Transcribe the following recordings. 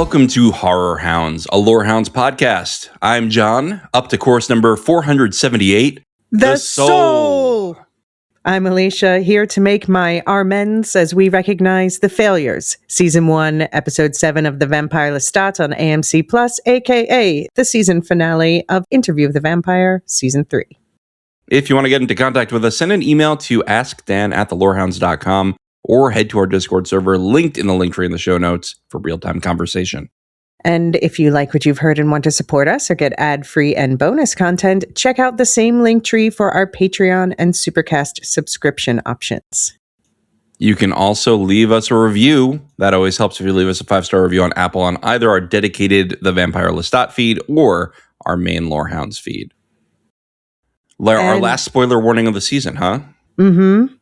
Welcome to Horror Hounds, a Lorehounds podcast. I'm John, up to course number 478, The Soul. I'm Elysia, here to make my amends as we recognize The Failures, Season 1, Episode 7 of The Vampire Lestat on AMC+, aka the season finale of Interview with the Vampire, Season 3. If you want to get into contact with us, send an email to askdan@thelorehounds.com or head to our Discord server, linked in the link tree in the show notes for real-time conversation. And if you like what you've heard and want to support us or get ad-free and bonus content, check out the same link tree for our Patreon and Supercast subscription options. You can also leave us a review. That always helps if you leave us a 5-star review on Apple on either our dedicated The Vampire Lestat feed or our main Lorehounds feed. Our last spoiler warning of the season, huh? Mm-hmm.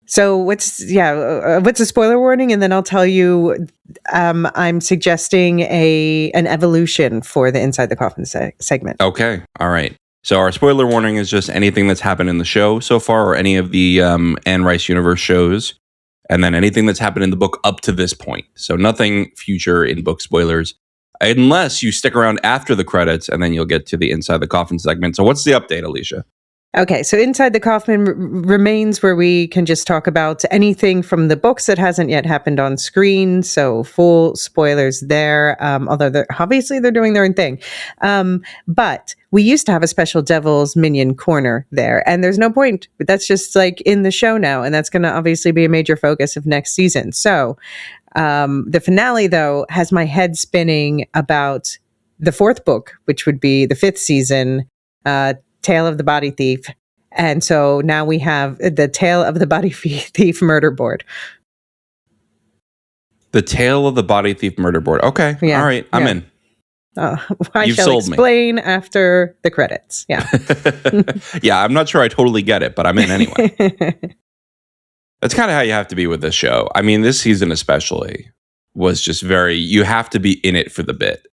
So what's a spoiler warning? And then I'll tell you, I'm suggesting an evolution for the Inside the Coffin segment. Okay. All right. So our spoiler warning is just anything that's happened in the show so far or any of the Anne Rice universe shows. And then anything that's happened in the book up to this point. So nothing future in book spoilers, unless you stick around after the credits and then you'll get to the Inside the Coffin segment. So what's the update, Elysia? Okay, so Inside the Coffin remains where we can just talk about anything from the books that hasn't yet happened on screen. So full spoilers there, although they're doing their own thing. But we used to have a special Devil's Minion corner there, and there's no point. That's just like in the show now, and that's going to obviously be a major focus of next season. So the finale, though, has my head spinning about the fourth book, which would be the fifth season, Tale of the Body Thief. And so now we have the Tale of the Body Thief Murderboard. The Tale of the Body Thief Murderboard. Okay. Yeah, all right. I'm in. I shall explain after the credits. Yeah. Yeah, I'm not sure I totally get it, but I'm in anyway. That's kind of how you have to be with this show. I mean, this season especially was just you have to be in it for the bit.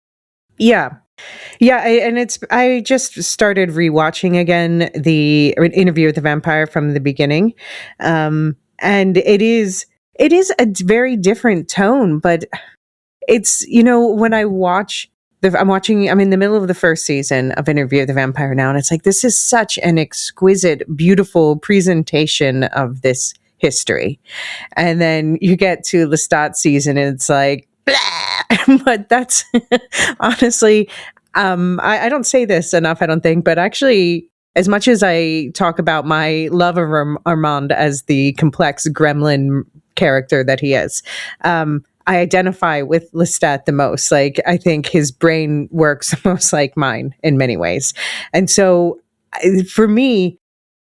Yeah. Yeah, I just started rewatching again the Interview with the Vampire from the beginning, and it is a very different tone. But it's, when I'm in the middle of the first season of Interview with the Vampire now, and it's like, this is such an exquisite, beautiful presentation of this history, and then you get to Lestat season, and it's like, blah! But that's honestly, I don't say this enough, I don't think, but actually, as much as I talk about my love of Armand as the complex gremlin character that he is, I identify with Lestat the most. Like, I think his brain works most like mine in many ways. And so for me,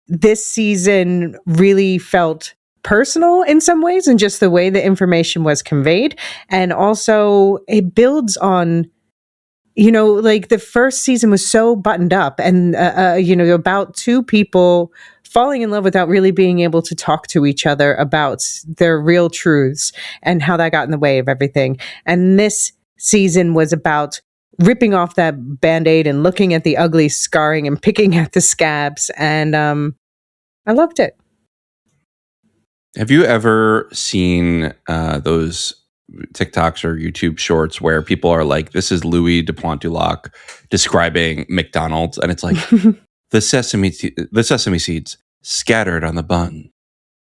this season really felt personal in some ways, and just the way the information was conveyed. And also it builds on, like the first season was so buttoned up and, about two people falling in love without really being able to talk to each other about their real truths and how that got in the way of everything. And this season was about ripping off that Band-Aid and looking at the ugly scarring and picking at the scabs. And I loved it. Have you ever seen those TikToks or YouTube shorts where people are like, this is Louis de Pointe-du-Lac describing McDonald's, and it's like the sesame seeds scattered on the bun,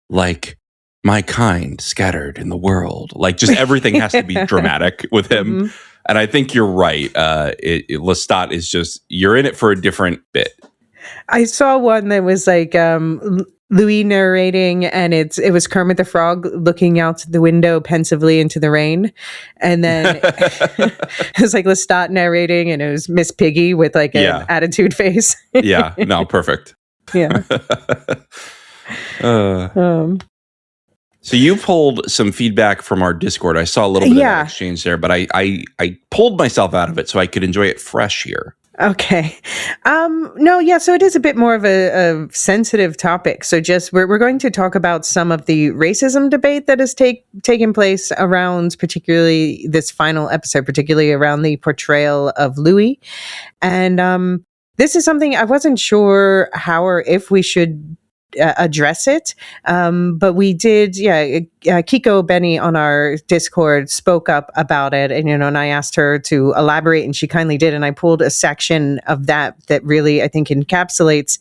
like my kind scattered in the world. Like, just everything has to be dramatic with him. Mm-hmm. And I think you're right. Lestat is just, you're in it for a different bit. I saw one that was like Louis narrating, and it was Kermit the Frog looking out the window pensively into the rain, and then it was like Lestat narrating, and it was Miss Piggy with like an attitude face. Yeah, no, perfect. Yeah. So you pulled some feedback from our Discord. I saw a little bit of that exchange there, but I pulled myself out of it so I could enjoy it fresh here. Okay. So it is a bit more of a sensitive topic. So just we're going to talk about some of the racism debate that has taken place around particularly this final episode, particularly around the portrayal of Louis. And this is something I wasn't sure how or if we should address it. But we did, Kiko Benny on our Discord spoke up about it, and I asked her to elaborate, and she kindly did. And I pulled a section of that really, I think, encapsulates,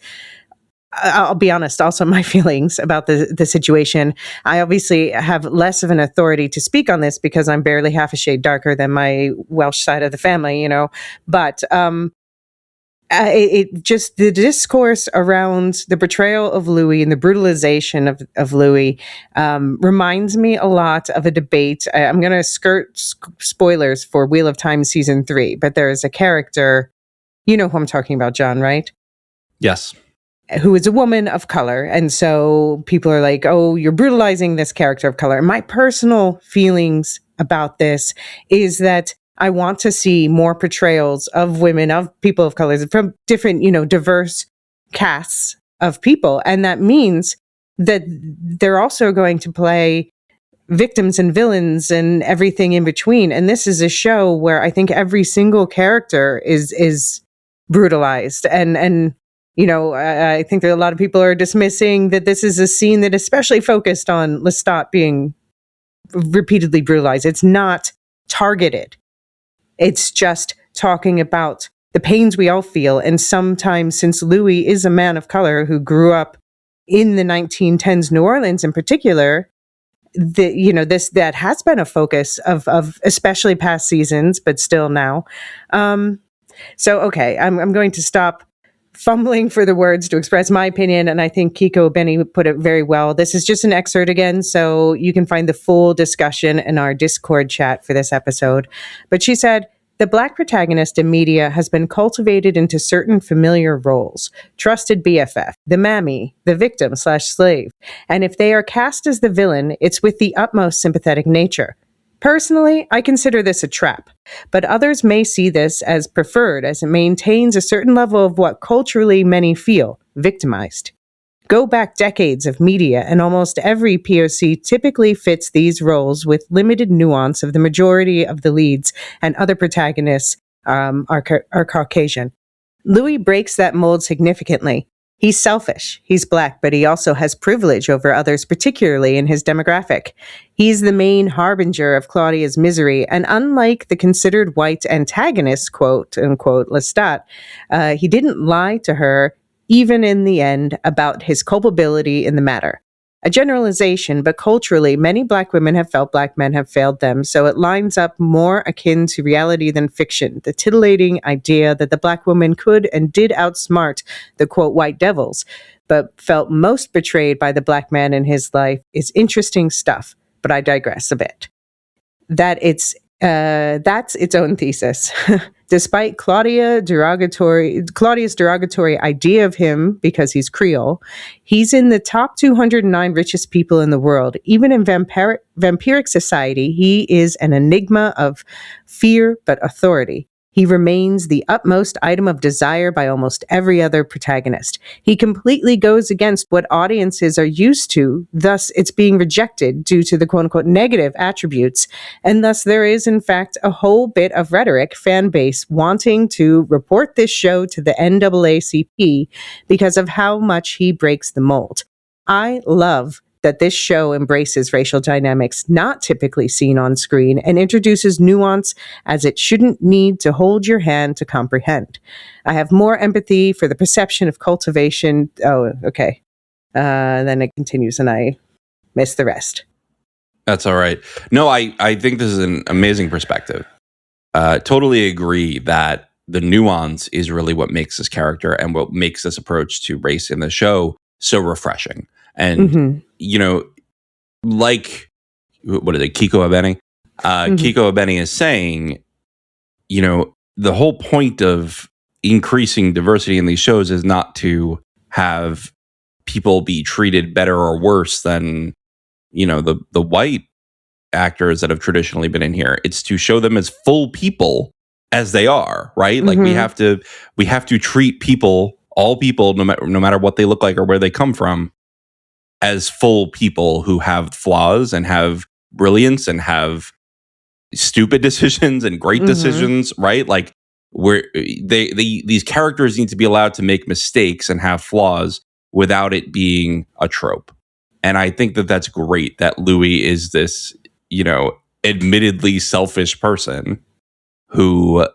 I'll be honest, also my feelings about the situation. I obviously have less of an authority to speak on this because I'm barely half a shade darker than my Welsh side of the family, but it just, the discourse around the portrayal of Louis and the brutalization of Louis reminds me a lot of a debate. I'm going to skirt spoilers for Wheel of Time season 3, but there is a character, you know who I'm talking about, John, right? Yes. Who is a woman of color. And so people are like, oh, you're brutalizing this character of color. And my personal feelings about this is that I want to see more portrayals of women, of people of color, from different, diverse casts of people. And that means that they're also going to play victims and villains and everything in between. And this is a show where I think every single character is brutalized. And I think that a lot of people are dismissing that this is a scene that especially focused on Lestat being repeatedly brutalized. It's not targeted. It's just talking about the pains we all feel. And sometimes, since Louis is a man of color who grew up in the 1910s New Orleans in particular, that has been a focus of especially past seasons, but still now. So, okay, I'm going to stop fumbling for the words to express my opinion, and I think Kiko Benny put it very well. This is just an excerpt again, so you can find the full discussion in our Discord chat for this episode. But she said, the Black protagonist in media has been cultivated into certain familiar roles: trusted BFF, the mammy, the victim/slave. And if they are cast as the villain, it's with the utmost sympathetic nature. Personally, I consider this a trap, but others may see this as preferred, as it maintains a certain level of what culturally many feel: victimized. Go back decades of media, and almost every POC typically fits these roles with limited nuance of the majority of the leads, and other protagonists are Caucasian. Louis breaks that mold significantly. He's selfish, he's Black, but he also has privilege over others, particularly in his demographic. He's the main harbinger of Claudia's misery, and unlike the considered white antagonist, quote unquote, Lestat, he didn't lie to her, even in the end, about his culpability in the matter. A generalization, but culturally, many Black women have felt Black men have failed them, so it lines up more akin to reality than fiction. The titillating idea that the Black woman could and did outsmart the, quote, white devils, but felt most betrayed by the Black man in his life is interesting stuff, but I digress a bit. That's its own thesis. Despite Claudia's derogatory idea of him because he's Creole, he's in the top 209 richest people in the world. Even in vampiric society, he is an enigma of fear but authority. He remains the utmost item of desire by almost every other protagonist. He completely goes against what audiences are used to, thus it's being rejected due to the quote-unquote negative attributes, and thus there is in fact a whole bit of rhetoric fan base wanting to report this show to the NAACP because of how much he breaks the mold. I love that this show embraces racial dynamics not typically seen on screen and introduces nuance as it shouldn't need to hold your hand to comprehend. I have more empathy for the perception of cultivation. Oh, okay. Then it continues and I missed the rest. That's all right. No, I think this is an amazing perspective. Totally agree that the nuance is really what makes this character and what makes this approach to race in the show so refreshing. And, like, what is it, Kiko Benny? Kiko Benny is saying, the whole point of increasing diversity in these shows is not to have people be treated better or worse than, the white actors that have traditionally been in here. It's to show them as full people as they are, right? Like we have to treat people, all people, no matter what they look like or where they come from, as full people who have flaws and have brilliance and have stupid decisions and great decisions, right? Like these characters need to be allowed to make mistakes and have flaws without it being a trope. And I think that that's great that Louis is this, admittedly selfish person who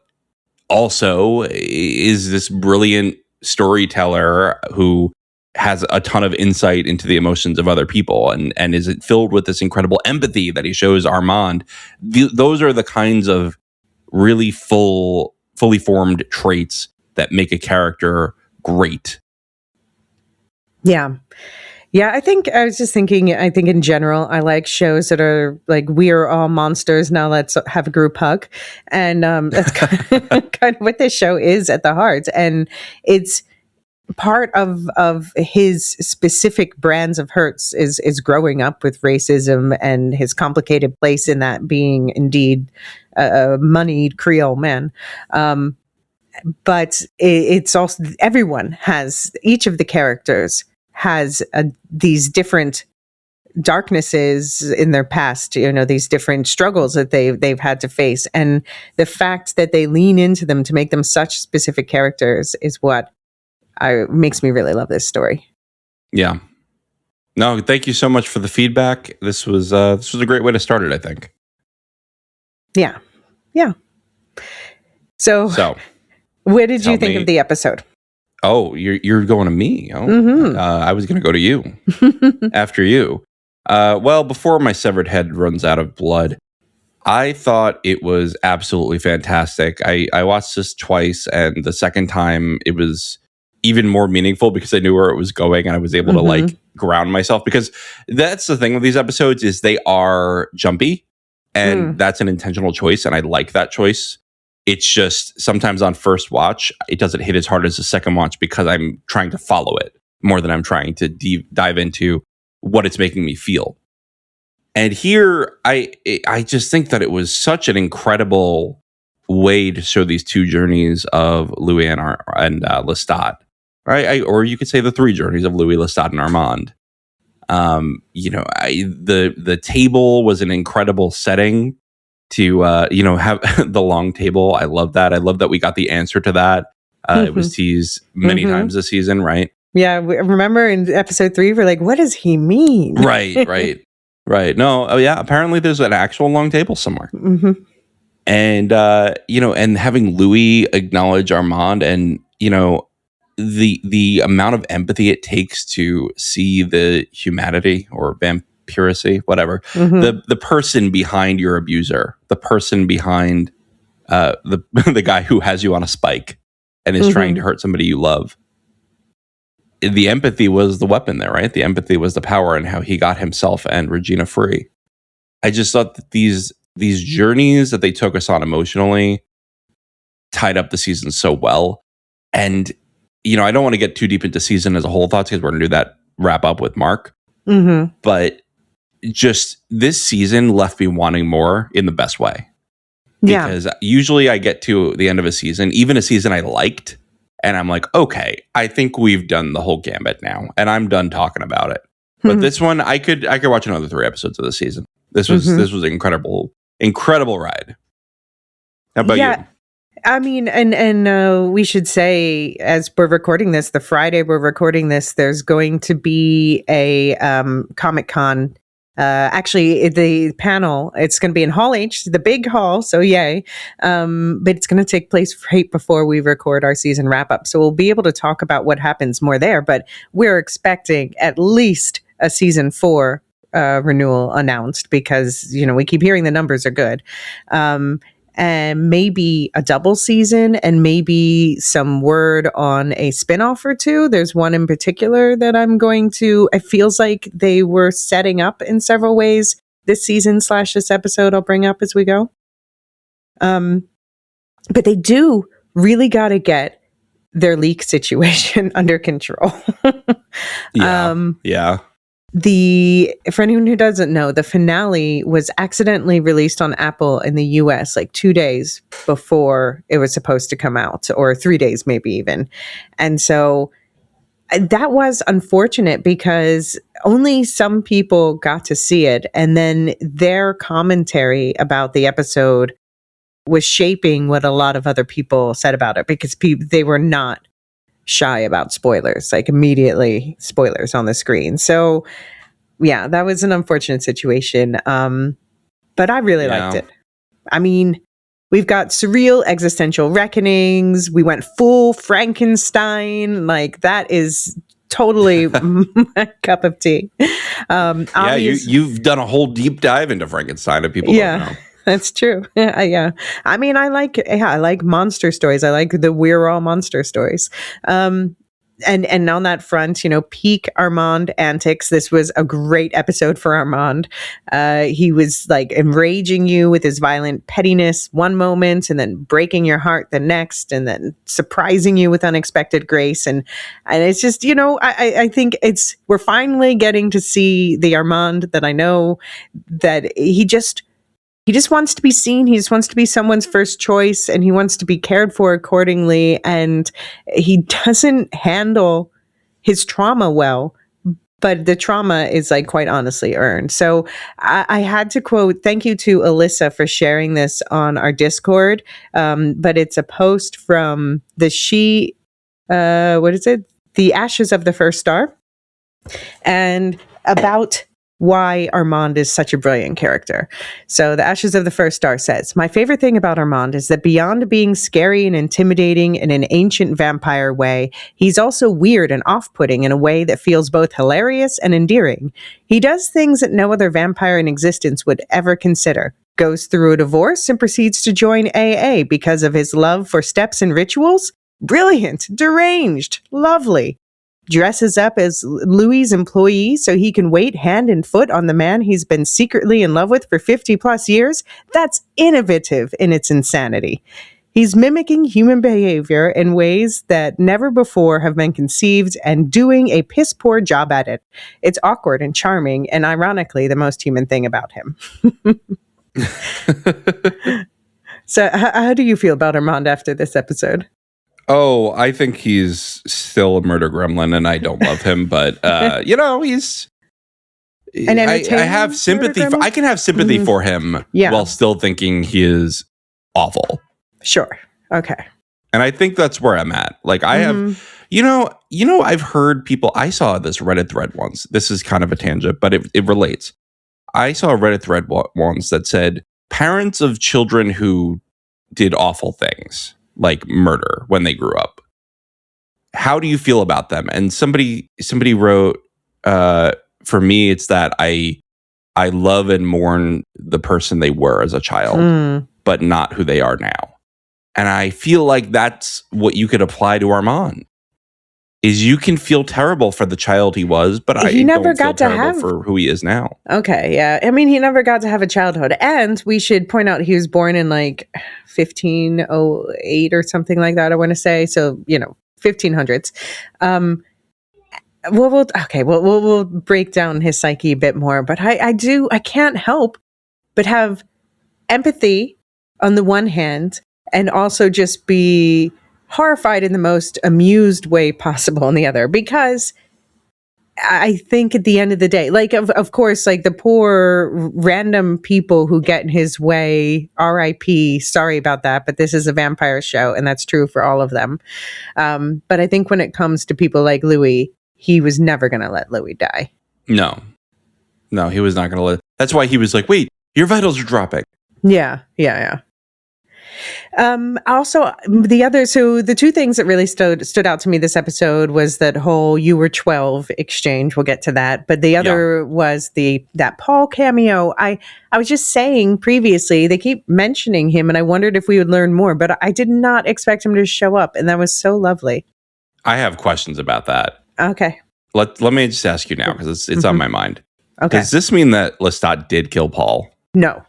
also is this brilliant storyteller who has a ton of insight into the emotions of other people and is filled with this incredible empathy that he shows Armand. Those are the kinds of really fully formed traits that make a character great. Yeah. Yeah, I think I was just thinking, I think in general, I like shows that are like, we are all monsters. Now let's have a group hug. And that's kind of what this show is at the heart. And it's part of his specific brands of hurts is growing up with racism and his complicated place in that being indeed a moneyed Creole man. But it's also, each of the characters has these different darknesses in their past, these different struggles that they've had to face. And the fact that they lean into them to make them such specific characters is what makes me really love this story. Yeah. No, thank you so much for the feedback. This was a great way to start it, I think. Yeah. Yeah. So what did you think of the episode? Oh, you're going to me. Oh, I was going to go to you after you. Well, before my severed head runs out of blood, I thought it was absolutely fantastic. I watched this twice, and the second time it was even more meaningful because I knew where it was going, and I was able to ground myself, because that's the thing with these episodes is they are jumpy, and that's an intentional choice, and I like that choice. It's just sometimes on first watch, it doesn't hit as hard as the second watch because I'm trying to follow it more than I'm trying to dive into what it's making me feel. And here, I just think that it was such an incredible way to show these two journeys of Louis and Lestat, right? Or you could say the three journeys of Louis, Lestat, and Armand. The table was an incredible setting to have the long table. I love that. I love that we got the answer to that. It was teased many times this season, right? Yeah, remember in episode 3, we're like, what does he mean? Right. No, apparently there's an actual long table somewhere. And and having Louis acknowledge Armand, and the amount of empathy it takes to see the humanity or vampiracy, whatever, the person behind your abuser, the person behind the guy who has you on a spike and is trying to hurt somebody you love. The empathy was the weapon there, right? The empathy was the power, and how he got himself and Regina free. I just thought that these journeys that they took us on emotionally tied up the season so well. And I don't want to get too deep into season as a whole thoughts, because we're going to do that wrap up with Mark. But just this season left me wanting more in the best way. Yeah. Because usually I get to the end of a season, even a season I liked, and I'm like, okay, I think we've done the whole gambit now, and I'm done talking about it. But this one, I could watch another 3 episodes of the season. This was an incredible ride. How about you? I mean, and we should say, as we're recording this, the Friday we're recording this, there's going to be a Comic-Con. Actually, the panel, it's going to be in Hall H, the big hall, so yay. But it's going to take place right before we record our season wrap-up. So we'll be able to talk about what happens more there. But we're expecting at least a season 4 renewal announced, because, we keep hearing the numbers are good. And maybe a double season, and maybe some word on a spinoff or 2. There's one in particular that it feels like they were setting up in several ways this season / this episode I'll bring up as we go. But they do really got to get their leak situation under control. Yeah. For anyone who doesn't know, the finale was accidentally released on Apple in the US like 2 days before it was supposed to come out, or 3 days maybe even. And so that was unfortunate, because only some people got to see it, and then their commentary about the episode was shaping what a lot of other people said about it, because they were not shy about spoilers, like immediately spoilers on the screen. So yeah, that was an unfortunate situation. But I really liked it. I mean, we've got surreal existential reckonings. We went full Frankenstein. Like, that is totally my cup of tea. You've done a whole deep dive into Frankenstein if people don't know. That's true. Yeah. I mean, I like monster stories. I like the We're All monster stories. And on that front, peak Armand antics. This was a great episode for Armand. He was like enraging you with his violent pettiness one moment, and then breaking your heart the next, and then surprising you with unexpected grace. And it's just, I think we're finally getting to see the Armand that I know, that he just wants to be seen. He just wants to be someone's first choice, and he wants to be cared for accordingly. And he doesn't handle his trauma well, but the trauma is like quite honestly earned. So I had to quote, thank you to Alyssa for sharing this on our Discord. But it's a post from the The Ashes of the First Star, and about why Armand is such a brilliant character. So The Ashes of the First Star says, my favorite thing about Armand is that beyond being scary and intimidating in an ancient vampire way, he's also weird and off-putting in a way that feels both hilarious and endearing. He does things that no other vampire in existence would ever consider. Goes through a divorce and proceeds to join AA because of his love for steps and rituals. Brilliant, deranged, lovely. Dresses up as Louis' employee so he can wait hand and foot on the man he's been secretly in love with for 50 plus years. That's innovative in its insanity. He's mimicking human behavior in ways that never before have been conceived and doing a piss poor job at it. It's awkward and charming, and ironically, the most human thing about him. So how do you feel about Armand after this episode? Oh, I think he's still a murder gremlin, and I don't love him. But he's an I have sympathy. I can have sympathy for him while still thinking he is awful. Sure. Okay. And I think that's where I'm at. Like I have, I've heard people. I saw this Reddit thread once. This is kind of a tangent, but it relates. I saw a Reddit thread once that said parents of children who did awful things, like murder, when they grew up. How do you feel about them? And somebody wrote, for me, it's that I love and mourn the person they were as a child, but not who they are now. And I feel like that's what you could apply to Armand. Is you can feel terrible for the child he was, but I don't feel terrible for who he is now. Okay, yeah. I mean, he never got to have a childhood. And we should point out he was born in like 1508 or something like that, I want to say. So, 1500s. We'll break down his psyche a bit more. But I can't help but have empathy on the one hand, and also just be horrified in the most amused way possible on the other, because I think at the end of the day, like, of course, like the poor random people who get in his way, RIP, sorry about that, but this is a vampire show, and that's true for all of them. But I think when it comes to people like Louis, he was never going to let Louis die. No, he was not going to let. That's why he was like, wait, your vitals are dropping. Yeah. Also, the two things that really stood out to me this episode was that whole "you were 12" exchange. We'll get to that, but the other was that Paul cameo. I was just saying previously, they keep mentioning him, and I wondered if we would learn more, but I did not expect him to show up, and that was so lovely. I have questions about that. Okay, let me just ask you now, because it's on my mind. Okay, does this mean that Lestat did kill Paul? No.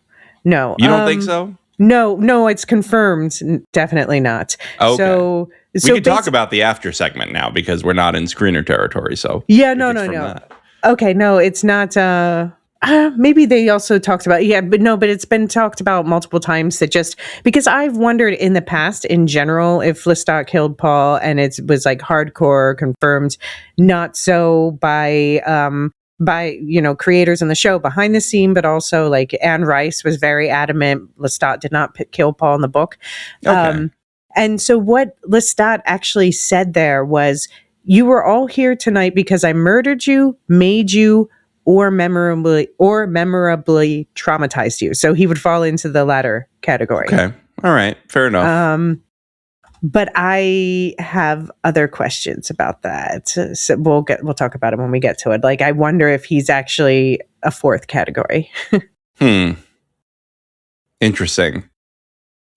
You don't think so? No, it's confirmed. Definitely not. Okay. So we can talk about the after segment now, because we're not in screener territory. So no. Okay, no, it's not. Maybe they also talked about but it's been talked about multiple times. That just because I've wondered in the past, in general, if Lestat killed Paul, and it was like hardcore confirmed. Not so by creators in the show behind the scene, but also like Anne Rice was very adamant Lestat did not kill Paul in the book. Okay. And so what Lestat actually said there was, you were all here tonight because I murdered you, made you, or memorably traumatized you. So he would fall into the latter category. Okay. All right. Fair enough. But I have other questions about that. So we'll talk about it when we get to it. Like, I wonder if he's actually a fourth category. Interesting.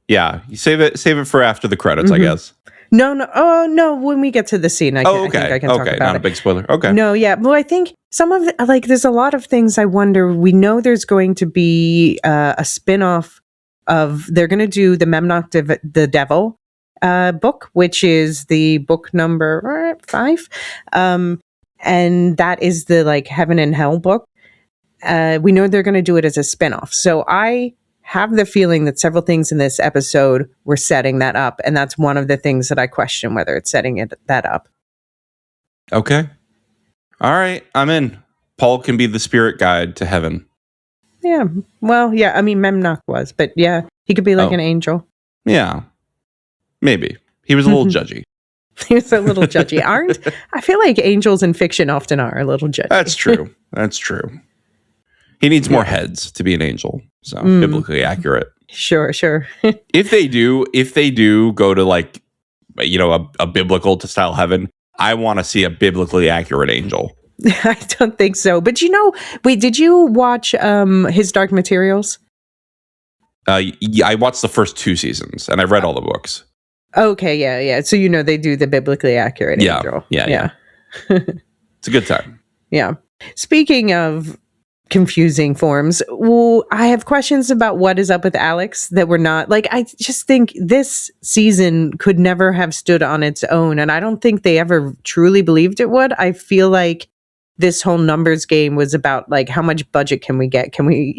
Yeah, you save it for after the credits, I guess. No. Oh, no. When we get to the scene, I think I can talk about it. Not a big spoiler. Okay. No, yeah. Well, I think some of it, like, there's a lot of things I wonder. We know there's going to be a spin-off of, they're going to do the Memnoch the Devil book, which is the book number 5. And that is the, like, Heaven and Hell book. We know they're going to do it as a spin-off. So I have the feeling that several things in this episode were setting that up, and that's one of the things that I question whether it's setting that up. Okay. All right, I'm in. Paul can be the spirit guide to heaven. Yeah. Well, yeah, I mean, Memnoch was, but yeah, he could be like an angel. Yeah. Maybe. He was a little judgy. He was a little judgy. I feel like angels in fiction often are a little judgy. That's true. That's true. He needs more heads to be an angel. So biblically accurate. Sure. If they do go to, like, you know, a biblical to style heaven, I want to see a biblically accurate angel. I don't think so. But wait, did you watch his Dark Materials? Yeah, I watched the first 2 seasons and I read all the books. Okay, yeah. So they do the biblically accurate angel. Yeah. It's a good time. Yeah. Speaking of confusing forms, I have questions about what is up with Alex that we're not, like, I just think this season could never have stood on its own, and I don't think they ever truly believed it would. I feel like this whole numbers game was about, like, how much budget can we get? Can we,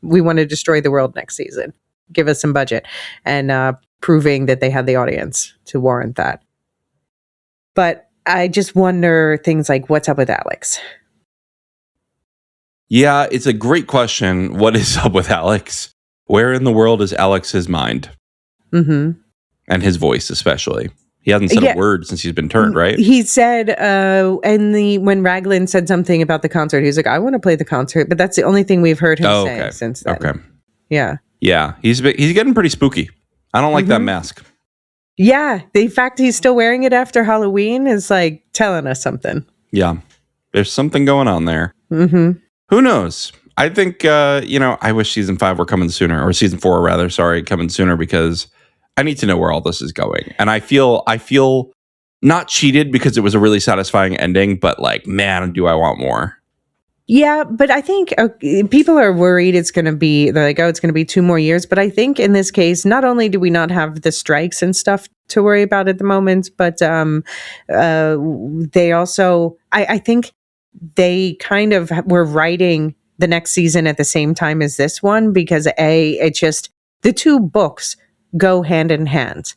we want to destroy the world next season. Give us some budget. And proving that they had the audience to warrant that. But I just wonder things like, what's up with Alex? Yeah, it's a great question. What is up with Alex? Where in the world is Alex's mind? Mm-hmm. And his voice, especially. He hasn't said a word since he's been turned, right? He said, when Raglan said something about the concert, he was like, I want to play the concert, but that's the only thing we've heard him say since then. Okay. Yeah. Yeah, he's getting pretty spooky. I don't like that mask. Yeah, the fact he's still wearing it after Halloween is, like, telling us something. Yeah, there's something going on there. Mm-hmm. Who knows? I think, I wish season 5 were coming sooner, or season 4 rather, coming sooner, because I need to know where all this is going. And I feel not cheated because it was a really satisfying ending, but, like, man, do I want more. Yeah, but I think people are worried they're like, it's going to be 2 more years. But I think in this case, not only do we not have the strikes and stuff to worry about at the moment, but they also, I think they kind of were writing the next season at the same time as this one, because the 2 books go hand in hand.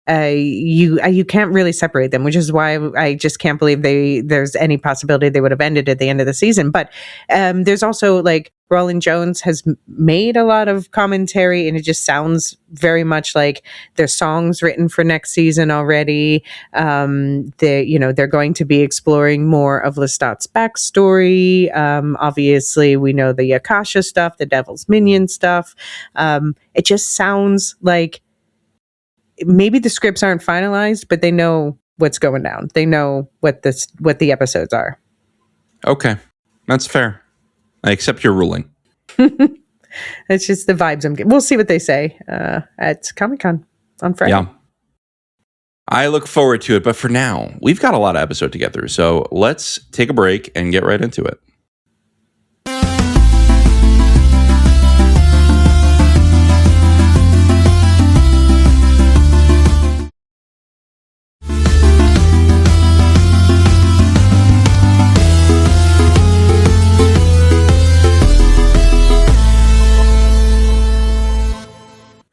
You can't really separate them, which is why I just can't believe there's any possibility they would have ended at the end of the season. But there's also, like, Roland Jones has made a lot of commentary, and it just sounds very much like there's songs written for next season already. They're going to be exploring more of Lestat's backstory. Obviously, we know the Akasha stuff, the Devil's Minion stuff. It just sounds like maybe the scripts aren't finalized, but they know what's going down. They know what the episodes are. Okay, that's fair. I accept your ruling. It's just the vibes I'm getting. We'll see what they say at Comic-Con on Friday. Yeah. I look forward to it, but for now, we've got a lot of episode to get through, so let's take a break and get right into it.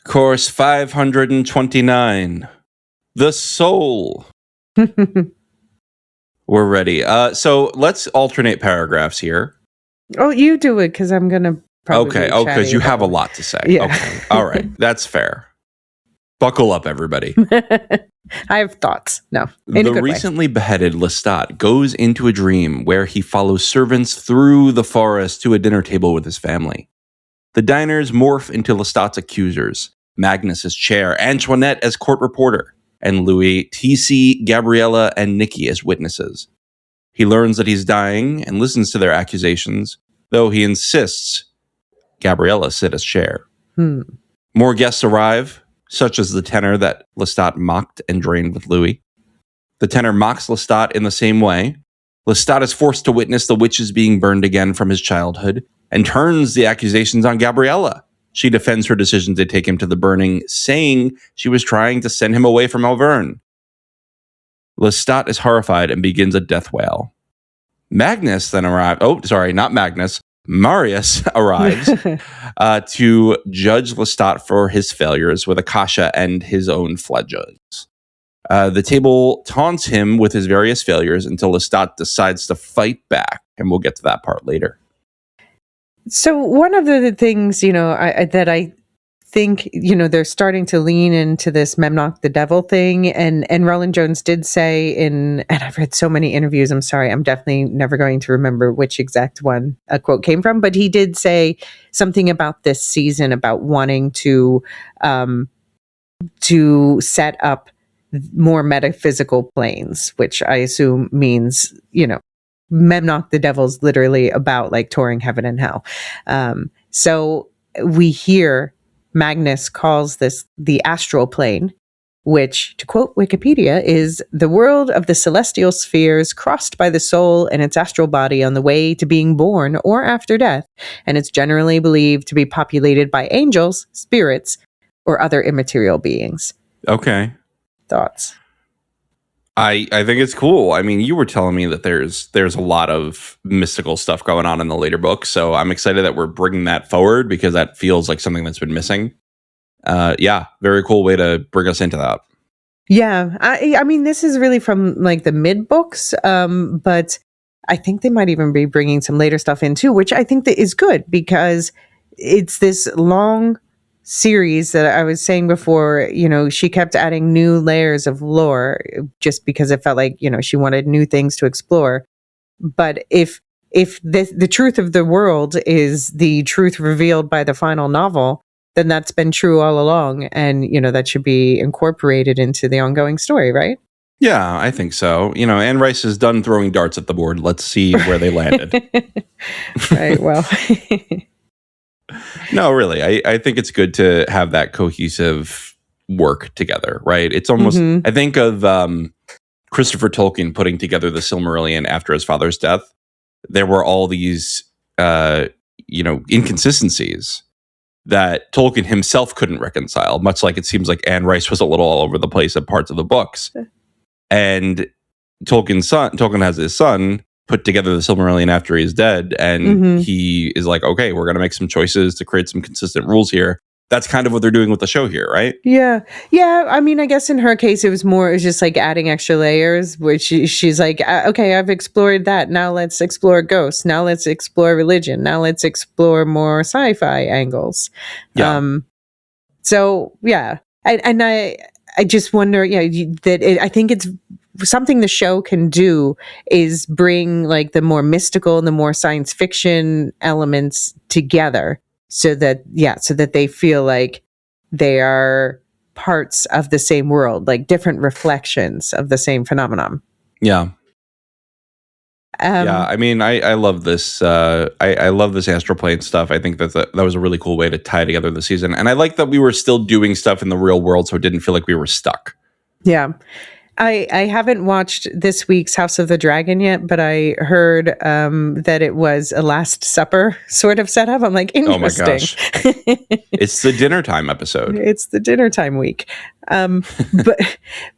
Course 529, The Soul. We're ready. So let's alternate paragraphs here. Oh, you do it, because I'm going to probably because you have a lot to say. Yeah. Okay. All right. That's fair. Buckle up, everybody. I have thoughts. No, in The a good way. recently beheaded Lestat goes into a dream where he follows servants through the forest to a dinner table with his family. The diners morph into Lestat's accusers, Magnus as chair, Antoinette as court reporter, and Louis, TC, Gabriella, and Nikki as witnesses. He learns that he's dying and listens to their accusations, though he insists Gabriella sit as chair. More guests arrive, such as the tenor that Lestat mocked and drained with Louis. The tenor mocks Lestat in the same way. Lestat is forced to witness the witches being burned again from his childhood and turns the accusations on Gabriella. She defends her decision to take him to the burning, saying she was trying to send him away from Auvergne. Lestat is horrified and begins a death wail. Magnus then arrives. Oh, sorry, not Magnus. Marius arrives to judge Lestat for his failures with Akasha and his own fledglings. The table taunts him with his various failures until Lestat decides to fight back, and we'll get to that part later. So one of the things, that I think, they're starting to lean into this Memnoch the Devil thing. And Roland Jones did say and I've read so many interviews, I'm sorry, I'm definitely never going to remember which exact one a quote came from, but he did say something about this season about wanting to set up more metaphysical planes, which I assume means, Memnoch the Devil's literally about like touring heaven and hell. So we hear Magnus calls this the astral plane, which, to quote Wikipedia, is the world of the celestial spheres crossed by the soul and its astral body on the way to being born or after death, and it's generally believed to be populated by angels, spirits, or other immaterial beings. Okay. Thoughts? I think it's cool. I mean, you were telling me that there's a lot of mystical stuff going on in the later books, so I'm excited that we're bringing that forward because that feels like something that's been missing. Yeah, very cool way to bring us into that. Yeah, I mean, this is really from like the mid books, but I think they might even be bringing some later stuff in too, which I think that is good because it's this long series that I was saying before, she kept adding new layers of lore just because it felt like, she wanted new things to explore. But if the truth of the world is the truth revealed by the final novel, then that's been true all along. And, that should be incorporated into the ongoing story, right? Yeah, I think so. Anne Rice is done throwing darts at the board. Let's see where they landed. Right, well... No, really. I think it's good to have that cohesive work together, right? It's almost, I think of Christopher Tolkien putting together the Silmarillion after his father's death. There were all these, inconsistencies that Tolkien himself couldn't reconcile, much like it seems like Anne Rice was a little all over the place at parts of the books. And Tolkien has his son put together the Silmarillion after he's dead, and he is like, okay, we're going to make some choices to create some consistent rules here. That's kind of what they're doing with the show here, right? Yeah. I mean, I guess in her case, it was just like adding extra layers, which she's like, okay, I've explored that. Now let's explore ghosts. Now let's explore religion. Now let's explore more sci-fi angles. Yeah. So yeah, and I just wonder, I think it's something the show can do is bring like the more mystical and the more science fiction elements together so that they feel like they are parts of the same world, like different reflections of the same phenomenon. Yeah. I mean, I love this. I love this astral plane stuff. I think that was a really cool way to tie together the season. And I like that we were still doing stuff in the real world, so it didn't feel like we were stuck. Yeah. I haven't watched this week's House of the Dragon yet, but I heard that it was a Last Supper sort of setup. I'm like, interesting. Oh my gosh. It's the dinner time episode. It's the dinner time week. But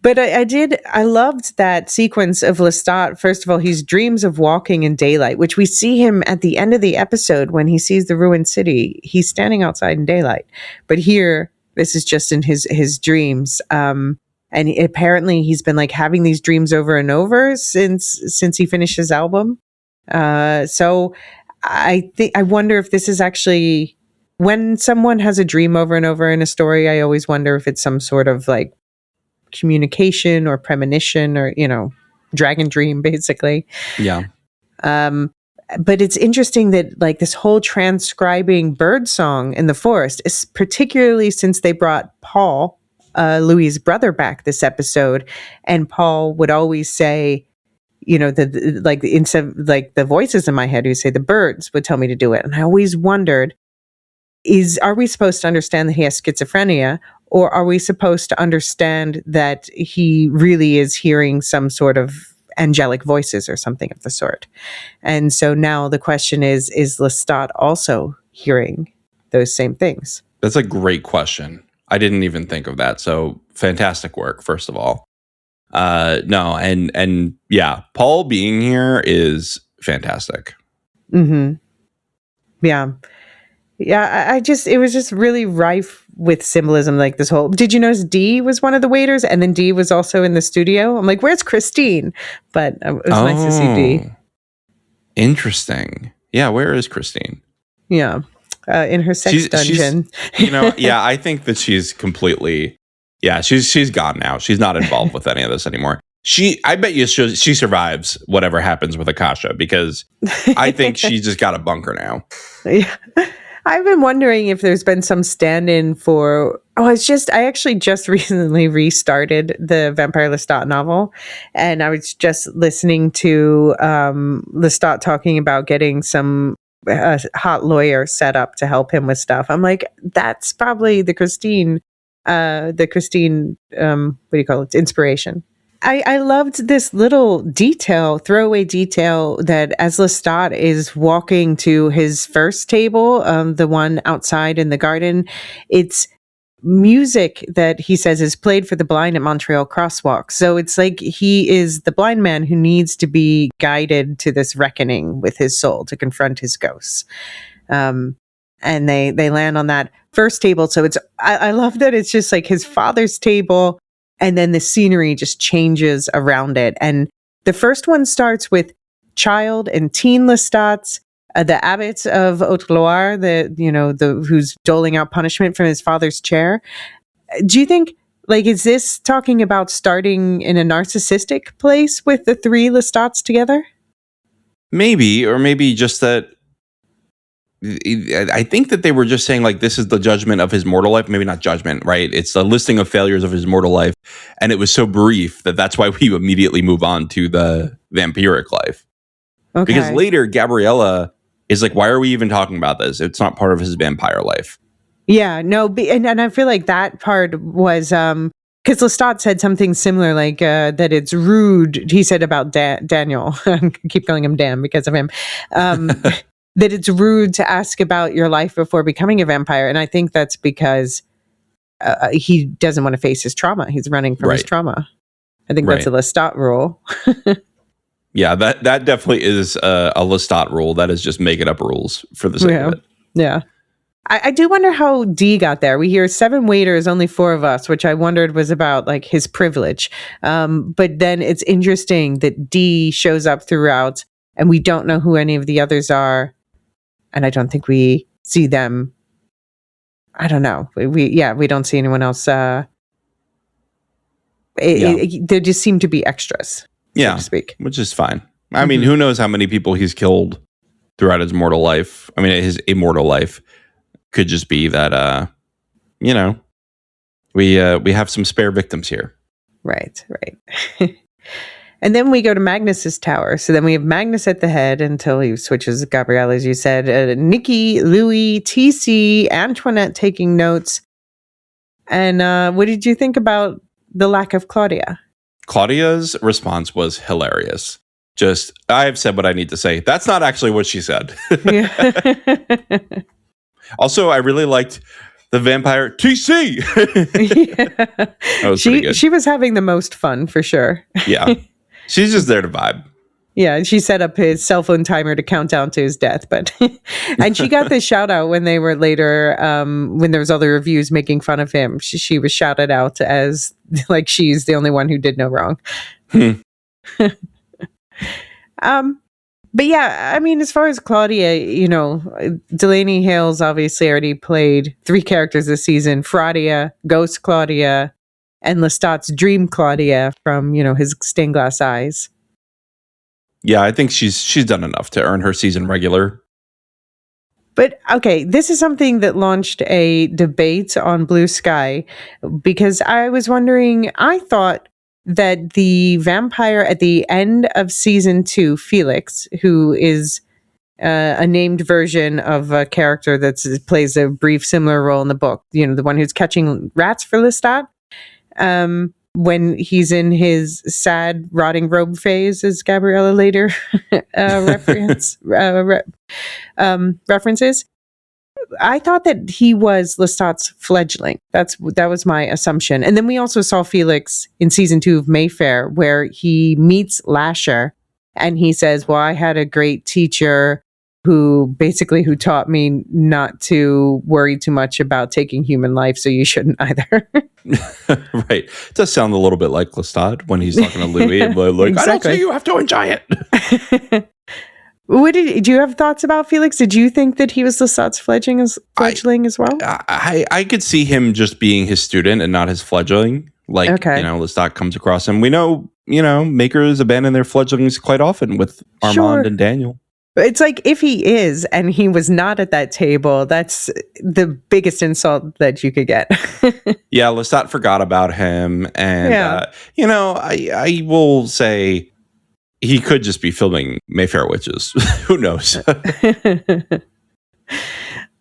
I loved that sequence of Lestat. First of all, he dreams of walking in daylight, which we see him at the end of the episode when he sees the ruined city. He's standing outside in daylight. But here, this is just in his dreams. And apparently he's been like having these dreams over and over since he finished his album. So I wonder if this is actually when someone has a dream over and over in a story, I always wonder if it's some sort of like communication or premonition or, dragon dream, basically. Yeah. But it's interesting that like this whole transcribing bird song in the forest is particularly since they brought Paul, Louis' brother, back this episode, and Paul would always say, instead like the voices in my head who say the birds would tell me to do it, and I always wondered, are we supposed to understand that he has schizophrenia, or are we supposed to understand that he really is hearing some sort of angelic voices or something of the sort? And so now the question is Lestat also hearing those same things? That's a great question. I didn't even think of that. So fantastic work, first of all. No, and yeah, Paul being here is fantastic. Mm-hmm. Yeah. Yeah, it was just really rife with symbolism, like this whole, did you notice Dee was one of the waiters, and then Dee was also in the studio? I'm like, where's Christine? But it was nice to see Dee. Interesting. Yeah, where is Christine? Yeah, in her sex dungeon. Yeah, I think that she's completely, she's gone now. She's not involved with any of this anymore. I bet you she survives whatever happens with Akasha, because I think she's just got a bunker now. Yeah. I've been wondering if there's been some stand-in for, I actually just recently restarted the Vampire Lestat novel, and I was just listening to Lestat talking about getting some hot lawyer set up to help him with stuff. I'm like, that's probably the Christine, what do you call it? Inspiration. I loved this little throwaway detail, that as Lestat is walking to his first table, the one outside in the garden, it's music that he says is played for the blind at Montreal Crosswalk. So it's like he is the blind man who needs to be guided to this reckoning with his soul to confront his ghosts. And they land on that first table. So I love that it's just like his father's table, and then the scenery just changes around it. And the first one starts with child and teen Lestats, the abbots of Haute-Loire, who's doling out punishment from his father's chair. Do you think, like, is this talking about starting in a narcissistic place with the three Lestats together? Maybe, or maybe just that. I think that they were just saying, like, this is the judgment of his mortal life. Maybe not judgment, right? It's a listing of failures of his mortal life. And it was so brief that's why we immediately move on to the vampiric life. Okay. Because later, Gabriella is like, why are we even talking about this? It's not part of his vampire life. Yeah, no, and I feel like that part was, because Lestat said something similar, like that it's rude. He said about Daniel, I keep calling him Dan because of him, that it's rude to ask about your life before becoming a vampire. And I think that's because he doesn't want to face his trauma. He's running from his trauma. I think that's a Lestat rule. Yeah, that definitely is a Lestat rule. That is just making up rules for the sake of it. Yeah. I do wonder how Dee got there. We hear 7 waiters, only 4 of us, which I wondered was about like his privilege. But then it's interesting that Dee shows up throughout, and we don't know who any of the others are. And I don't think we see them. I don't know. We don't see anyone else. There just seem to be extras, so to speak. Which is fine. I mean, who knows how many people he's killed throughout his mortal life. I mean, his immortal life. Could just be that, we have some spare victims here. Right. And then we go to Magnus's tower. So then we have Magnus at the head until he switches Gabrielle, as you said. Nikki, Louis, TC, Antoinette taking notes. And what did you think about the lack of Claudia? Claudia's response was hilarious. Just, I have said what I need to say. That's not actually what she said. Also, I really liked the vampire TC. That was pretty good. She was having the most fun, for sure. Yeah. She's just there to vibe. Yeah, she set up his cell phone timer to count down to his death. But and she got this shout out when they were later, when there was other reviews making fun of him. She was shouted out as like she's the only one who did no wrong. But yeah, I mean, as far as Claudia, Delaney Hale's obviously already played 3 characters this season: Fradia, Ghost Claudia, and Lestat's Dream Claudia from, his stained glass eyes. Yeah, I think she's done enough to earn her season regular. But okay, this is something that launched a debate on Blue Sky, because I was wondering, I thought that the vampire at the end of season 2, Felix, who is a named version of a character that plays a brief similar role in the book, the one who's catching rats for Lestat, when he's in his sad rotting robe phase, as Gabriella later references. I thought that he was Lestat's fledgling. That was my assumption. And then we also saw Felix in season 2 of Mayfair, where he meets Lasher and he says, well, I had a great teacher who taught me not to worry too much about taking human life, so you shouldn't either. Right. It does sound a little bit like Lestat when he's talking to Louis. And like, exactly. I don't say you have to enjoy it. Do you have thoughts about Felix? Did you think that he was Lestat's fledgling as well? I could see him just being his student and not his fledgling. Like, Lestat comes across him. We know, makers abandon their fledglings quite often with Armand and Daniel. It's like, if he is and he was not at that table, that's the biggest insult that you could get. Yeah, Lestat forgot about him. And, I will say he could just be filming Mayfair Witches. Who knows? But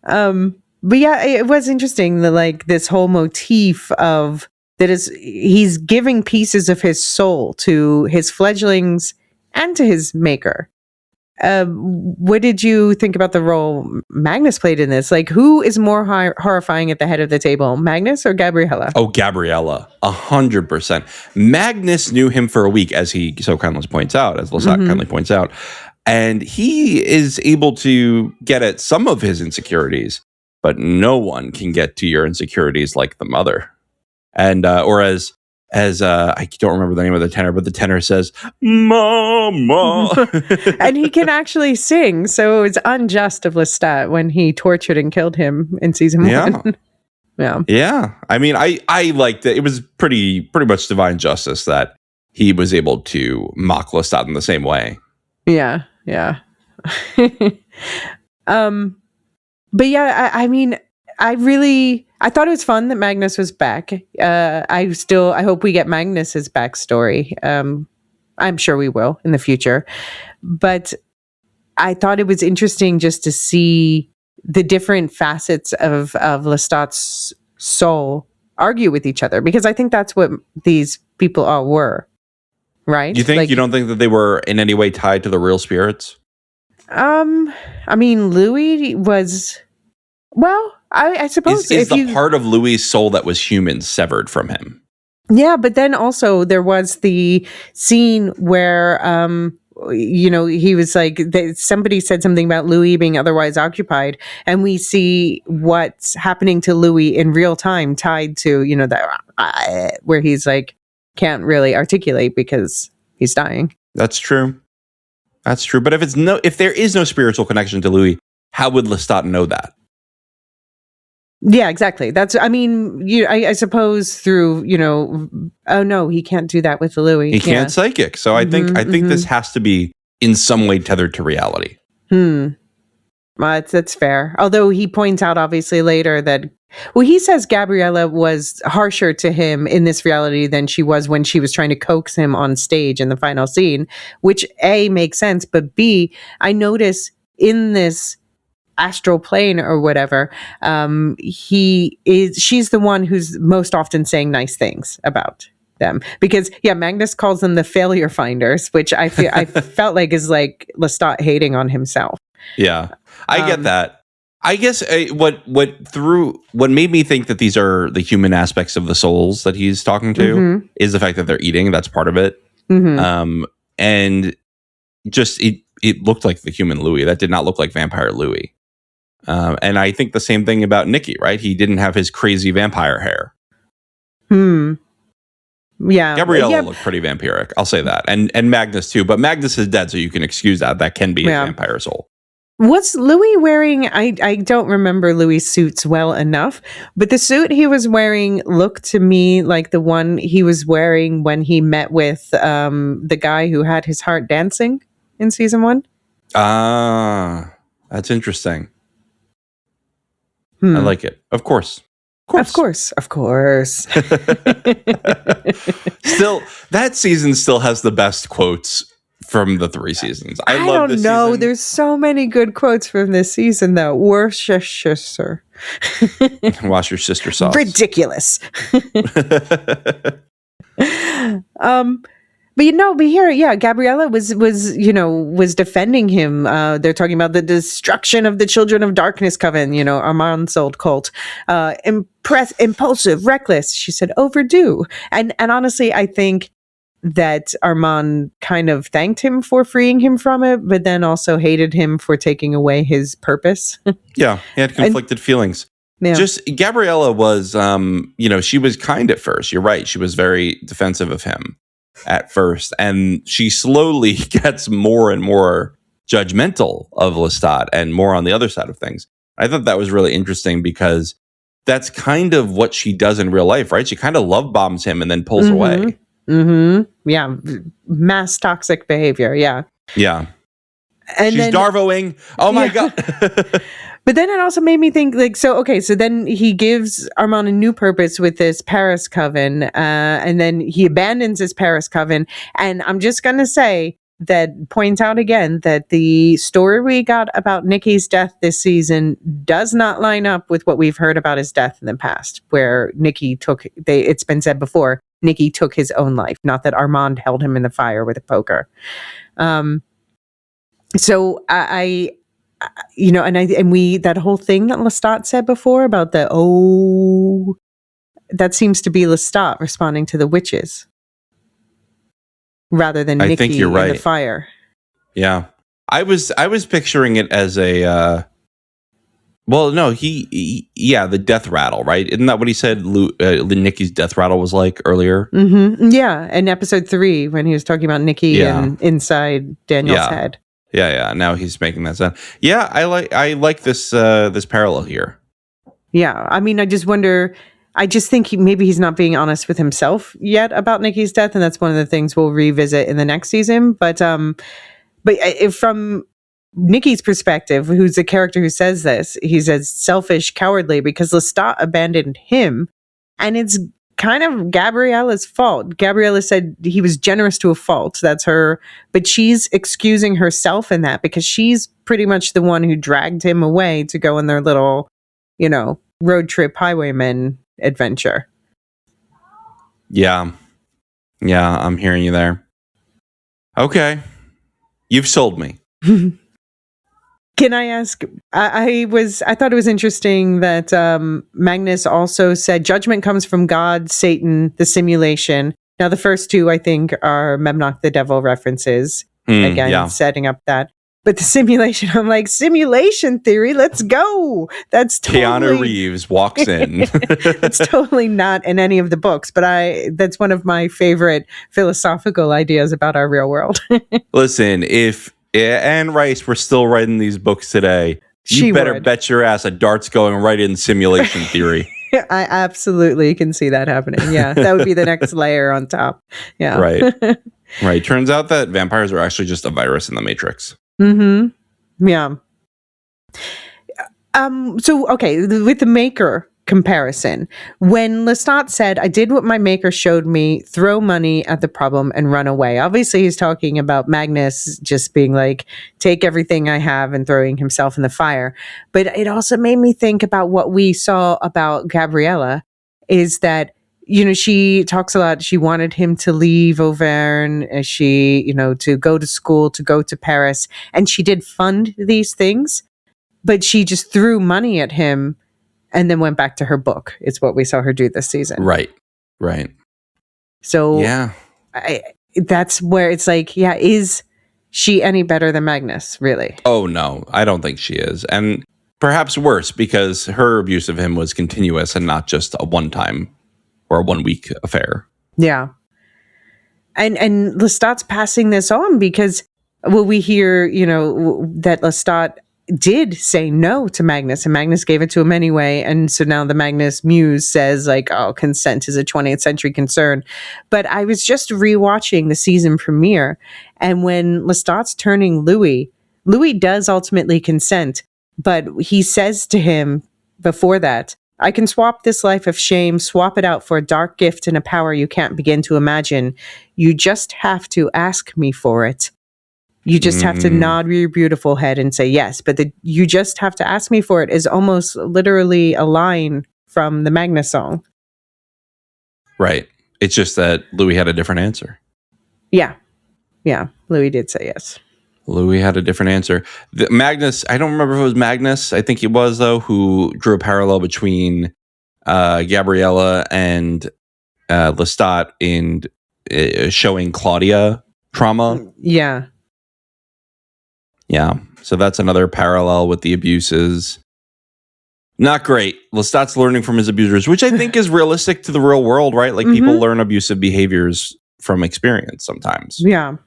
yeah, it was interesting that this whole motif of that is he's giving pieces of his soul to his fledglings and to his maker. What did you think about the role Magnus played in this? Like, who is more horrifying at the head of the table, Magnus or Gabriella? Oh, Gabriella, 100%. Magnus knew him for a week, as he so kindly points out, as Lestat kindly points out. And he is able to get at some of his insecurities, but no one can get to your insecurities like the mother. And, or as I don't remember the name of the tenor, but the tenor says, Mama. And he can actually sing. So it was unjust of Lestat when he tortured and killed him in season 1. Yeah. I mean, I liked it. It was pretty much divine justice that he was able to mock Lestat in the same way. Yeah. But yeah, I mean, I thought it was fun that Magnus was back. I hope we get Magnus's backstory. I'm sure we will in the future. But I thought it was interesting just to see the different facets of Lestat's soul argue with each other, because I think that's what these people all were, right? You don't think that they were in any way tied to the real spirits? I mean, Louis was, well, I suppose is the part of Louis' soul that was human severed from him. Yeah, but then also there was the scene where he was like, somebody said something about Louis being otherwise occupied, and we see what's happening to Louis in real time, tied to that where he's like can't really articulate because he's dying. That's true. But if there is no spiritual connection to Louis, how would Lestat know that? Yeah, exactly. I suppose through, oh no, he can't do that with the Louis. He can't psychic. So I think this has to be in some way tethered to reality. That's fair. Although he points out obviously later that, he says Gabriella was harsher to him in this reality than she was when she was trying to coax him on stage in the final scene, which A, makes sense, but B, I notice in this astral plane or whatever, she's the one who's most often saying nice things about them, because Magnus calls them the failure finders, which I felt like is like Lestat hating on himself. Yeah, I get that. I guess what made me think that these are the human aspects of the souls that he's talking to is the fact that they're eating. That's part of it. And just it looked like the human Louis. That did not look like vampire Louis. And I think the same thing about Nicky, right? He didn't have his crazy vampire hair. Yeah. Gabriella looked pretty vampiric. I'll say that. And Magnus too. But Magnus is dead, so you can excuse that. That can be a vampire soul. Was Louis wearing, I don't remember Louis' suits well enough, but the suit he was wearing looked to me like the one he was wearing when he met with the guy who had his heart dancing in season 1. Ah, that's interesting. I like it. Of course. Of course. Still, that season still has the best quotes from the 3 seasons. I love this season. There's so many good quotes from this season, though. Worcestershire. Wash your sister sauce. Ridiculous. But here, Gabriella was defending him. They're talking about the destruction of the Children of Darkness Coven, Armand's old cult. Impulsive, reckless. She said overdue. And honestly, I think that Armand kind of thanked him for freeing him from it, but then also hated him for taking away his purpose. Yeah, he had conflicted feelings. Yeah. Just Gabriella was, she was kind at first. You're right. She was very defensive of him at first, and she slowly gets more and more judgmental of Lestat and more on the other side of things. I thought that was really interesting because that's kind of what she does in real life, right? She kind of love bombs him and then pulls away. Yeah. Mass toxic behavior. Yeah. Yeah. And she's Darvoing. Oh my God. But then it also made me think so then he gives Armand a new purpose with this Paris coven. And then he abandons his Paris coven. And I'm just going to say point out again that the story we got about Nikki's death this season does not line up with what we've heard about his death in the past, where it's been said before, Nikki took his own life, not that Armand held him in the fire with a poker. So that whole thing that Lestat said before about that seems to be Lestat responding to the witches rather than Nikki think you're right. In the fire. Yeah. I was picturing it as a the death rattle, right? Isn't that what he said Nikki's death rattle was like earlier? Mm-hmm. Yeah, in episode 3 when he was talking about Nikki and inside Daniel's head. Yeah. Now he's making that sound. Yeah, I like this parallel here. Yeah, I mean, I just wonder. I just think maybe he's not being honest with himself yet about Nikki's death, and that's one of the things we'll revisit in the next season. But from Nikki's perspective, who's the character who says this, he says selfish, cowardly because Lestat abandoned him, and it's kind of Gabriella's fault. Gabriella said he was generous to a fault. That's her, but she's excusing herself in that because she's pretty much the one who dragged him away to go on their little, road trip highwayman adventure. Yeah, I'm hearing you there. Okay, you've sold me. Can I ask? I thought it was interesting that Magnus also said judgment comes from God, Satan, the simulation. Now, the first 2, I think, are Memnoch the Devil references. Setting up that. But the simulation, I'm like, simulation theory, let's go. That's totally... Keanu Reeves walks in. It's totally not in any of the books, but that's one of my favorite philosophical ideas about our real world. Listen, if Anne Rice were still writing these books today, you better bet your ass a dart's going right in simulation theory. I absolutely can see that happening. Yeah, that would be the next layer on top. Yeah. Right. Turns out that vampires are actually just a virus in the Matrix. Mm-hmm. Yeah. With the Maker comparison, when Lestat said, I did what my Maker showed me, throw money at the problem and run away. Obviously, he's talking about Magnus just being like, take everything I have and throwing himself in the fire. But it also made me think about what we saw about Gabriella, is that she talks a lot. She wanted him to leave Auvergne, to go to school, to go to Paris. And she did fund these things, but she just threw money at him and then went back to her book. It's what we saw her do this season. Right. So that's where it's like, is she any better than Magnus, really? Oh, no, I don't think she is. And perhaps worse because her abuse of him was continuous and not just a one-time or a 1-week affair. Yeah. and Lestat's passing this on because, well, we hear, that Lestat did say no to Magnus, and Magnus gave it to him anyway. And so now the Magnus muse says, like, oh, consent is a 20th century concern. But I was just rewatching the season premiere, and when Lestat's turning Louis does ultimately consent, but he says to him before that, I can swap this life of shame, swap it out for a dark gift and a power you can't begin to imagine. You just have to ask me for it. You just have to nod your beautiful head and say yes. But you just have to ask me for it is almost literally a line from the Magnus song. Right. It's just that Louis had a different answer. Yeah. Yeah. Louis did say yes. Louis had a different answer. Magnus, I don't remember if it was Magnus. I think it was, though, who drew a parallel between Gabriella and Lestat in showing Claudia trauma. Yeah. Yeah. So that's another parallel with the abuses. Not great. Lestat's learning from his abusers, which I think is realistic to the real world, right? Like people learn abusive behaviors from experience sometimes. Yeah.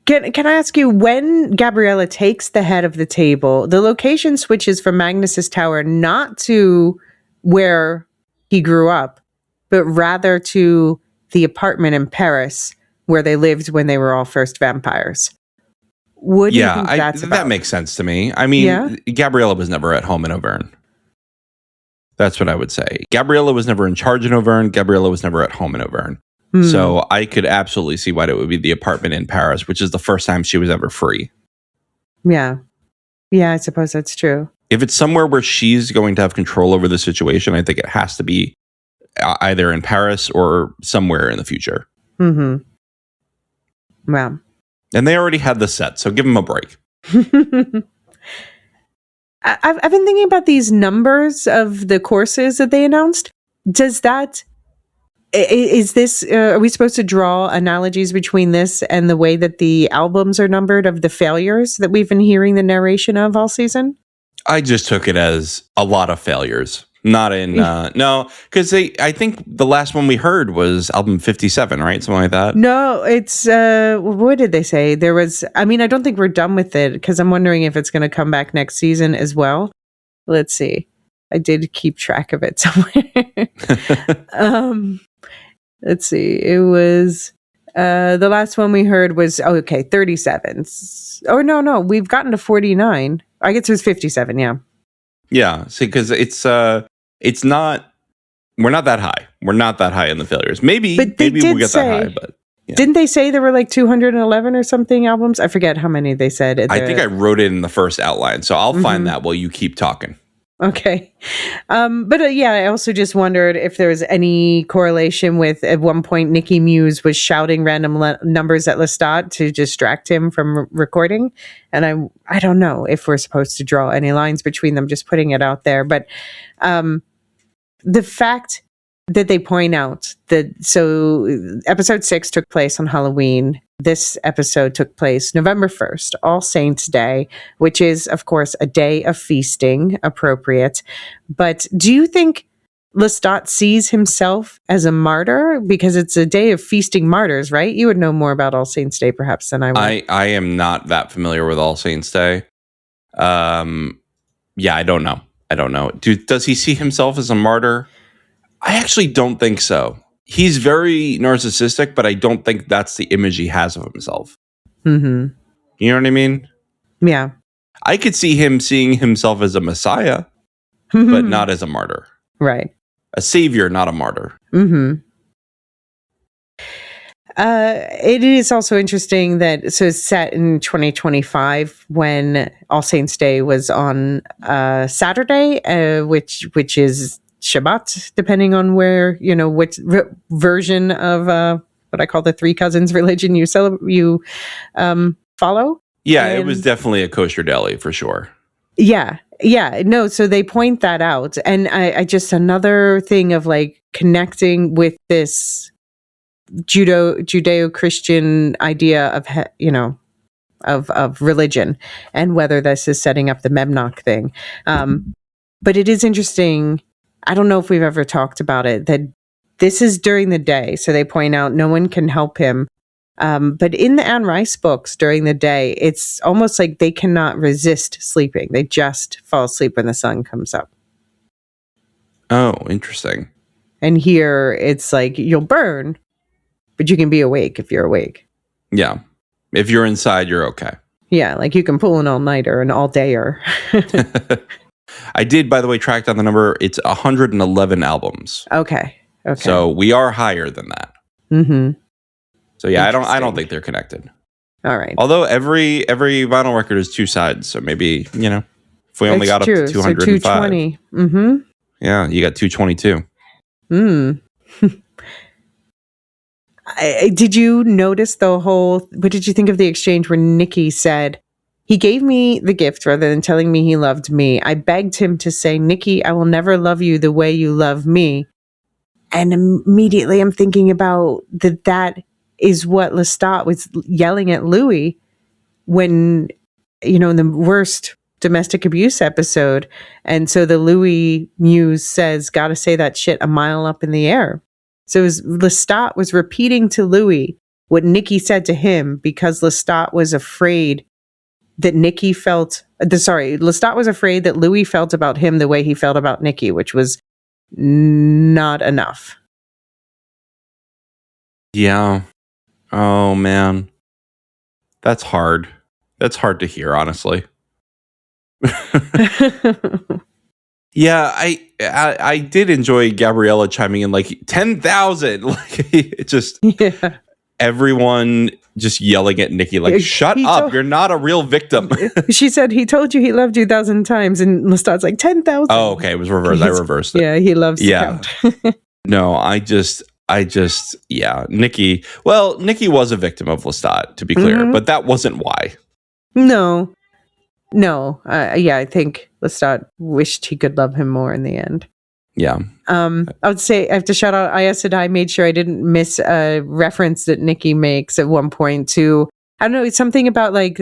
Can I ask you, when Gabriella takes the head of the table, the location switches from Magnus's tower not to where he grew up, but rather to the apartment in Paris where they lived when they were all first vampires. What do you think that's about? That makes sense to me. I mean, Gabriella was never at home in Auvergne. That's what I would say. Gabriella was never in charge in Auvergne. Gabriella was never at home in Auvergne. So I could absolutely see why it would be the apartment in Paris, which is the first time she was ever free. Yeah. Yeah, I suppose that's true. If it's somewhere where she's going to have control over the situation, I think it has to be either in Paris or somewhere in the future. Mm-hmm. Wow. And they already had the set, so give them a break. I've been thinking about these numbers of the courses that they announced. Is this, are we supposed to draw analogies between this and the way that the albums are numbered of the failures that we've been hearing the narration of all season? I just took it as a lot of failures. Not in, no, because I think the last one we heard was album 57, right? Something like that. No, it's, what did they say? There was, I mean, I don't think we're done with it because I'm wondering if it's going to come back next season as well. Let's see. I did keep track of it somewhere. Let's see. It was the last one we heard was 37. Oh no, we've gotten to 49. I guess it was 57. Yeah. Yeah. See, because it's not. We're not that high. We're not that high in the failures. Maybe we'll get that high. But yeah. Didn't they say there were like 211 or something albums? I forget how many they said. I think I wrote it in the first outline, so I'll find that while you keep talking. Okay. But I also just wondered if there was any correlation with, at one point, Nikki Muse was shouting random numbers at Lestat to distract him from recording. And I don't know if we're supposed to draw any lines between them, just putting it out there. But the fact that they point out that, so episode 6 took place on Halloween. This episode took place November 1st, All Saints Day, which is, of course, a day of feasting, appropriate. But do you think Lestat sees himself as a martyr? Because it's a day of feasting martyrs, right? You would know more about All Saints Day, perhaps, than I would. I am not that familiar with All Saints Day. I don't know. Does he see himself as a martyr? I actually don't think so. He's very narcissistic, but I don't think that's the image he has of himself. Mm-hmm. You know what I mean? Yeah. I could see him seeing himself as a messiah, but not as a martyr. Right. A savior, not a martyr. Mm-hmm. It is also interesting that, so it's set in 2025 when All Saints Day was on Saturday, which is Shabbat, depending on where, which version of what I call the Three Cousins religion you follow. Yeah, it was definitely a kosher deli for sure. Yeah. No, so they point that out. And I just, another thing of like connecting with this Judeo-Christian idea of religion and whether this is setting up the Memnoch thing. But it is interesting. I don't know if we've ever talked about it, that this is during the day. So they point out no one can help him. But in the Anne Rice books during the day, it's almost like they cannot resist sleeping. They just fall asleep when the sun comes up. Oh, interesting. And here it's like you'll burn, but you can be awake if you're awake. Yeah. If you're inside, you're okay. Yeah, like you can pull an all-nighter, an all-dayer. I did, by the way, track down the number. It's 111 albums. Okay. So we are higher than that. Mm-hmm. So yeah, I don't think they're connected. All right. Although every vinyl record is two sides, so maybe, if we only got up to 205. So 220. Mm-hmm. Yeah, you got 222. Did you notice what did you think of the exchange where Nikki said, he gave me the gift rather than telling me he loved me. I begged him to say, Nikki, I will never love you the way you love me. And immediately I'm thinking about that is what Lestat was yelling at Louis when, in the worst domestic abuse episode. And so the Louis muse says, gotta say that shit a mile up in the air. So Lestat was repeating to Louis what Nikki said to him because Lestat was afraid that Lestat was afraid that Louis felt about him the way he felt about Nikki, which was not enough. Yeah. Oh, man. That's hard. That's hard to hear, honestly. Yeah, I did enjoy Gabriella chiming in like 10,000. Like it just everyone just yelling at Nikki like, shut up, you're not a real victim. She said he told you he loved you 1,000 times, and Lestat's like 10,000. Oh, okay, it was reversed. I reversed it. Yeah, he loves to count. No, I just Nikki. Well, Nikki was a victim of Lestat, to be clear, but that wasn't why. No. I think Lestat wished he could love him more in the end. Yeah. I would say I have to shout out Aes Sedai made sure I didn't miss a reference that Nikki makes at one point to, I don't know, it's something about like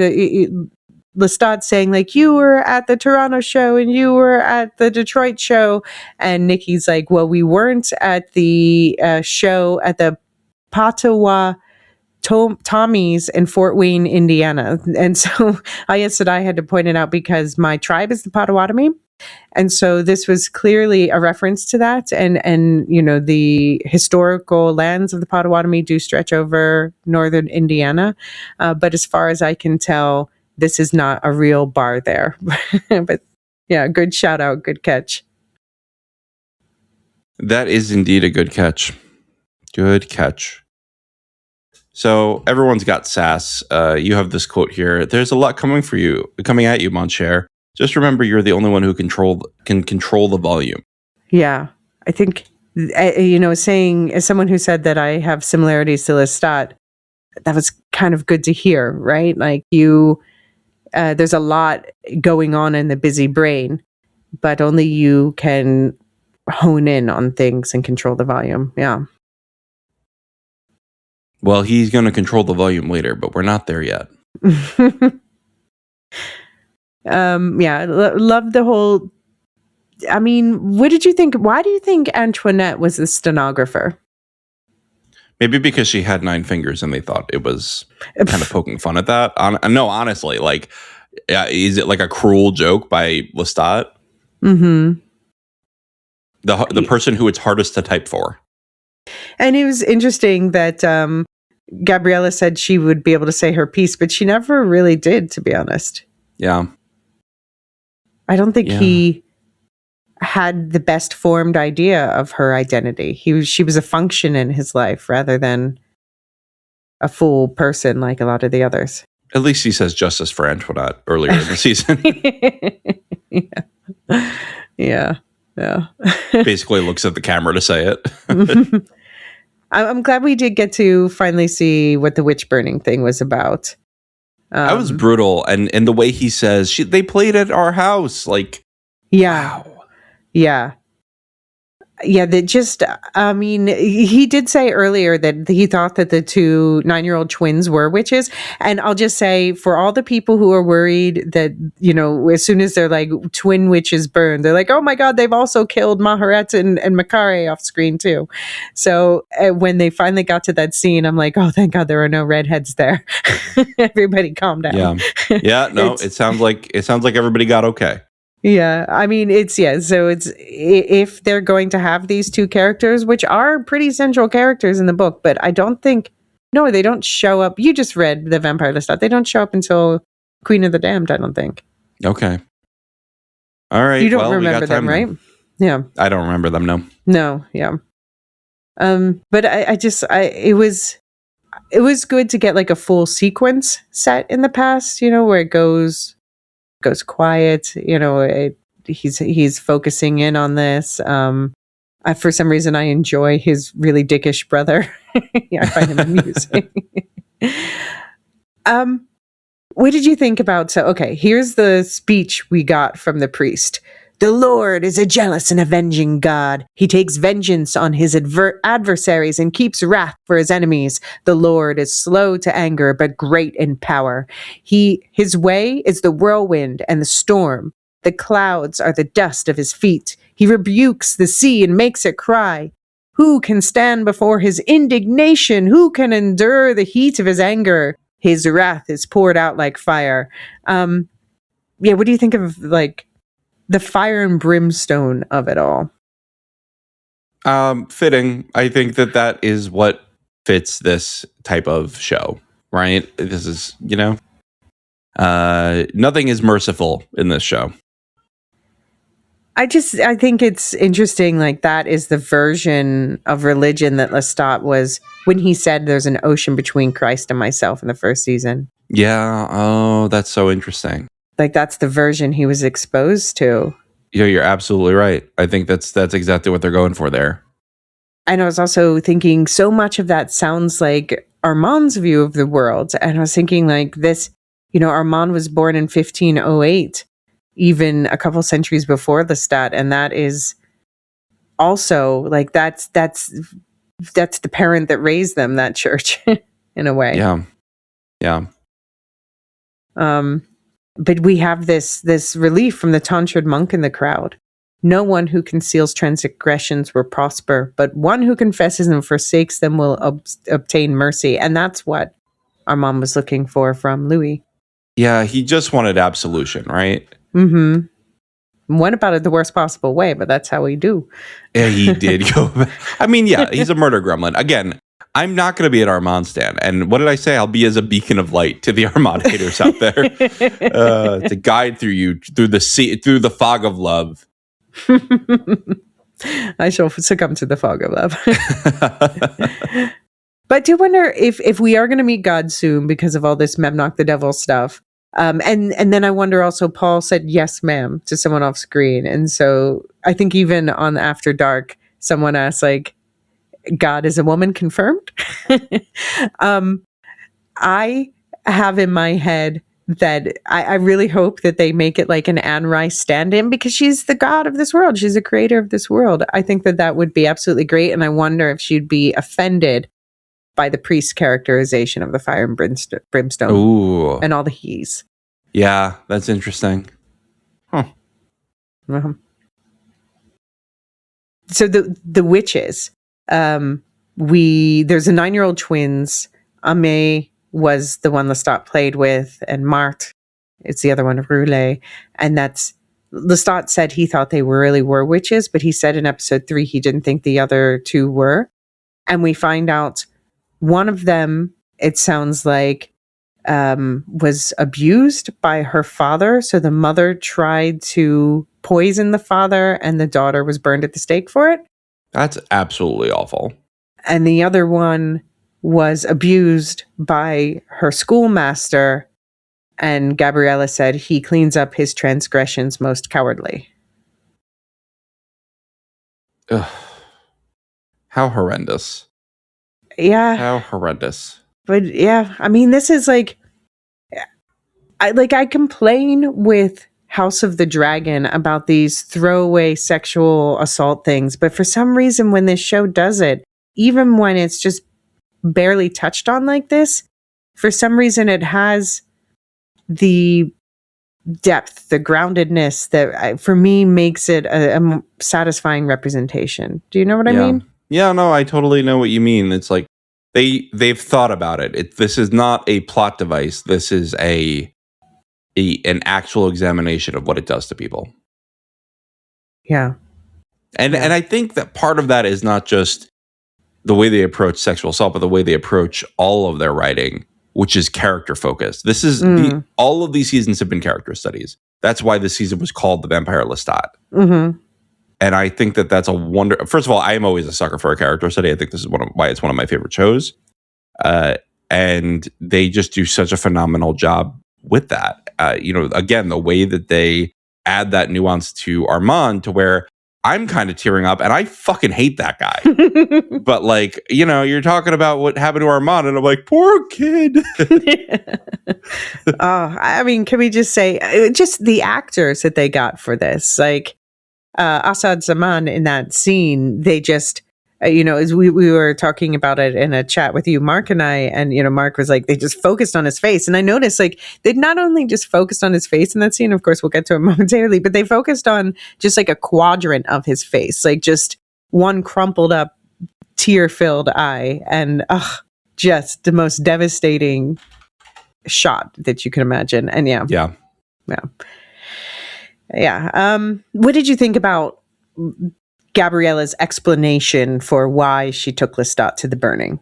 Lestat saying like, you were at the Toronto show and you were at the Detroit show. And Nikki's like, well, we weren't at the show at the Patois Tommy's in Fort Wayne, Indiana. And so I said I had to point it out because my tribe is the Potawatomi. And so this was clearly a reference to that. And the historical lands of the Potawatomi do stretch over northern Indiana. But as far as I can tell, this is not a real bar there. But yeah, good shout out, good catch. That is indeed a good catch. Good catch. So everyone's got sass. You have this quote here. There's a lot coming at you, mon cher. Just remember, you're the only one who can control the volume. Yeah, I think saying as someone who said that I have similarities to Lestat, that was kind of good to hear, right? Like there's a lot going on in the busy brain, but only you can hone in on things and control the volume. Yeah. Well, he's going to control the volume later, but we're not there yet. Love the whole. I mean, what did you think? Why do you think Antoinette was the stenographer? Maybe because she had 9 fingers and they thought it was kind of poking fun at that. No, honestly, like, is it like a cruel joke by Lestat? Mm-hmm. The person who it's hardest to type for. And it was interesting that Gabriella said she would be able to say her piece, but she never really did, to be honest. Yeah. I don't think he had the best formed idea of her identity. She was a function in his life rather than a full person like a lot of the others. At least he says justice for Antoinette earlier in the season. Yeah. Basically looks at the camera to say it. I'm glad we did get to finally see what the witch burning thing was about. That was brutal. And the way he says, they played at our house. Like, yeah. Wow. Yeah. Yeah, that just, I mean, he did say earlier that he thought that the two 9-year-old twins were witches. And I'll just say, for all the people who are worried that, as soon as they're like twin witches burn, they're like, oh my God, they've also killed Maharet and Makare off screen too. So when they finally got to that scene, I'm like, oh, thank God there are no redheads there. Everybody calm down. Yeah. Yeah. No, it sounds like everybody got okay. Yeah, I mean, so it's, if they're going to have these two characters, which are pretty central characters in the book, but I don't think, no, they don't show up. You just read the Vampire Lestat. They don't show up until Queen of the Damned, I don't think. Okay. All right. You don't remember them, right? Then. Yeah. I don't remember them, no. No, yeah. But it was good to get like a full sequence set in the past, where it goes quiet, he's focusing in on this. For some reason I enjoy his really dickish brother. Yeah, I find him amusing. What did you think about, here's the speech we got from the priest. The Lord is a jealous and avenging God. He takes vengeance on his adversaries and keeps wrath for his enemies. The Lord is slow to anger, but great in power. His way is the whirlwind and the storm. The clouds are the dust of his feet. He rebukes the sea and makes it cry. Who can stand before his indignation? Who can endure the heat of his anger? His wrath is poured out like fire. What do you think of the fire and brimstone of it all? Fitting. I think that is what fits this type of show, right? This is, nothing is merciful in this show. I think it's interesting, that is the version of religion that Lestat was when he said there's an ocean between Christ and myself in the first season. Yeah. Oh, that's so interesting. That's the version he was exposed to. Yeah, you're absolutely right. I think that's exactly what they're going for there. And I was also thinking so much of that sounds like Armand's view of the world. And I was thinking this, Armand was born in 1508, even a couple centuries before Lestat. And that is also that's the parent that raised them, that church, in a way. Yeah. Yeah. But we have this relief from the tonsured monk in the crowd. No one who conceals transgressions will prosper, but one who confesses and forsakes them will obtain mercy. And that's what Armand was looking for from Louis. Yeah, he just wanted absolution, right? Mm-hmm. Went about it the worst possible way, but that's how we do. Yeah, he did go. I mean, yeah, he's a murder gremlin. Again, I'm not going to be at Armand stand. And what did I say? I'll be as a beacon of light to the Armand haters out there, to guide through you through the sea, through the fog of love. I shall succumb to the fog of love. But I do wonder if we are going to meet God soon because of all this Memnoch the Devil stuff. And then I wonder also, Paul said yes, ma'am, to someone off screen. And so I think even on After Dark, someone asked God is a woman confirmed? I have in my head that I really hope that they make it like an Anne Rice stand-in, because she's the god of this world. She's the creator of this world. I think that would be absolutely great. And I wonder if she'd be offended by the priest's characterization of the fire and brimstone. Ooh. And all the he's. Yeah, that's interesting. Huh. Uh-huh. So the witches, there's a 9-year-old twins. Amé was the one Lestat played with, and Marthe, it's the other one, Roulet. And Lestat said he thought they really were witches, but he said in episode 3 he didn't think the other two were. And we find out one of them, it sounds like, was abused by her father. So the mother tried to poison the father, and the daughter was burned at the stake for it. That's absolutely awful. And the other one was abused by her schoolmaster, and Gabriella said he cleans up his transgressions most cowardly. Ugh. How horrendous. Yeah. How horrendous. But yeah, I mean, this is I complain with House of the Dragon about these throwaway sexual assault things. But for some reason, when this show does it, even when it's just barely touched on like this, for some reason it has the depth, the groundedness that for me makes it a satisfying representation. Do you know what I mean? Yeah, no, I totally know what you mean. It's like they've thought about it. This is not a plot device. This is an actual examination of what it does to people. Yeah. And I think that part of that is not just the way they approach sexual assault, but the way they approach all of their writing, which is character focused. This is all of these seasons have been character studies. That's why this season was called The Vampire Lestat. Mm-hmm. And I think that that's a wonder. First of all, I am always a sucker for a character study. I think this is why it's one of my favorite shows. And they just do such a phenomenal job with that. Again, the way that they add that nuance to Armand to where I'm kind of tearing up, and I fucking hate that guy. But like, you're talking about what happened to Armand, and I'm like, poor kid. I mean, can we just say, just the actors that they got for this, like Asad Zaman in that scene, they just, as we were talking about it in a chat with you, Mark and I, and, Mark was like, they just focused on his face. And I noticed like they not only just focused on his face in that scene, of course, we'll get to it momentarily, but they focused on just like a quadrant of his face, like just one crumpled up, tear-filled eye. And just the most devastating shot that you can imagine. And yeah. What did you think about Gabriella's explanation for why she took Lestat to the burning?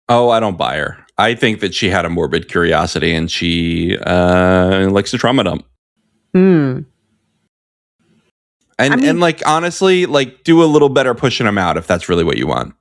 Oh, I don't buy her. I think that she had a morbid curiosity and she likes to trauma dump. And like, honestly, like, do a little better pushing him out if that's really what you want.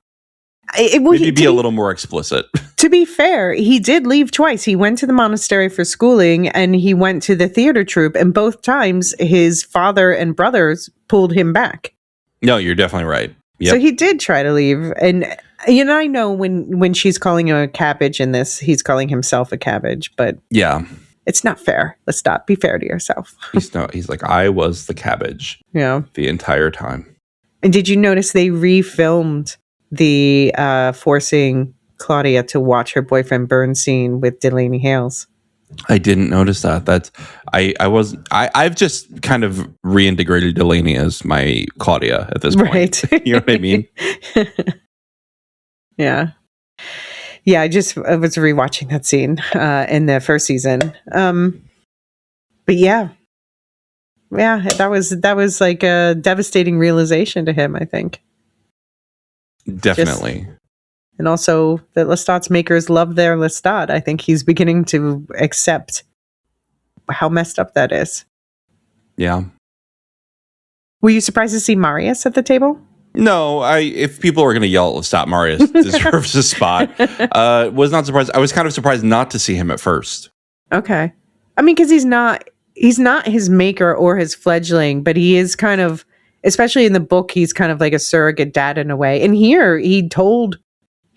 Maybe be a little more explicit. To be fair, he did leave twice. He went to the monastery for schooling and he went to the theater troupe, and both times his father and brothers pulled him back. No, you're definitely right. Yep. So he did try to leave. And I know when she's calling him a cabbage in this, he's calling himself a cabbage, but yeah, it's not fair. Let's stop. Be fair to yourself. He's like, I was the cabbage. Yeah. The entire time. And did you notice they refilmed the forcing Claudia to watch her boyfriend burn scene with Delaney Hales? I didn't notice that. I've just kind of reintegrated Delaney as my Claudia at this point. Right. You know what I mean? Yeah. I was rewatching that scene in the first season. But yeah, that was like a devastating realization to him, I think. Definitely. And also that Lestat's makers love their Lestat. I think he's beginning to accept how messed up that is. Yeah. Were you surprised to see Marius at the table? No, if people are going to yell at Lestat, Marius deserves a spot. Was not surprised. I was kind of surprised not to see him at first. Okay. I mean, because he's not his maker or his fledgling, but he is kind of, especially in the book, he's kind of like a surrogate dad in a way. And here he told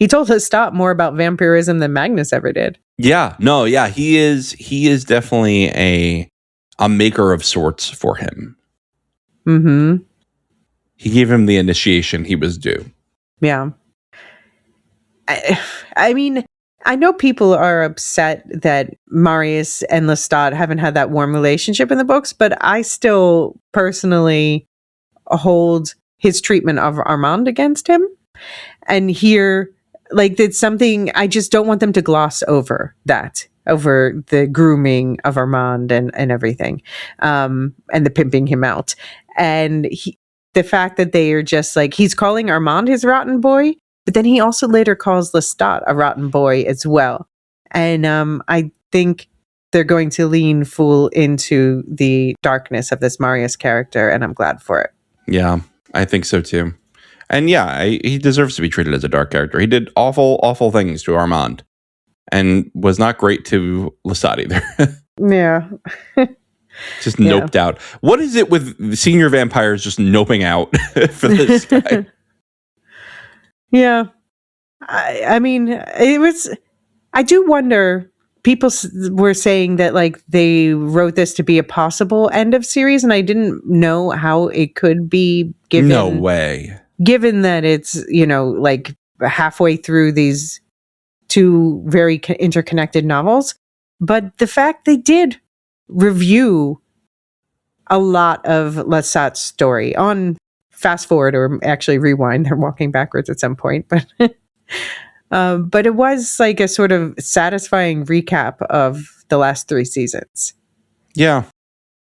Lestat more about vampirism than Magnus ever did. Yeah, no, yeah, he is definitely a maker of sorts for him. Mm-hmm. He gave him the initiation he was due. Yeah. I mean, I know people are upset that Marius and Lestat haven't had that warm relationship in the books, but I still personally hold his treatment of Armand against him. And here, like, it's something I just don't want them to gloss over the grooming of Armand and everything, and the pimping him out. And the fact that they are just like, he's calling Armand his rotten boy, but then he also later calls Lestat a rotten boy as well. And I think they're going to lean full into the darkness of this Marius character, and I'm glad for it. Yeah, I think so too. And yeah, he deserves to be treated as a dark character. He did awful, awful things to Armand and was not great to Lestat either. Yeah. Just noped out. What is it with senior vampires just noping out for this guy? Yeah. I mean, I do wonder, people were saying that like they wrote this to be a possible end of series, and I didn't know how it could be given. No way. Given that it's, like halfway through these two very interconnected novels. But the fact they did review a lot of Lestat's story on fast forward, or actually rewind, they're walking backwards at some point, but it was like a sort of satisfying recap of the last 3 seasons. Yeah,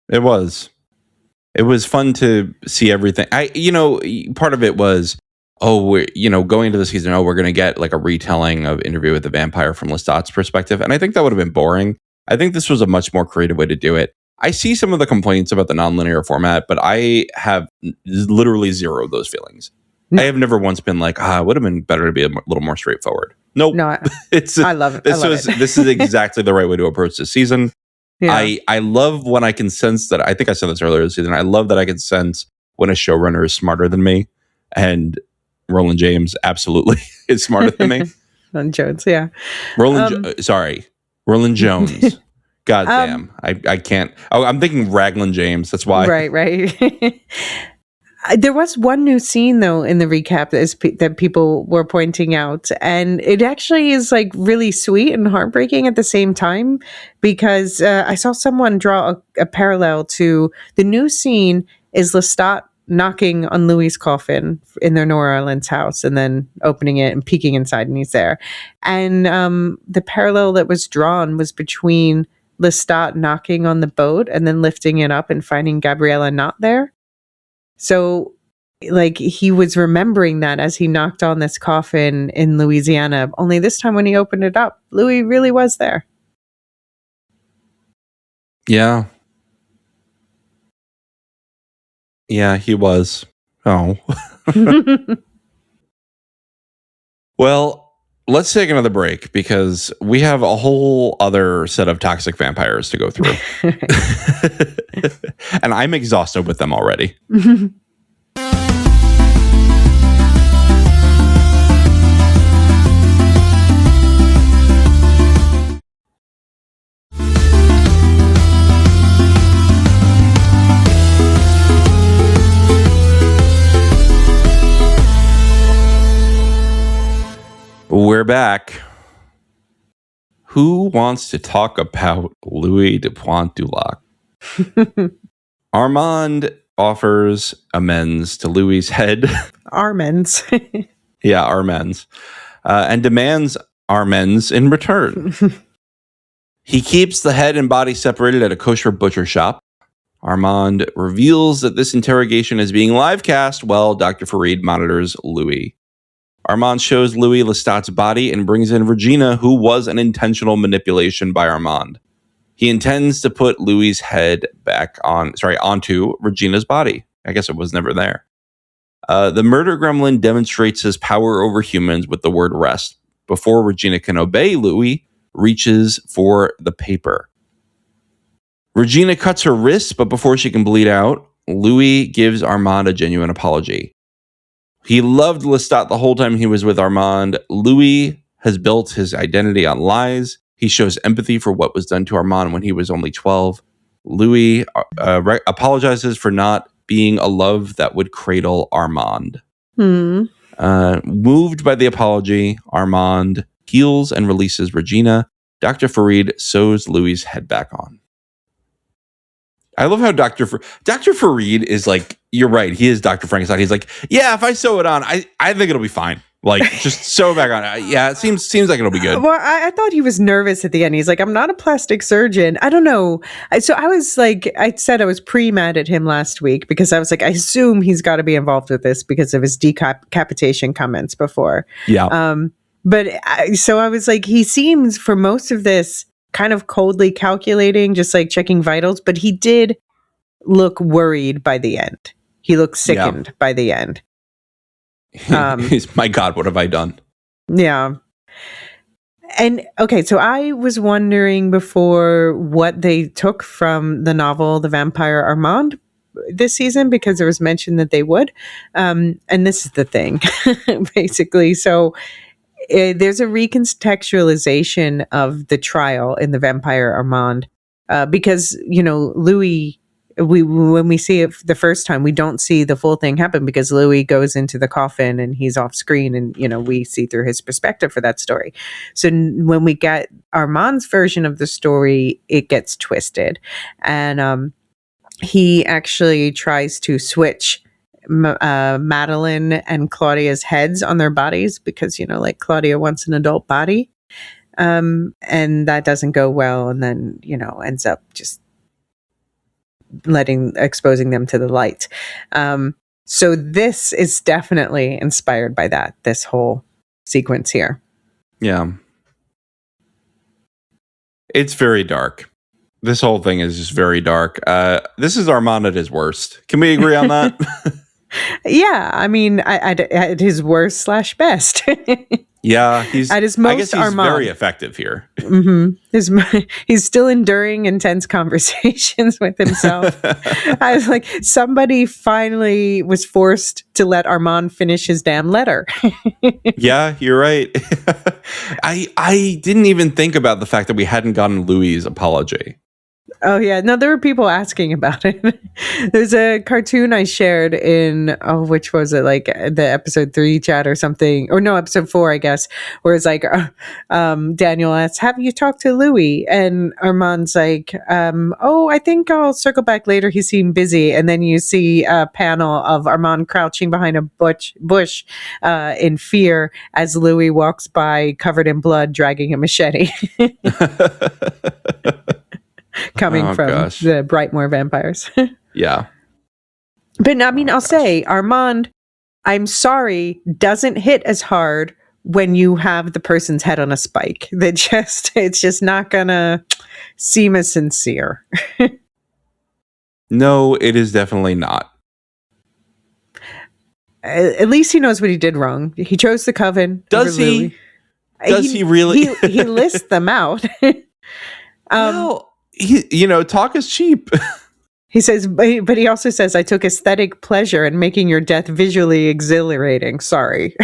it was. It was fun to see everything. Part of it was, going into the season, we're going to get like a retelling of Interview with the Vampire from Lestat's perspective. And I think that would have been boring. I think this was a much more creative way to do it. I see some of the complaints about the nonlinear format, but I have literally zero of those feelings. I have never once been like, it would have been better to be a little more straightforward. Nope. No, I love it. This is exactly the right way to approach this season. Yeah. I love when I can sense that. I think I said this earlier this season. I love that I can sense when a showrunner is smarter than me, and Roland James absolutely is smarter than me. Roland Jones, yeah. Roland Jones. God damn. I can't. Oh, I'm thinking Raglan James. That's why. Right. There was one new scene, though, in the recap that people were pointing out. And it actually is like really sweet and heartbreaking at the same time, because I saw someone draw a parallel to the new scene is Lestat knocking on Louis' coffin in their New Orleans house and then opening it and peeking inside, and he's there. And the parallel that was drawn was between Lestat knocking on the boat and then lifting it up and finding Gabriella not there. So, like, he was remembering that as he knocked on this coffin in Louisiana, only this time when he opened it up, Louis really was there. Yeah. Yeah, he was. Oh. Well, let's take another break because we have a whole other set of toxic vampires to go through. And I'm exhausted with them already. We're back. Who wants to talk about Louis de Pointe-du-Lac? Armand offers amends to Louis' head. Armends. Yeah, Armends. And demands Armends in return. He keeps the head and body separated at a kosher butcher shop. Armand reveals that this interrogation is being live cast while Dr. Farid monitors Louis. Armand shows Louis Lestat's body and brings in Regina, who was an intentional manipulation by Armand. He intends to put Louis' head onto Regina's body. I guess it was never there. The murder gremlin demonstrates his power over humans with the word rest. Before Regina can obey, Louis reaches for the paper. Regina cuts her wrists, but before she can bleed out, Louis gives Armand a genuine apology. He loved Lestat the whole time he was with Armand. Louis has built his identity on lies. He shows empathy for what was done to Armand when he was only 12. Louis apologizes for not being a love that would cradle Armand. Moved by the apology, Armand heals and releases Regina. Dr. Farid sews Louis' head back on. I love how Dr. Farid is like, you're right, he is Dr. Frankenstein. He's like, yeah, if I sew it on, I think it'll be fine. Like, just sew it back on. Yeah, it seems like it'll be good. Well, I thought he was nervous at the end. He's like, I'm not a plastic surgeon. I don't know. So I was like, I said I was mad at him last week because I was like, I assume he's got to be involved with this because of his decapitation comments before. Yeah. So I was like, he seems for most of this kind of coldly calculating, just like checking vitals, but he did look worried by the end. He looked sickened by the end. My God, what have I done? Yeah. And okay, so I was wondering before what they took from the novel The Vampire Armand this season, because there was mention that they would. And this is the thing, basically. So there's a recontextualization of the trial in the Vampire Armand, because Louis. When we see it the first time, we don't see the full thing happen because Louis goes into the coffin and he's off screen, and we see through his perspective for that story. So when we get Armand's version of the story, it gets twisted, and he actually tries to switch Madeline and Claudia's heads on their bodies because like Claudia wants an adult body, and that doesn't go well, and then ends up just exposing them to the light. So this is definitely inspired by that, this whole sequence here. Yeah. It's very dark. This whole thing is just very dark. This is Armand at his worst. Can we agree on that? Yeah, I mean, at his worst / best. Yeah, he's at his most. I guess he's Armand. very effective here. Mm-hmm. He's still enduring intense conversations with himself. I was like, somebody finally was forced to let Armand finish his damn letter. Yeah, you're right. I didn't even think about the fact that we hadn't gotten Louis' apology. Oh, yeah. No, there were people asking about it. There's a cartoon I shared in, which was it, like the episode 3 chat or something? Or no, episode 4, I guess, where it's like, Daniel asks, have you talked to Louis? And Armand's like, I think I'll circle back later. He seemed busy. And then you see a panel of Armand crouching behind a bush in fear as Louis walks by covered in blood, dragging a machete. Coming from the Brightmoor vampires. Yeah. But I mean, I'll say, Armand, I'm sorry, doesn't hit as hard when you have the person's head on a spike. It's just not gonna seem as sincere. No, it is definitely not. At least he knows what he did wrong. He chose the coven. Does he? Does he really? He lists them out. Well, talk is cheap. He says, but he also says, I took aesthetic pleasure in making your death visually exhilarating. Sorry.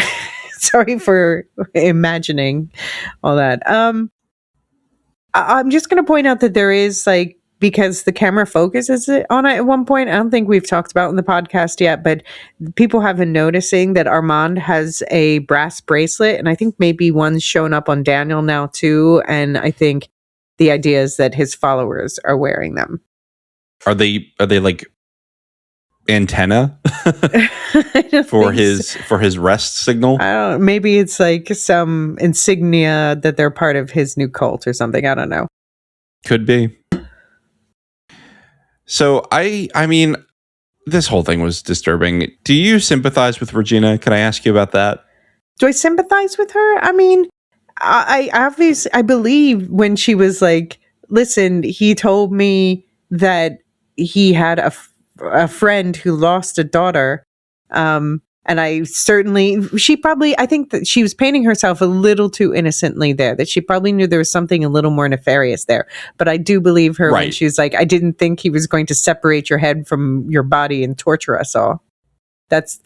Sorry for imagining all that. I'm just going to point out that there is because the camera focuses on it at one point. I don't think we've talked about in the podcast yet, but people have been noticing that Armand has a brass bracelet, and I think maybe one's shown up on Daniel now too. And I think the idea is that his followers are wearing them. Are they like antenna for his rest signal? I don't know. Maybe it's like some insignia that they're part of his new cult or something. I don't know. Could be. So I mean, this whole thing was disturbing. Do you sympathize with Regina? Can I ask you about that? Do I sympathize with her? I mean, I believe when she was like, listen, he told me that he had a friend who lost a daughter. And I think that she was painting herself a little too innocently there, that she probably knew there was something a little more nefarious there. But I do believe her when she's like, I didn't think he was going to separate your head from your body and torture us all. That's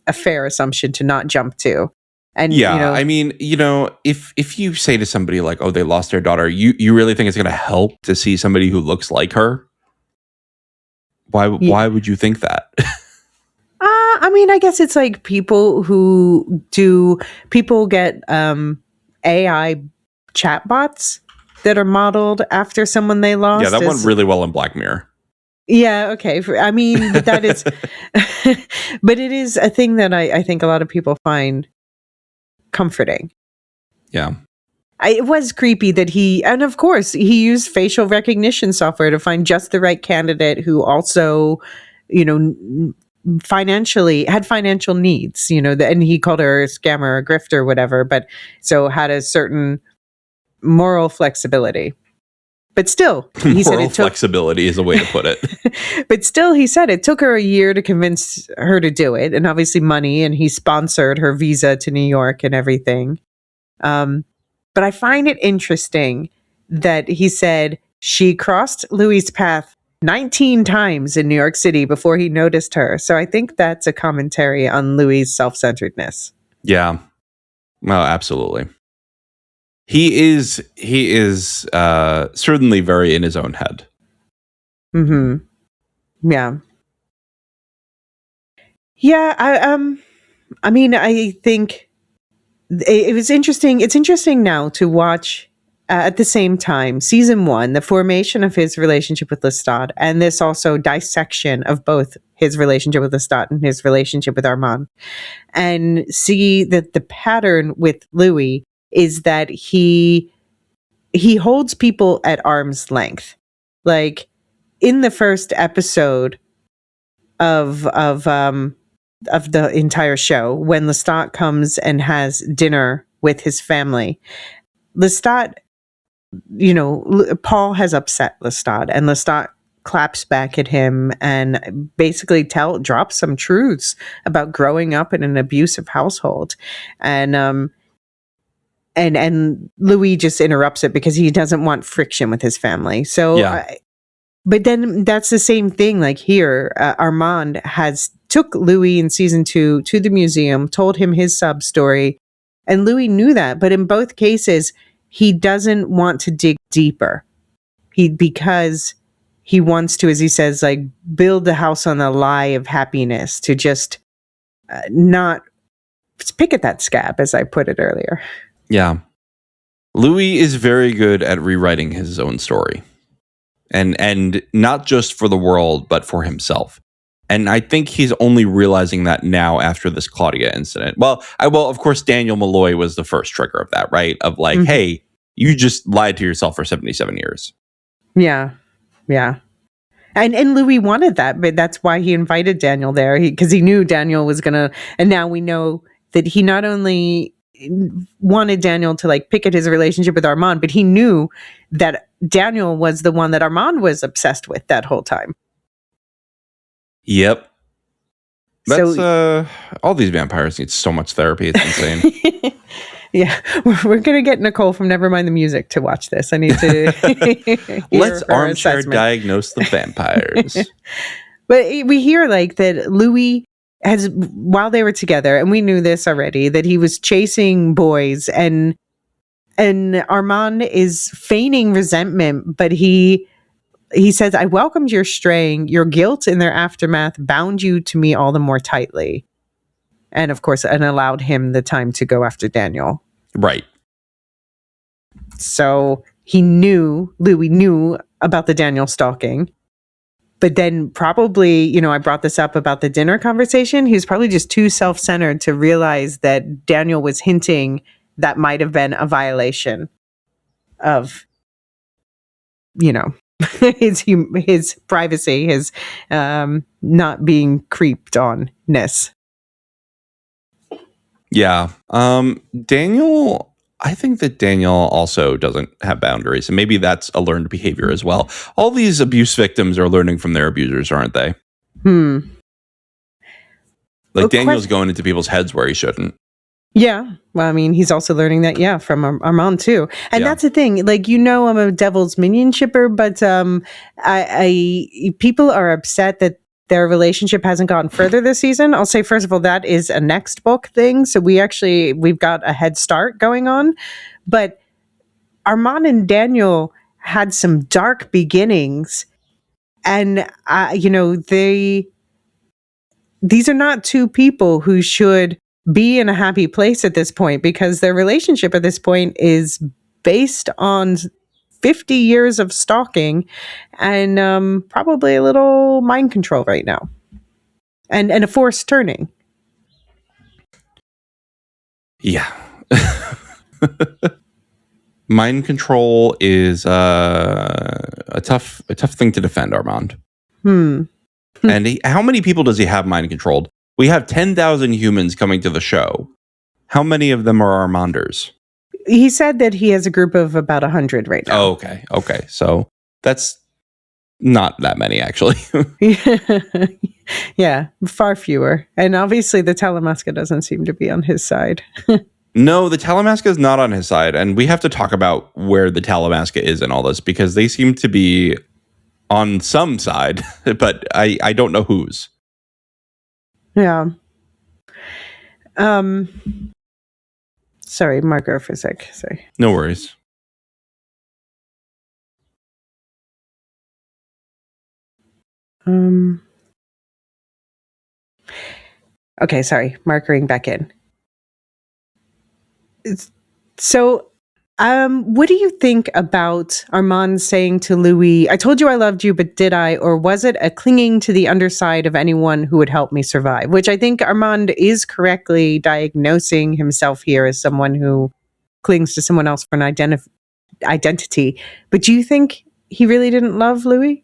a fair assumption to not jump to. And I mean, if you say to somebody like, oh, they lost their daughter, you really think it's going to help to see somebody who looks like her? Why would you think that? I mean, I guess it's like people get AI chatbots that are modeled after someone they lost. Yeah, that went really well in Black Mirror. Yeah, okay. I mean, but that is, but it is a thing that I think a lot of people find comforting. Yeah. It was creepy that and of course, he used facial recognition software to find just the right candidate who also, had financial needs, and he called her a scammer, a grifter, whatever, but so had a certain moral flexibility. But still, he said flexibility is a way to put it. But still, he said it took her a year to convince her to do it, and obviously money, and he sponsored her visa to New York and everything. But I find it interesting that he said she crossed Louis' path 19 times in New York City before he noticed her. So I think that's a commentary on Louis' self-centeredness. Yeah. Oh, absolutely. He is certainly very in his own head. Yeah. Yeah, I mean, I think it was interesting. It's interesting now to watch at the same time season 1, the formation of his relationship with Lestat, and this also dissection of both his relationship with Lestat and his relationship with Armand, and see that the pattern with Louis is that he holds people at arm's length. Like in the first episode of the entire show, when Lestat comes and has dinner with his family, Lestat, Paul has upset Lestat, and Lestat claps back at him and basically drops some truths about growing up in an abusive household, and Louis just interrupts it because he doesn't want friction with his family. So Yeah. but then that's the same thing. Like here, Armand took Louis in season 2 to the museum, told him his sub story, and Louis knew that. But in both cases, he doesn't want to dig deeper. Because he wants to, as he says, like build the house on a lie of happiness to just not pick at that scab, as I put it earlier. Yeah. Louis is very good at rewriting his own story. And not just for the world, but for himself. And I think he's only realizing that now after this Claudia incident. Well, of course, Daniel Malloy was the first trigger of that, right? Of like, hey, you just lied to yourself for 77 years. Yeah. Yeah. And Louis wanted that, but that's why he invited Daniel there, because he knew Daniel was going to, and now we know that he not only wanted Daniel to like pick at his relationship with Armand, but he knew that Daniel was the one that Armand was obsessed with that whole time. Yep. That's all these vampires need so much therapy. It's insane. Yeah, we're going to get Nicole from Nevermind the Music to watch this. I need to let's armchair diagnose the vampires. But we hear like that Louis has, while they were together, and we knew this already, that he was chasing boys, and Armand is feigning resentment, but he says, "I welcomed your straying. Your guilt in their aftermath bound you to me all the more tightly." And of course, and allowed him the time to go after Daniel. Right. So Louis knew about the Daniel stalking. But then probably, I brought this up about the dinner conversation. He was probably just too self-centered to realize that Daniel was hinting that might have been a violation of, his privacy, his not being creeped on-ness. Yeah. Daniel, I think that Daniel also doesn't have boundaries, and maybe that's a learned behavior as well. All these abuse victims are learning from their abusers, aren't they? Like Daniel's going into people's heads where he shouldn't. Yeah. Well, I mean, he's also learning that, from Armand too. And that's the thing. Like, I'm a devil's minion shipper, but people are upset that their relationship hasn't gone further this season. I'll say, first of all, that is a next book thing. So we've got a head start going on. But Armand and Daniel had some dark beginnings. And, these are not two people who should be in a happy place at this point, because their relationship at this point is based on 50 years of stalking and probably a little mind control right now, and a forced turning. Yeah. Mind control is a tough thing to defend, Armand. And how many people does he have mind controlled? We have 10,000 humans coming to the show. How many of them are Armanders? He said that he has a group of about 100 right now. Oh, okay. So that's not that many, actually. Yeah, far fewer. And obviously the Talamasca doesn't seem to be on his side. No, the Talamasca is not on his side. And we have to talk about where the Talamasca is in all this, because they seem to be on some side, but I don't know whose. Yeah. Sorry, Marco for a sec. Sorry. No worries. Okay, sorry. Markering back in. So, what do you think about Armand saying to Louis, I told you I loved you, but did I? Or was it a clinging to the underside of anyone who would help me survive? Which I think Armand is correctly diagnosing himself here as someone who clings to someone else for an identity. But do you think he really didn't love Louis?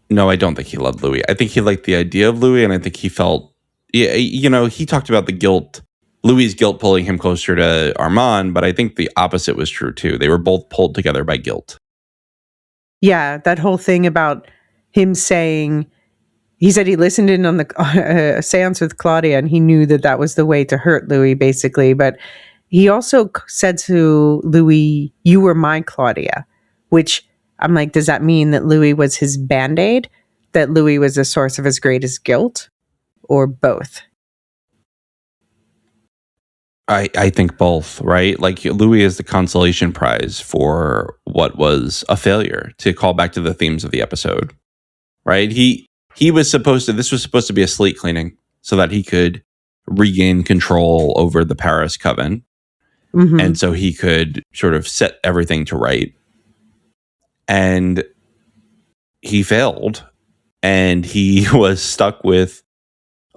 No, I don't think he loved Louis. I think he liked the idea of Louis, and I think he felt, he talked about the guilt, Louis' guilt pulling him closer to Armand, but I think the opposite was true too. They were both pulled together by guilt. Yeah, that whole thing about him saying, he said he listened in on the seance with Claudia, and he knew that that was the way to hurt Louis, basically. But he also said to Louis, "You were my Claudia," which I'm like, does that mean that Louis was his Band-Aid? That Louis was the source of his greatest guilt? Or both? I think both, right? Like Louis is the consolation prize for what was a failure, to call back to the themes of the episode, right? He was this was supposed to be a slate cleaning so that he could regain control over the Paris Coven. Mm-hmm. And so he could sort of set everything to right. And he failed, and he was stuck with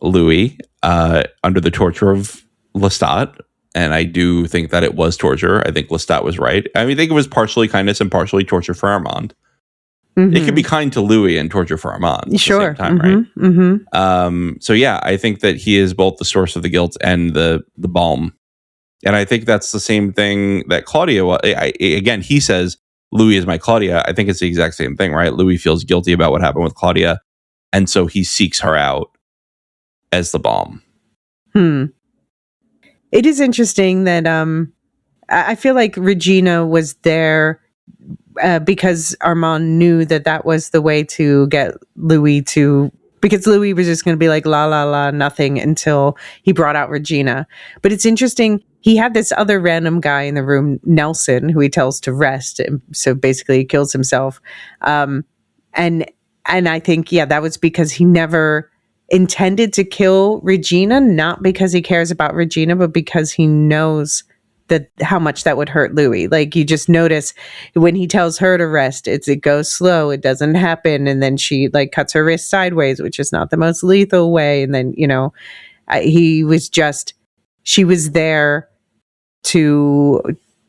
Louis under the torture of Lestat. And I do think that it was torture. I think Lestat was right. I mean, I think it was partially kindness and partially torture for Armand. Mm-hmm. It could be kind to Louis and torture for Armand at sure. the same time, mm-hmm. right? Mm-hmm. So yeah, I think that he is both the source of the guilt and the balm. And I think that's the same thing that Claudia, again, he says, Louis is my Claudia. I think it's the exact same thing, right? Louis feels guilty about what happened with Claudia, and so he seeks her out as the balm. It is interesting that I feel like Regina was there because Armand knew that that was the way to get Louis to, because Louis was just going to be like, la, la, la, nothing until he brought out Regina. But it's interesting. He had this other random guy in the room, Nelson, who he tells to rest. So basically he kills himself. And I think, yeah, that was because he never intended to kill Regina, not because he cares about Regina, but because he knows that how much that would hurt Louis. Like, you just notice when he tells her to rest, it goes slow, it doesn't happen, and then she like cuts her wrist sideways, which is not the most lethal way. And then, she was there to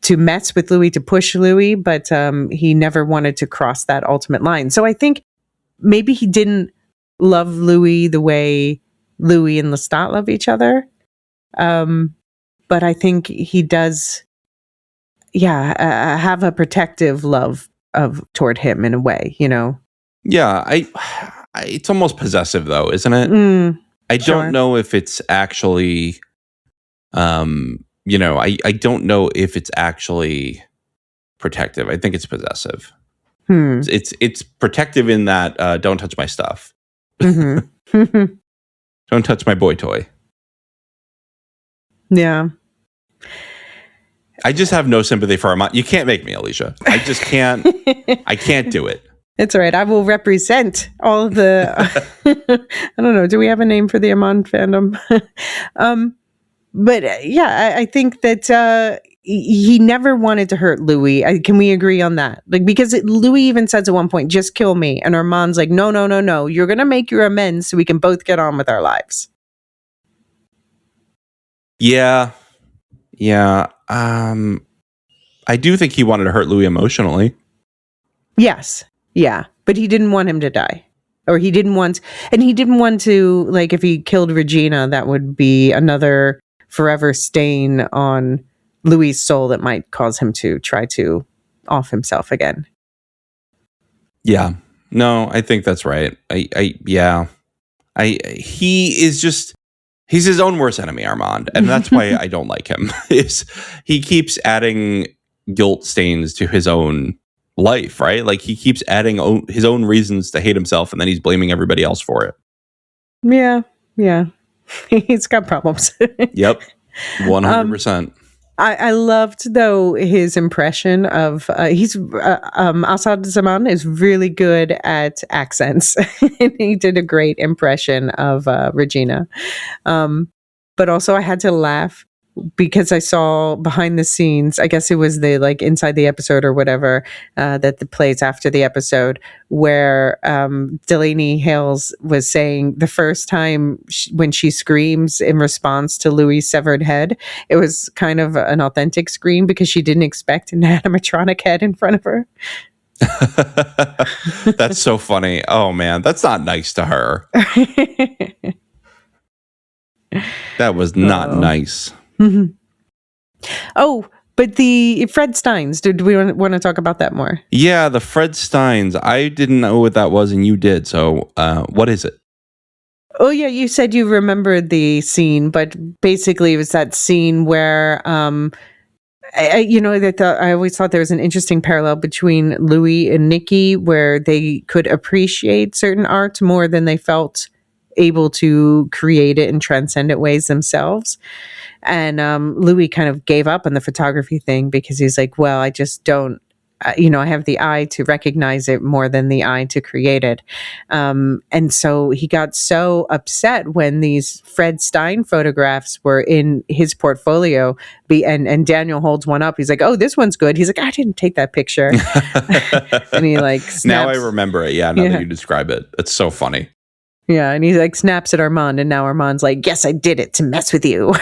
mess with Louis, to push Louis, but he never wanted to cross that ultimate line. So I think maybe he didn't love Louis the way Louis and Lestat love each other. But I think he does, have a protective love toward him in a way, Yeah, it's almost possessive though, isn't it? I don't know if it's actually, I don't know if it's actually protective. I think it's possessive. It's protective in that don't touch my stuff. Mm-hmm. Don't touch my boy toy. Yeah. I just have no sympathy for Armand. You can't make me, Elysia. I just can't. I can't do it. It's all right. I will represent all of the. I don't know. Do we have a name for the Armand fandom? But I think that he never wanted to hurt Louis. Can we agree on that? Like, because Louis even says at one point, "Just kill me," and Armand's like, "No, no, no, no. You're gonna make your amends so we can both get on with our lives." Yeah. I do think he wanted to hurt Louis emotionally. Yes. Yeah. But he didn't want him to die. Or he didn't want to, like, if he killed Regina, that would be another forever stain on Louis' soul that might cause him to try to off himself again. Yeah. No, I think that's right. He's his own worst enemy, Armand. And that's why I don't like him. He keeps adding guilt stains to his own life, right? Like, he keeps adding his own reasons to hate himself, and then he's blaming everybody else for it. Yeah. He's got problems. Yep. 100%. I loved though his impression of Asad Zaman is really good at accents, and he did a great impression of Regina. But also, I had to laugh because I saw behind the scenes. I guess it was the like inside the episode or whatever that plays after the episode, where Delaney Hales was saying the first time when she screams in response to Louis' severed head, it was kind of an authentic scream because she didn't expect an animatronic head in front of her. That's so funny. Oh man, that's not nice to her. That was not nice. Oh, but the Fred Steins, do we want to talk about that more? Yeah, the Fred Steins. I didn't know what that was, and you did. So what is it? Oh, yeah, you said you remembered the scene, but basically it was that scene where, I always thought there was an interesting parallel between Louis and Nikki, where they could appreciate certain art more than they felt able to create it in transcendent ways themselves. And Louis kind of gave up on the photography thing because he's like, well, I just don't, I have the eye to recognize it more than the eye to create it. And so he got so upset when these Fred Stein photographs were in his portfolio. And Daniel holds one up. He's like, oh, this one's good. He's like, I didn't take that picture. And he like snaps. Now I remember it. Yeah, now that you describe it. It's so funny. Yeah, and he like snaps at Armand, and now Armand's like, yes, I did it to mess with you.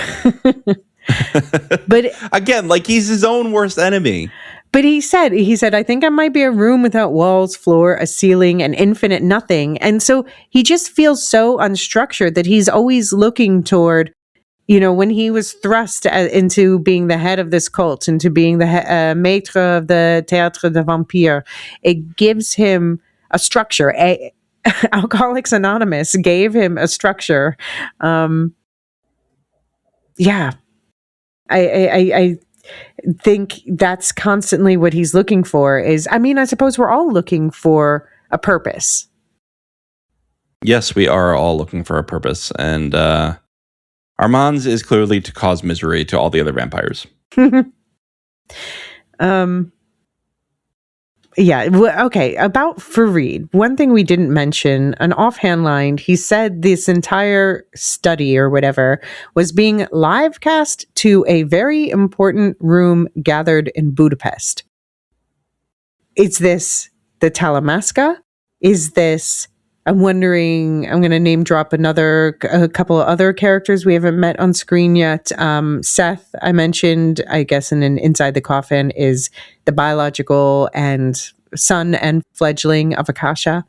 But again, like he's his own worst enemy. But he said, I think I might be a room without walls, floor, a ceiling, and infinite nothing. And so he just feels so unstructured that he's always looking toward, when he was thrust into being the head of this cult, into being the maître of the Théâtre des Vampires, it gives him a structure. Alcoholics Anonymous gave him a structure. Yeah. I think that's constantly what he's looking for I suppose we're all looking for a purpose. Yes, we are all looking for a purpose. And Armand's is clearly to cause misery to all the other vampires. Yeah. Okay. About Farid, one thing we didn't mention, an offhand line, he said this entire study or whatever was being live cast to a very important room gathered in Budapest. Is this the Talamasca? Is this, I'm wondering, I'm going to name drop a couple of other characters we haven't met on screen yet. Seth, I mentioned, I guess in Inside the Coffin, is the biological and son and fledgling of Akasha.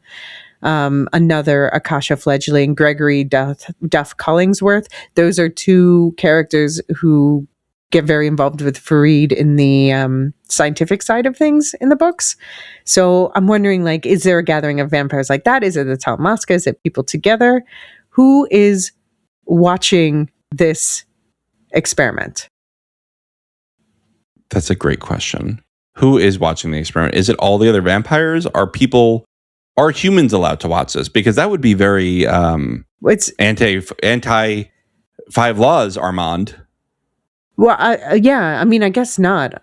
Another Akasha fledgling, Gregory Duff Collingsworth. Those are two characters who get very involved with Farid in the scientific side of things in the books. So I'm wondering, like, is there a gathering of vampires like that? Is it the Talamasca? Is it people together? Who is watching this experiment? That's a great question. Who is watching the experiment? Is it all the other vampires? Are humans allowed to watch this? Because that would be very it's anti 5 laws, Armand. Well, I guess not.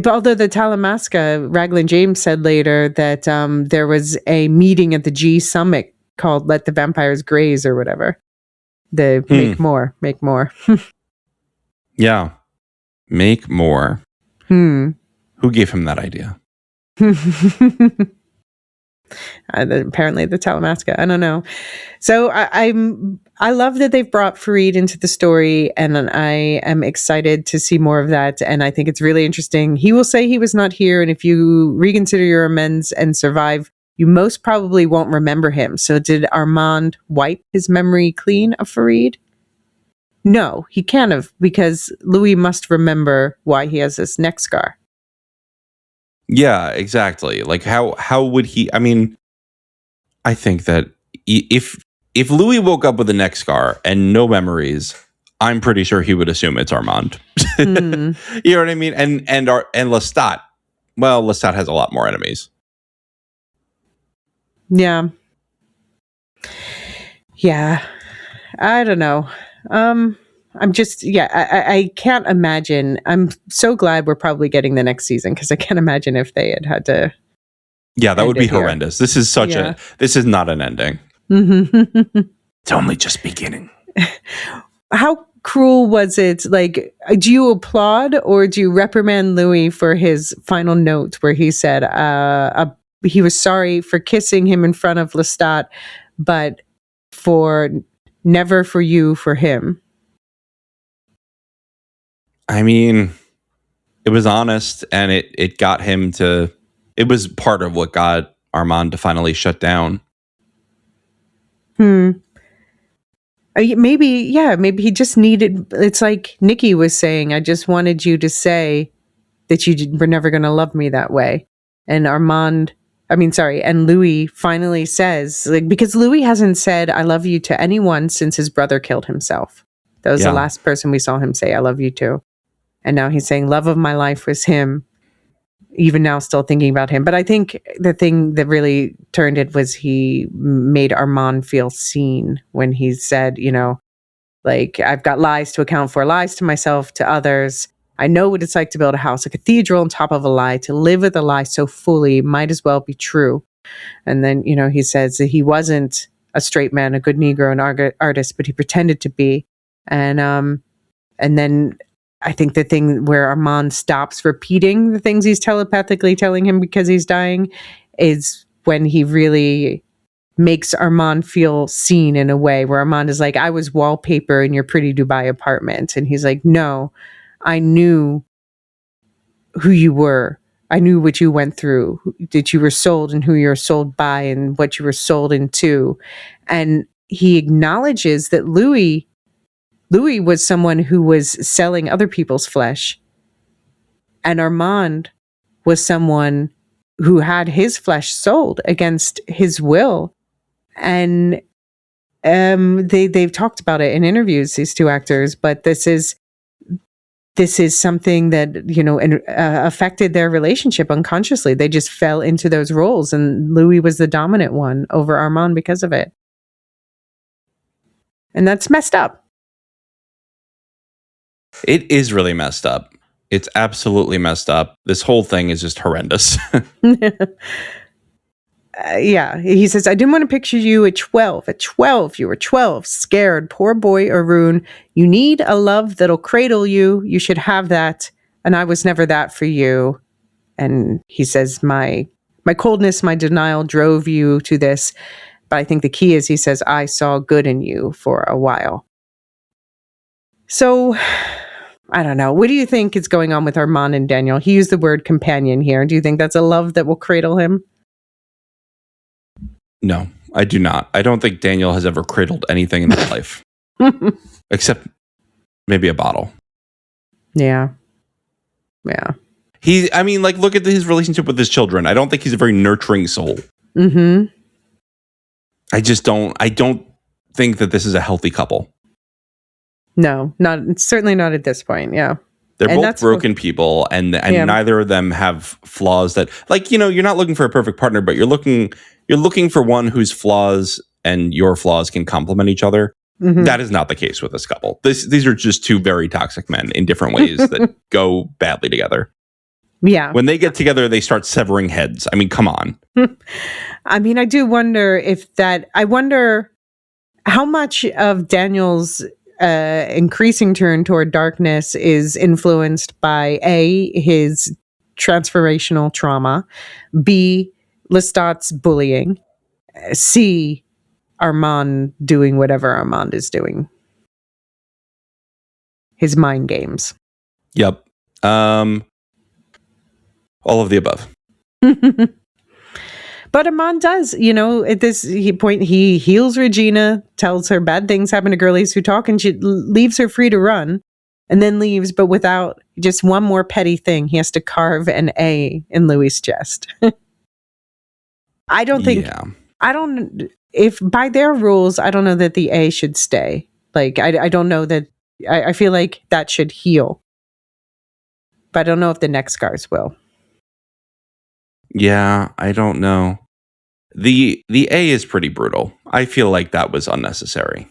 Although the Talamasca, Raglan James said later that there was a meeting at the G Summit called Let the Vampires Graze or whatever. The make more. Yeah. Make more. Who gave him that idea? Apparently the Talamasca. I don't know. So I love that they've brought Farid into the story, and I am excited to see more of that. And I think it's really interesting. He will say he was not here, and if you reconsider your amends and survive, you most probably won't remember him. So did Armand wipe his memory clean of Farid? No, he can't have, because Louis must remember why he has this neck scar. Yeah, exactly. Like how would he? I mean, I think that if Louis woke up with a neck scar and no memories, I'm pretty sure he would assume it's Armand. You know what I mean? And Lestat. Well, Lestat has a lot more enemies. Yeah. I don't know. I'm just, I can't imagine. I'm so glad we're probably getting the next season because I can't imagine if they had to. Yeah, that would be End it here. horrendous. This is this is not an ending. It's only just beginning. How cruel was it? Like, do you applaud or do you reprimand Louis for his final note where he said he was sorry for kissing him in front of Lestat, but never for you, for him? I mean, it was honest, and it got him to. It was part of what got Armand to finally shut down. Maybe he just needed. It's like Nikki was saying. I just wanted you to say that you were never going to love me that way, and and Louis finally says, like, because Louis hasn't said "I love you" to anyone since his brother killed himself. That was the last person we saw him say "I love you" to. And now he's saying love of my life was him, even now still thinking about him. But I think the thing that really turned it was he made Armand feel seen when he said, like, I've got lies to account for, lies to myself, to others. I know what it's like to build a house, a cathedral on top of a lie, to live with a lie so fully might as well be true. And then, he says that he wasn't a straight man, a good Negro, an artist, but he pretended to be. And then I think the thing where Armand stops repeating the things he's telepathically telling him because he's dying is when he really makes Armand feel seen in a way where Armand is like, I was wallpaper in your pretty Dubai apartment. And he's like, no, I knew who you were. I knew what you went through, that you were sold and who you're sold by and what you were sold into. And he acknowledges that Louis was someone who was selling other people's flesh. And Armand was someone who had his flesh sold against his will. And they've talked about it in interviews, these two actors, but this is something that, affected their relationship unconsciously. They just fell into those roles, and Louis was the dominant one over Armand because of it. And that's messed up. It is really messed up. It's absolutely messed up. This whole thing is just horrendous. Yeah, he says, I didn't want to picture you at 12. At 12, you were 12, scared, poor boy Arun. You need a love that'll cradle you. You should have that. And I was never that for you. And he says, my coldness, my denial drove you to this. But I think the key is, he says, I saw good in you for a while. So, I don't know. What do you think is going on with Armand and Daniel? He used the word companion here. Do you think that's a love that will cradle him? No, I do not. I don't think Daniel has ever cradled anything in his life. Except maybe a bottle. Yeah. Look at his relationship with his children. I don't think he's a very nurturing soul. Mm-hmm. I don't think that this is a healthy couple. No, certainly not at this point. Yeah. They're both broken people, and neither of them have flaws that, you're not looking for a perfect partner, but you're looking for one whose flaws and your flaws can complement each other. Mm-hmm. That is not the case with this couple. These are just two very toxic men in different ways that go badly together. Yeah. When they get together, they start severing heads. I mean, come on. I do wonder I wonder how much of Daniel's increasing turn toward darkness is influenced by A, his transformational trauma, B, Lestat's bullying, C, Armand doing whatever Armand is doing. His mind games. Yep. All of the above. But Armand does, at this point, he heals Regina, tells her bad things happen to girlies who talk, and she leaves her free to run, and then leaves, but without just one more petty thing. He has to carve an A in Louis' chest. If by their rules, I don't know that the A should stay. Like, I don't know that, I feel like that should heal. But I don't know if the next scars will. Yeah, I don't know. The A is pretty brutal. I feel like that was unnecessary.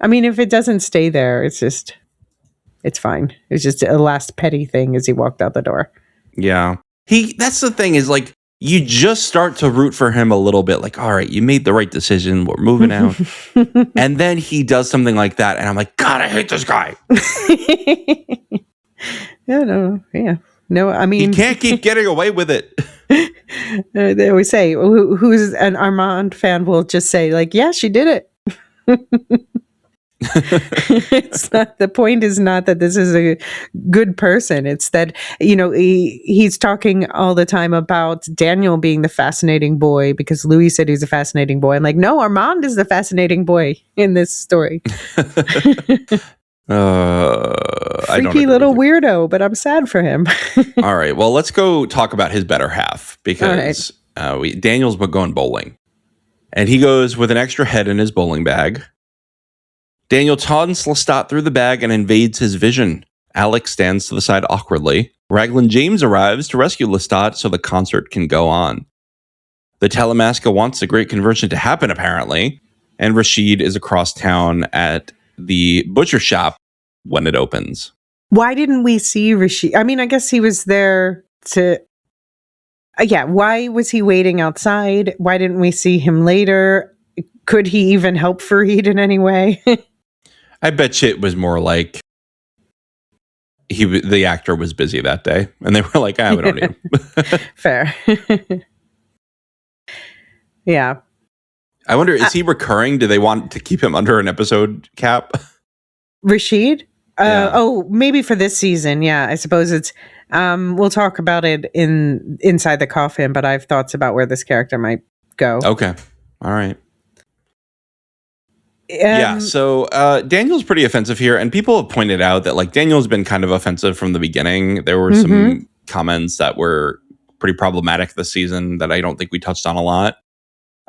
I mean, if it doesn't stay there, it's fine. It's just a last petty thing as he walked out the door. Yeah. That's the thing is like, you just start to root for him a little bit. Like, all right, you made the right decision. We're moving out. And then he does something like that. And I'm like, God, I hate this guy. Yeah. No, I mean, he can't keep getting away with it. They always say, who's an Armand fan will just say, like, yeah, she did it. It's not, the point is not that this is a good person. It's that, he's talking all the time about Daniel being the fascinating boy because Louis said he's a fascinating boy. I'm like, no, Armand is the fascinating boy in this story. Freaky little weirdo, but I'm sad for him. All right, well, let's go talk about his better half because Daniel's going bowling, and he goes with an extra head in his bowling bag. Daniel taunts Lestat through the bag and invades his vision. Alex stands to the side awkwardly. Raglan James arrives to rescue Lestat so the concert can go on. The Telemasca wants the great conversion to happen, apparently, and Rashid is across town at the butcher shop when it opens. Why didn't we see Rashid? I mean, I guess he was there to... why was he waiting outside? Why didn't we see him later? Could he even help Fareed in any way? I bet you it was more like the actor was busy that day, and they were like, we don't need him. Fair. Yeah. I wonder, is he recurring? Do they want to keep him under an episode cap? Rashid? Yeah. Maybe for this season. Yeah, I suppose it's... we'll talk about it in Inside the Coffin, but I have thoughts about where this character might go. Okay. All right. So Daniel's pretty offensive here, and people have pointed out that like Daniel's been kind of offensive from the beginning. There were some comments that were pretty problematic this season that I don't think we touched on a lot.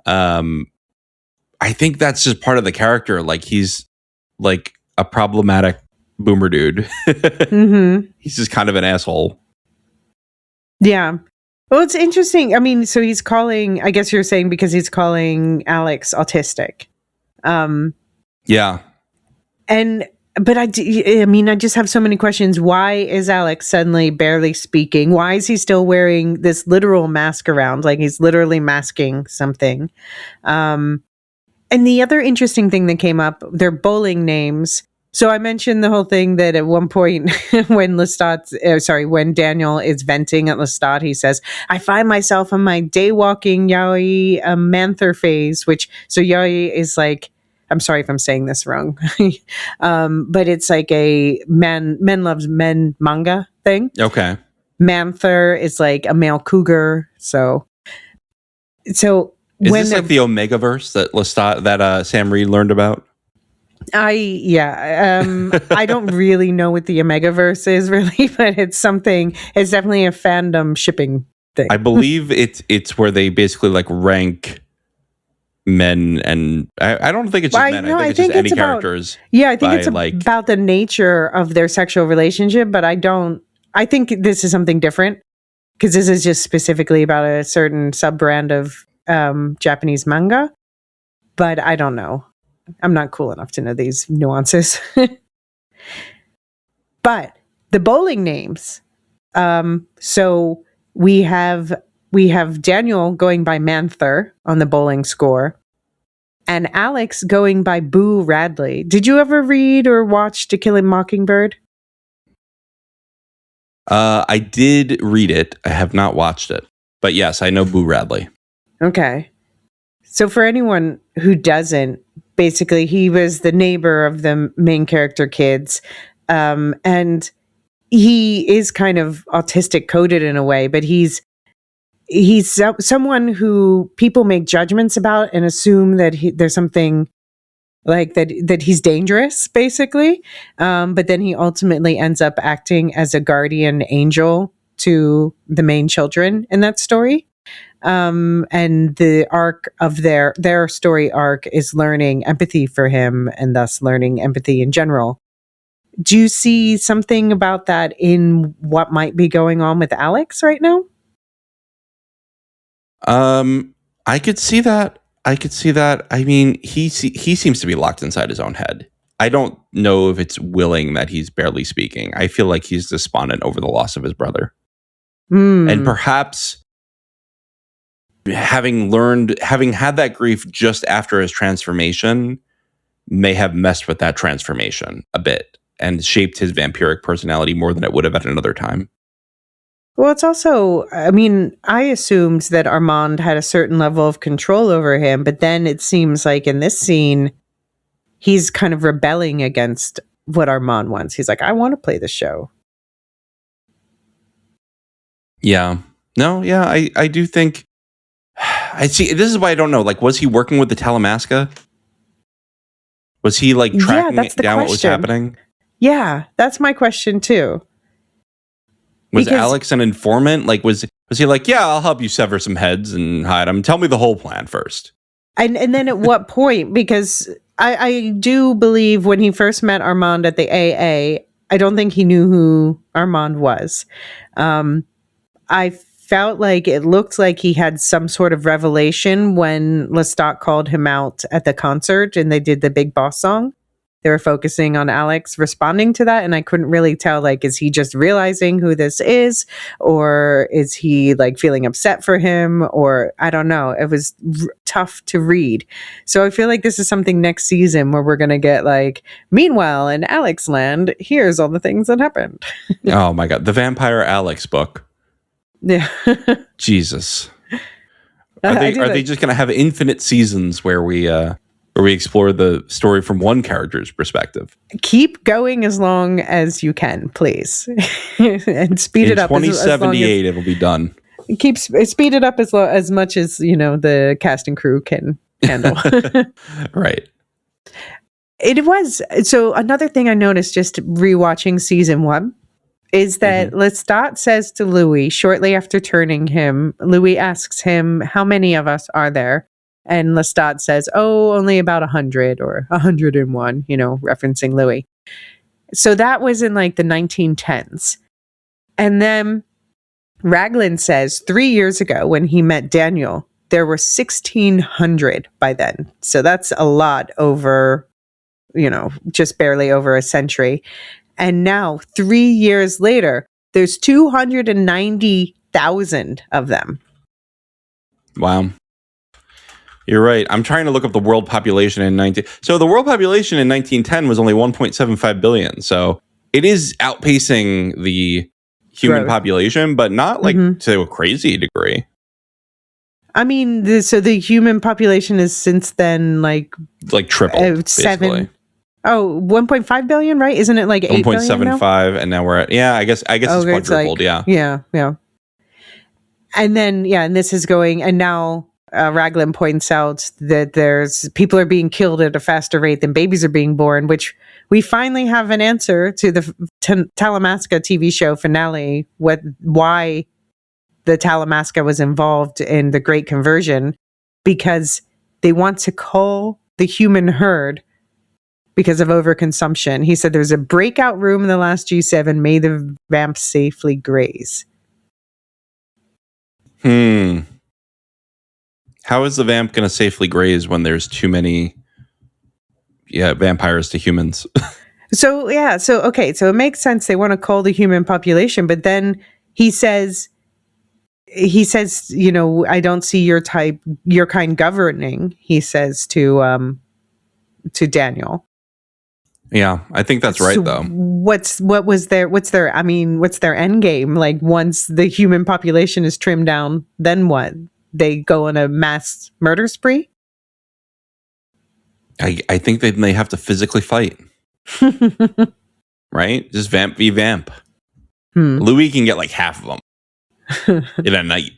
I think that's just part of the character. Like he's like a problematic boomer dude. He's just kind of an asshole. Yeah. Well, it's interesting. I mean, so he's calling, I guess you're saying because he's calling Alex autistic. Yeah. But I just have so many questions. Why is Alex suddenly barely speaking? Why is he still wearing this literal mask around? Like he's literally masking something. And the other interesting thing that came up, their bowling names. So I mentioned the whole thing that at one point when when Daniel is venting at Lestat, he says, I find myself in my day walking yaoi manther phase, so yaoi is like, I'm sorry if I'm saying this wrong, but it's like a men loves men manga thing. Okay. Manther is like a male cougar. So is this like the Omegaverse that Sam Reed learned about? I don't really know what the Omegaverse is really, but it's definitely a fandom shipping thing. I believe it's where they basically like rank men, and I don't think it's just men. I think it's just any characters. Yeah, I think it's about the nature of their sexual relationship, but I think this is something different because this is just specifically about a certain sub-brand of Japanese manga, but I don't know. I'm not cool enough to know these nuances. But the bowling names. So we have Daniel going by Manther on the bowling score, and Alex going by Boo Radley. Did you ever read or watch To Kill a Mockingbird? I did read it. I have not watched it, but yes, I know Boo Radley. Okay. So for anyone who doesn't, basically, he was the neighbor of the main character kids. And he is kind of autistic coded in a way, but he's someone who people make judgments about and assume that there's something like that he's dangerous, basically. But then he ultimately ends up acting as a guardian angel to the main children in that story. And the arc of their story arc is learning empathy for him and thus learning empathy in general. Do you see something about that in what might be going on with Alex right now? I could see that. I could see that. I mean, he seems to be locked inside his own head. I don't know if it's willing that he's barely speaking. I feel like he's despondent over the loss of his brother. And perhaps having had that grief just after his transformation may have messed with that transformation a bit and shaped his vampiric personality more than it would have at another time. Well, it's also, I mean, I assumed that Armand had a certain level of control over him, but then it seems like in this scene, he's kind of rebelling against what Armand wants. He's like, I want to play the show. Yeah. No, yeah, I do think, I see, this is why I don't know, like, was he working with the Talamasca? Was he, like, tracking down what was happening? Yeah, that's my question, too. Was Alex an informant? Like, was he like, yeah, I'll help you sever some heads and hide them. Tell me the whole plan first. And then at what point? Because I do believe when he first met Armand at the AA, I don't think he knew who Armand was. I felt like it looked like he had some sort of revelation when Lestat called him out at the concert and they did the Big Boss song. They were focusing on Alex responding to that, and I couldn't really tell, like, is he just realizing who this is, or is he, like, feeling upset for him, or I don't know. It was tough to read. So I feel like this is something next season where we're going to get, like, meanwhile, in Alex land, here's all the things that happened. Oh, my God. The Vampire Alex book. Yeah. Jesus. Are they just going to have infinite seasons where we explore the story from one character's perspective? Keep going as long as you can, please. And speed it up. In 2078, it'll be done. Speed it up as much as, you know, the cast and crew can handle. Right. It was. So another thing I noticed just rewatching season 1 is that Lestat says to Louis, shortly after turning him, Louis asks him, how many of us are there? And Lestat says, oh, only about 100 or 101, you know, referencing Louis. So that was in like the 1910s. And then Raglan says 3 years ago when he met Daniel, there were 1,600 by then. So that's a lot over, you know, just barely over a century. And now 3 years later, there's 290,000 of them. Wow. You're right. I'm trying to look up the world population in 19. So the world population in 1910 was only 1.75 billion. So it is outpacing the human population, but not like to a crazy degree. I mean, so the human population is since then like tripled. 7. Oh, 1.5 billion, right? Isn't it like 8 billion 1.75, and now we're at, I guess it's quadrupled, like, yeah. And then, and this is going, and now Raglan points out that there's people are being killed at a faster rate than babies are being born, which we finally have an answer to the Talamasca TV show finale, why the Talamasca was involved in the Great Conversion, because they want to cull the human herd because of overconsumption. He said there's a breakout room in the last G7, may the vamp safely graze. How is the vamp going to safely graze when there's too many vampires to humans? So it makes sense they want to cull the human population, but then he says, you know, I don't see your kind governing, he says to Daniel. Yeah, I think that's right, though. What's their end game? Like, once the human population is trimmed down, then what? They go on a mass murder spree? I think they may have to physically fight. Right? Just vamp v vamp. Louis can get like half of them in a night.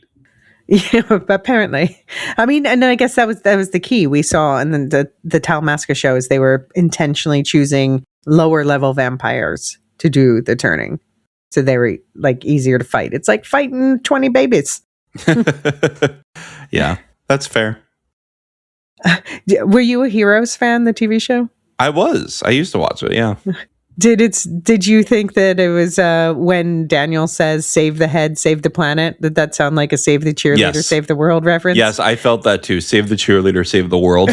Yeah, apparently. I mean, and then I guess that was the key we saw in the Talamasca shows. They were intentionally choosing lower level vampires to do the turning, so they were like easier to fight. It's like fighting 20 babies. Yeah, that's fair. Were you a Heroes fan, the TV show? I was. I used to watch it. Yeah. Did you think that it was when Daniel says "save the head, save the planet"? Did that sound like a "save the cheerleader, Yes. save the world" reference? Yes, I felt that too. Save the cheerleader, save the world.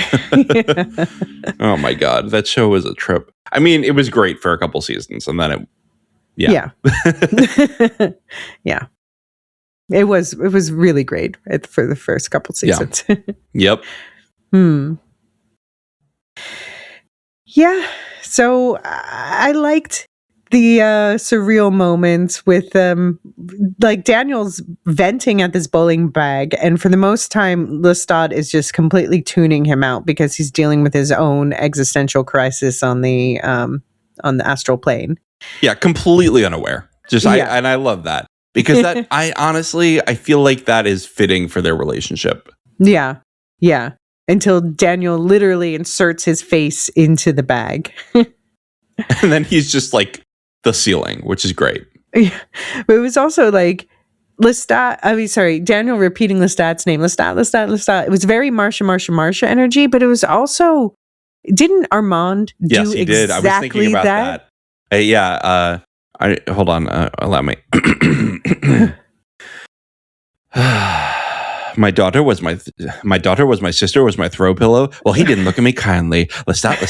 Oh my God, that show was a trip. I mean, it was great for a couple seasons, and then yeah. It was really great for the first couple seasons. Yep. Yeah. So I liked the surreal moments with like Daniel's venting at this bowling bag, and for the most time Lestat is just completely tuning him out because he's dealing with his own existential crisis on the astral plane. Yeah, completely unaware. And I love that because that I feel like that is fitting for their relationship. Yeah. Until Daniel literally inserts his face into the bag. And then he's just like the ceiling, which is great. Yeah. But it was also like Daniel repeating Lestat's name. Lestat. It was very Marsha energy, but it was also, didn't Armand do yes, he did. I was thinking about that. Hold on. Allow me. My daughter was my sister, was my throw pillow. Well, he didn't look at me kindly. Lestat.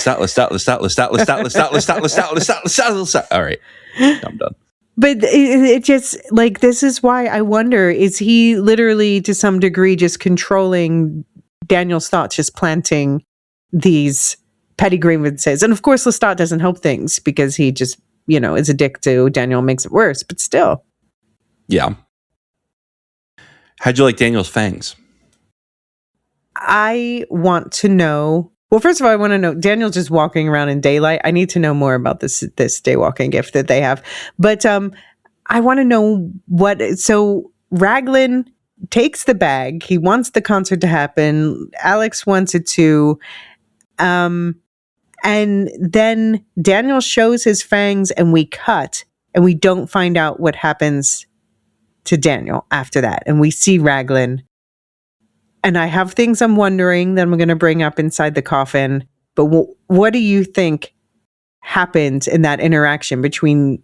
All right, I'm done. But it just, like, this is why I wonder, is he literally to some degree just controlling Daniel's thoughts, just planting these petty grievances? And of course, Lestat doesn't help things because he just, is a dick to Daniel, makes it worse, but still. Yeah. How'd you like Daniel's fangs? I want to know. Well, first of all, I want to know, Daniel's just walking around in daylight. I need to know more about this daywalking gift that they have. But I want to know so Raglan takes the bag. He wants the concert to happen. Alex wants it to. And then Daniel shows his fangs and we cut and we don't find out what happens to Daniel after that. And we see Raglan. And I have things I'm wondering that I'm going to bring up inside the coffin. But what do you think happened in that interaction between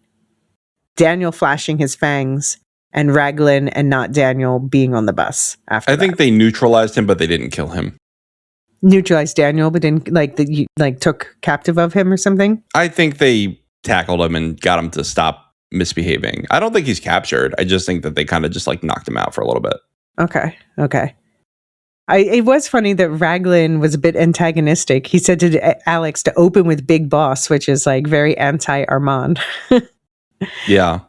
Daniel flashing his fangs and Raglan and not Daniel being on the bus after that? I think they neutralized him, but they didn't kill him. Neutralized Daniel, but didn't took captive of him or something? I think they tackled him and got him to stop misbehaving. I don't think he's captured. I just think that they kind of just knocked him out for a little bit. Okay. It was funny that Raglan was a bit antagonistic. He said to Alex to open with Big Boss, which is very anti-Armand. Yeah.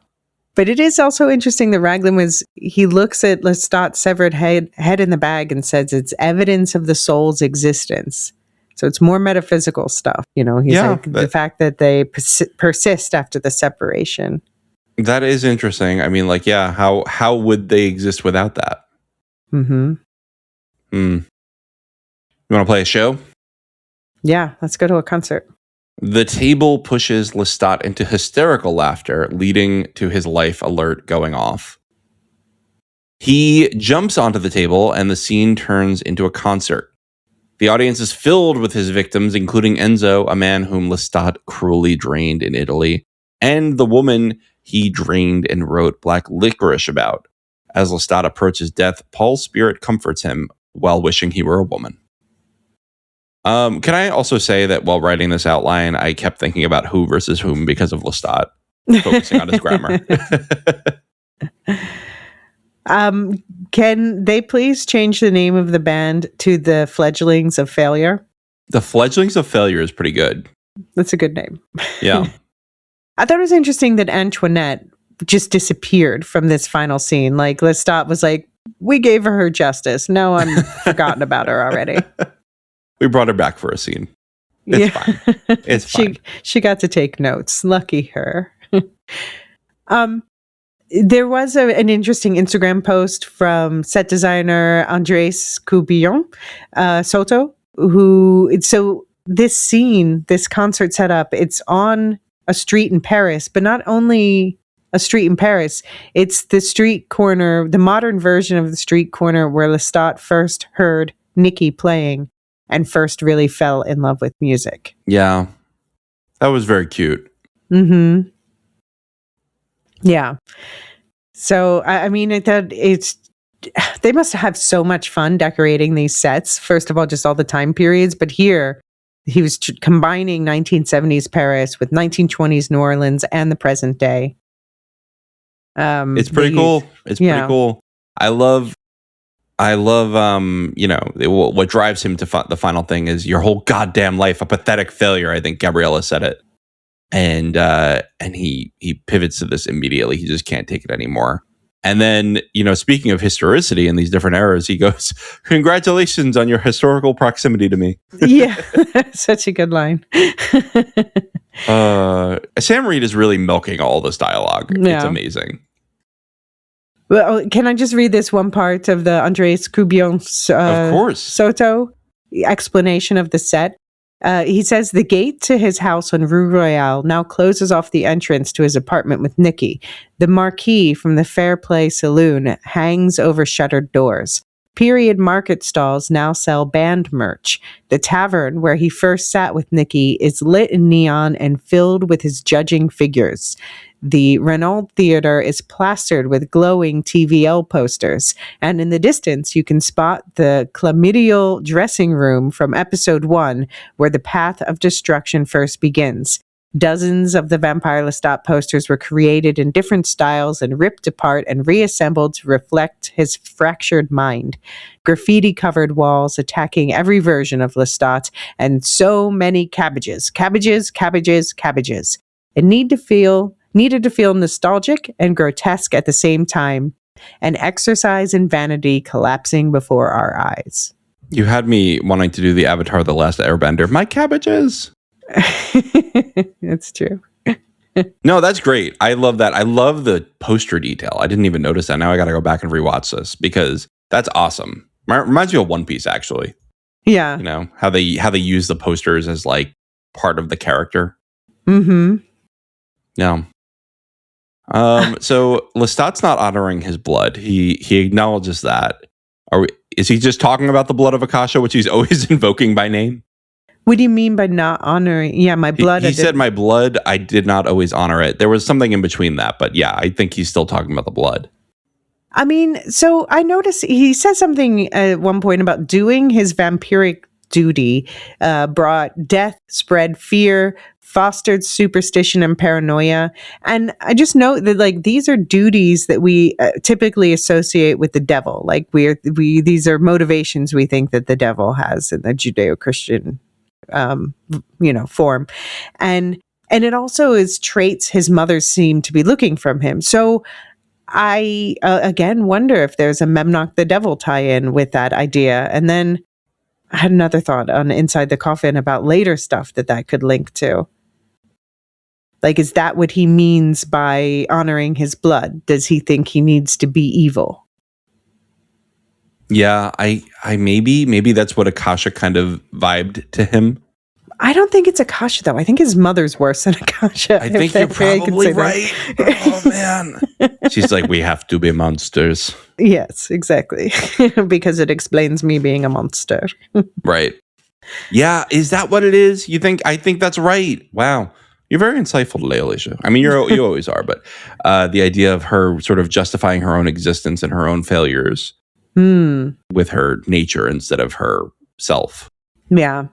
But it is also interesting that Raglan he looks at Lestat's severed head in the bag and says it's evidence of the soul's existence. So it's more metaphysical stuff. He's the fact that they persist after the separation. That is interesting. I mean, how would they exist without that? Mm-hmm. You want to play a show? Yeah, let's go to a concert. The table pushes Lestat into hysterical laughter, leading to his life alert going off. He jumps onto the table, and the scene turns into a concert. The audience is filled with his victims, including Enzo, a man whom Lestat cruelly drained in Italy, and the woman he drained and wrote black licorice about. As Lestat approaches death, Paul's spirit comforts him while wishing he were a woman. Can I also say that while writing this outline, I kept thinking about who versus whom because of Lestat, focusing on his grammar. Can they please change the name of the band to the Fledglings of Failure? The Fledglings of Failure is pretty good. That's a good name. Yeah. I thought it was interesting that Antoinette just disappeared from this final scene. Lestat was like, we gave her justice. No, I'm forgotten about her already. We brought her back for a scene. It's fine. It's fine. She got to take notes. Lucky her. There was an interesting Instagram post from set designer Andres Cubillon Soto, this concert setup, it's on a street in Paris, but not only a street in Paris, it's the street corner, the modern version of the street corner where Lestat first heard Nikki playing and first really fell in love with music. Yeah, that was very cute. Mm-hmm. Yeah. So, I mean, it's they must have so much fun decorating these sets. First of all, just all the time periods. But here, he was combining 1970s Paris with 1920s New Orleans and the present day. It's pretty cool. It's pretty cool. I love, what drives him to the final thing is your whole goddamn life a pathetic failure. I think Gabriella said it. And he pivots to this immediately. He just can't take it anymore. And then, speaking of historicity in these different eras, he goes, "Congratulations on your historical proximity to me." Yeah, such a good line. Sam Reed is really milking all this dialogue. Yeah. It's amazing. Well, can I just read this one part of the Andres Cubion's of course. Soto explanation of the set? He says the gate to his house on Rue Royale now closes off the entrance to his apartment with Nikki. The marquee from the Fair Play Saloon hangs over shuttered doors. Period market stalls now sell band merch. The tavern where he first sat with Nikki is lit in neon and filled with his judging figures. The Renault Theater is plastered with glowing TVL posters, and in the distance you can spot the chlamydial dressing room from episode 1, where the path of destruction first begins. Dozens of the Vampire Lestat posters were created in different styles and ripped apart and reassembled to reflect his fractured mind. Graffiti-covered walls attacking every version of Lestat, and so many cabbages. It needed to feel nostalgic and grotesque at the same time, an exercise in vanity collapsing before our eyes. You had me wanting to do the Avatar: The Last Airbender. My cabbages. It's true. No, that's great. I love that. I love the poster detail. I didn't even notice that. Now I got to go back and rewatch this because that's awesome. Reminds me of One Piece, actually. Yeah. How they use the posters as like part of the character. Mm-hmm. Yeah. So Lestat's not honoring his blood. He acknowledges that. Is he just talking about the blood of Akasha, which he's always invoking by name? What do you mean by not honoring? Yeah, my blood. He said, "My blood, I did not always honor it." There was something in between that, but yeah, I think he's still talking about the blood. I mean, so I noticed he said something at one point about doing his vampiric duty brought death, spread fear, fostered superstition and paranoia. And I just note that like these are duties that we typically associate with the devil. Like these are motivations we think that the devil has in the Judeo-Christian form. And it also is traits his mother seemed to be looking from him. So I again wonder if there's a Memnoch the Devil tie-in with that idea. And then I had another thought on Inside the Coffin about later stuff that could link to. Like, is that what he means by honoring his blood? Does he think he needs to be evil? Yeah, I maybe that's what Akasha kind of vibed to him. I don't think it's Akasha, though. I think his mother's worse than Akasha. I think you're probably right. Oh, man. She's like, we have to be monsters. Yes, exactly. Because it explains me being a monster. Right. Yeah, is that what it is? You think? I think that's right. Wow. You're very insightful today, Elysia. I mean, you always are, but the idea of her sort of justifying her own existence and her own failures with her nature instead of her self. Yeah.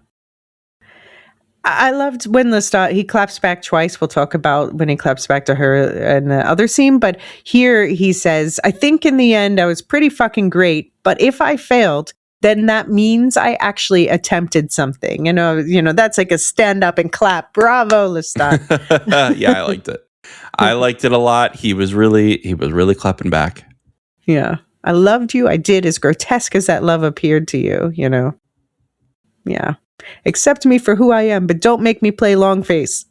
I loved when Lestat, he claps back twice. We'll talk about when he claps back to her in the other scene. But here he says, I think in the end I was pretty fucking great. But if I failed, then that means I actually attempted something. You know, that's like a stand up and clap. Bravo, Lestat. Yeah, I liked it. I liked it a lot. He was really clapping back. Yeah. I loved you. I did, as grotesque as that love appeared to you, Yeah. Accept me for who I am, but don't make me play Long Face.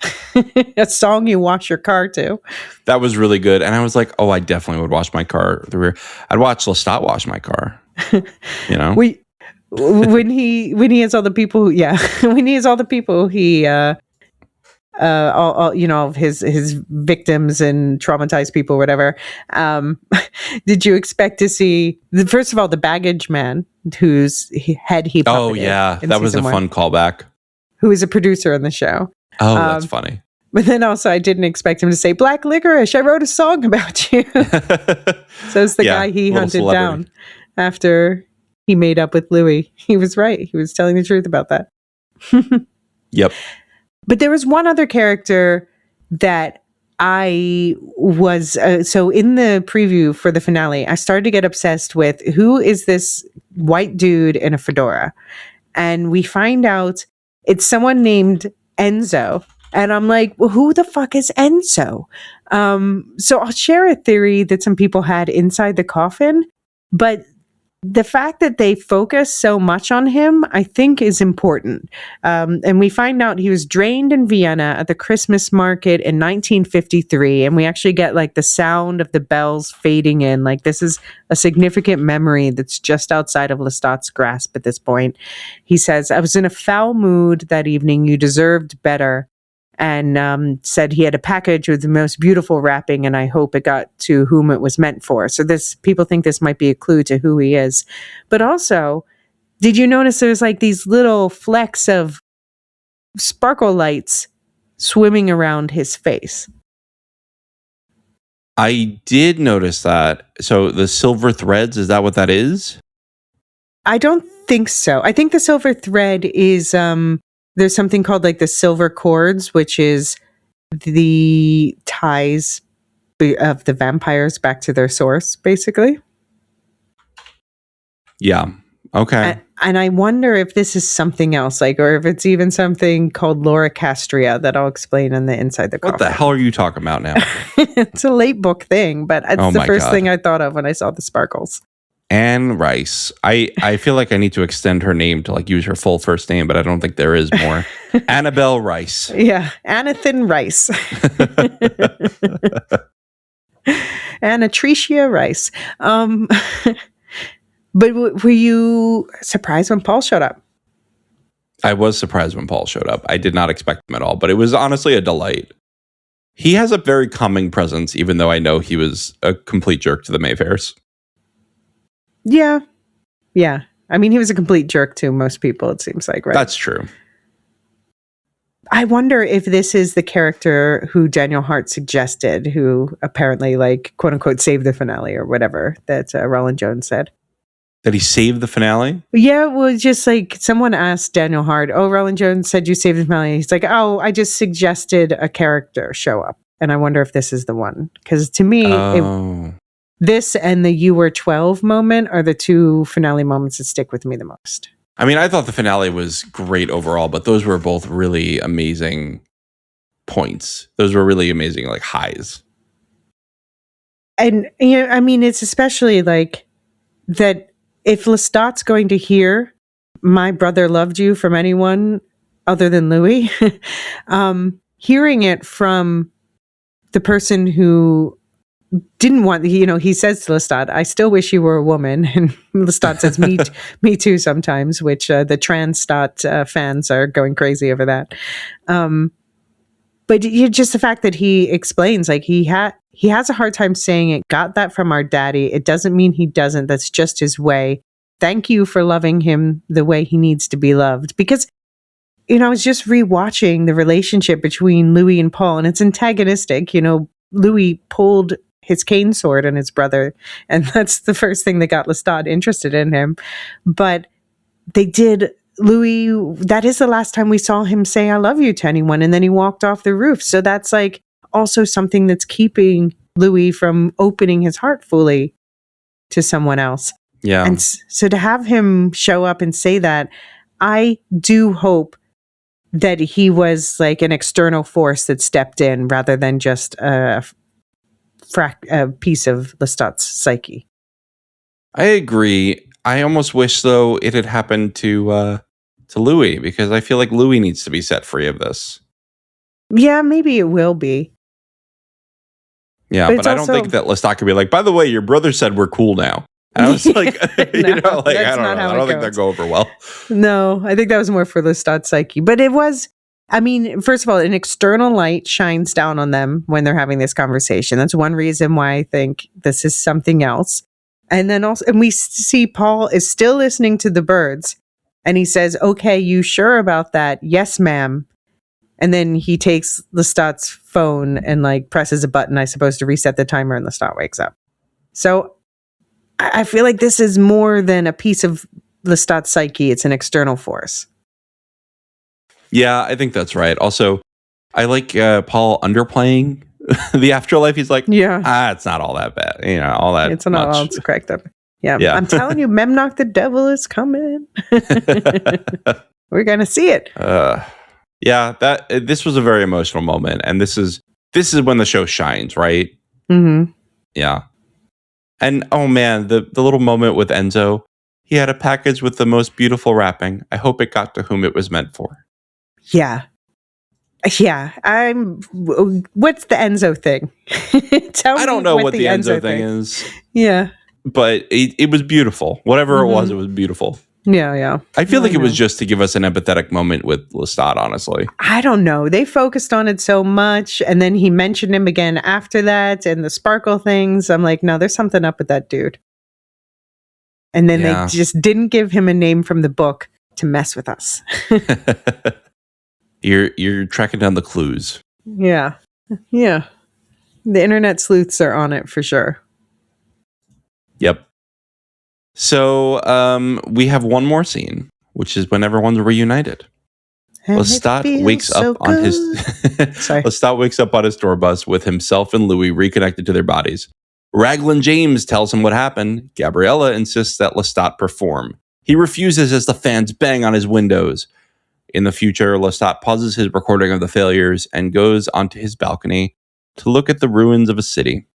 A song you wash your car to. That was really good. And I was like, oh, I definitely would wash my car through here. I'd watch Lestat wash my car. When he has all the people when he has all the people he all his victims and traumatized people, whatever. Did you expect to see first of all the baggage man whose head he puppeted? Oh yeah, that was a fun callback. Who is a producer on the show? Oh, that's funny. But then also, I didn't expect him to say, Black Licorice, I wrote a song about you. So it's the guy he hunted down after he made up with Louis. He was right. He was telling the truth about that. Yep. But there was one other character that I was, so in the preview for the finale, I started to get obsessed with who is this white dude in a fedora? And we find out it's someone named Enzo. And I'm like, well, who the fuck is Enzo? So I'll share a theory that some people had inside the coffin, but the fact that they focus so much on him, I think, is important. And we find out he was drained in Vienna at the Christmas market in 1953. And we actually get like the sound of the bells fading in. Like this is a significant memory that's just outside of Lestat's grasp at this point. He says, I was in a foul mood that evening. You deserved better. And said he had a package with the most beautiful wrapping, and I hope it got to whom it was meant for. So this, people think this might be a clue to who he is. But also, did you notice there's like these little flecks of sparkle lights swimming around his face? I did notice that. So the silver threads, is that what that is? I don't think so. I think the silver thread is... there's something called like the silver cords, which is the ties of the vampires back to their source, basically. Yeah. Okay. And I wonder if this is something else, like, or if it's even something called Loricastria that I'll explain in the Inside the Coffin. What the hell are you talking about now? It's a late book thing, but it's the first thing I thought of when I saw the sparkles. Anne Rice. I feel like I need to extend her name to like use her full first name, but I don't think there is more. Annabelle Rice. Yeah, Anathin Rice. Anatricia Rice. But were you surprised when Paul showed up? I was surprised when Paul showed up. I did not expect him at all, but it was honestly a delight. He has a very calming presence, even though I know he was a complete jerk to the Mayfairs. Yeah. Yeah. I mean, he was a complete jerk to most people, it seems like, right? That's true. I wonder if this is the character who Daniel Hart suggested, who apparently, like, quote unquote, saved the finale or whatever that Roland Jones said. That he saved the finale? Yeah, well, just like someone asked Daniel Hart, oh, Roland Jones said you saved the finale. He's like, oh, I just suggested a character show up. And I wonder if this is the one. Because to me, this and the You Were 12 moment are the two finale moments that stick with me the most. I mean, I thought the finale was great overall, but those were both really amazing points. Those were really amazing, like, highs. And, you know, I mean, it's especially like that if Lestat's going to hear My Brother Loved You from anyone other than Louis, hearing it from the person who didn't want, you know, he says to Lestat, I still wish you were a woman. And Lestat says, me too sometimes, which the Transtat fans are going crazy over that. But just the fact that he explains, like, he has a hard time saying it, got that from our daddy. It doesn't mean he doesn't. That's just his way. Thank you for loving him the way he needs to be loved. Because, you know, I was just rewatching the relationship between Louis and Paul, and it's antagonistic. You know, Louis pulled his cane sword on his brother, and that's the first thing that got Lestat interested in him. But they did, Louis, that is the last time we saw him say I love you to anyone, and then he walked off the roof. So that's like also something that's keeping Louis from opening his heart fully to someone else. Yeah. And so to have him show up and say that, I do hope that he was like an external force that stepped in rather than just a piece of Lestat's psyche. I agree. I almost wish, though, it had happened to Louis, because I feel like Louis needs to be set free of this. Yeah, maybe it will be. Yeah, but I don't think that Lestat could be like, by the way, your brother said we're cool now. And I was like, you know, like, I don't know. I don't think that'd go over well. No, I think that was more for Lestat's psyche. But it was, I mean, first of all, an external light shines down on them when they're having this conversation. That's one reason why I think this is something else. And then also, and we see Paul is still listening to the birds, and he says, okay, you sure about that? Yes, ma'am. And then he takes Lestat's phone and like presses a button, I suppose, to reset the timer, and Lestat wakes up. So I feel like this is more than a piece of Lestat's psyche. It's an external force. Yeah, I think that's right. Also, I like Paul underplaying the afterlife. He's like, it's not all that bad. You know, all that. It's not all it's cracked up. Yeah. I'm telling you, Memnoch the devil is coming. We're going to see it. This was a very emotional moment. And this is when the show shines, right? Mm-hmm. Yeah. And oh man, the little moment with Enzo, he had a package with the most beautiful wrapping. I hope it got to whom it was meant for. Yeah. Yeah. What's the Enzo thing? I don't know what the Enzo thing is. Yeah. But it was beautiful. Whatever it was beautiful. Yeah. I feel like it was just to give us an empathetic moment with Lestat, honestly. I don't know. They focused on it so much, and then he mentioned him again after that, and the sparkle things. I'm like, no, there's something up with that dude. And then they just didn't give him a name from the book to mess with us. You're tracking down the clues. Yeah. The internet sleuths are on it for sure. Yep. So we have one more scene, which is when everyone's reunited. Lestat wakes up on his Lestat wakes up on his tour bus with himself and Louis reconnected to their bodies. Raglan James tells him what happened. Gabriella insists that Lestat perform. He refuses as the fans bang on his windows. In the future, Lestat pauses his recording of the failures and goes onto his balcony to look at the ruins of a city.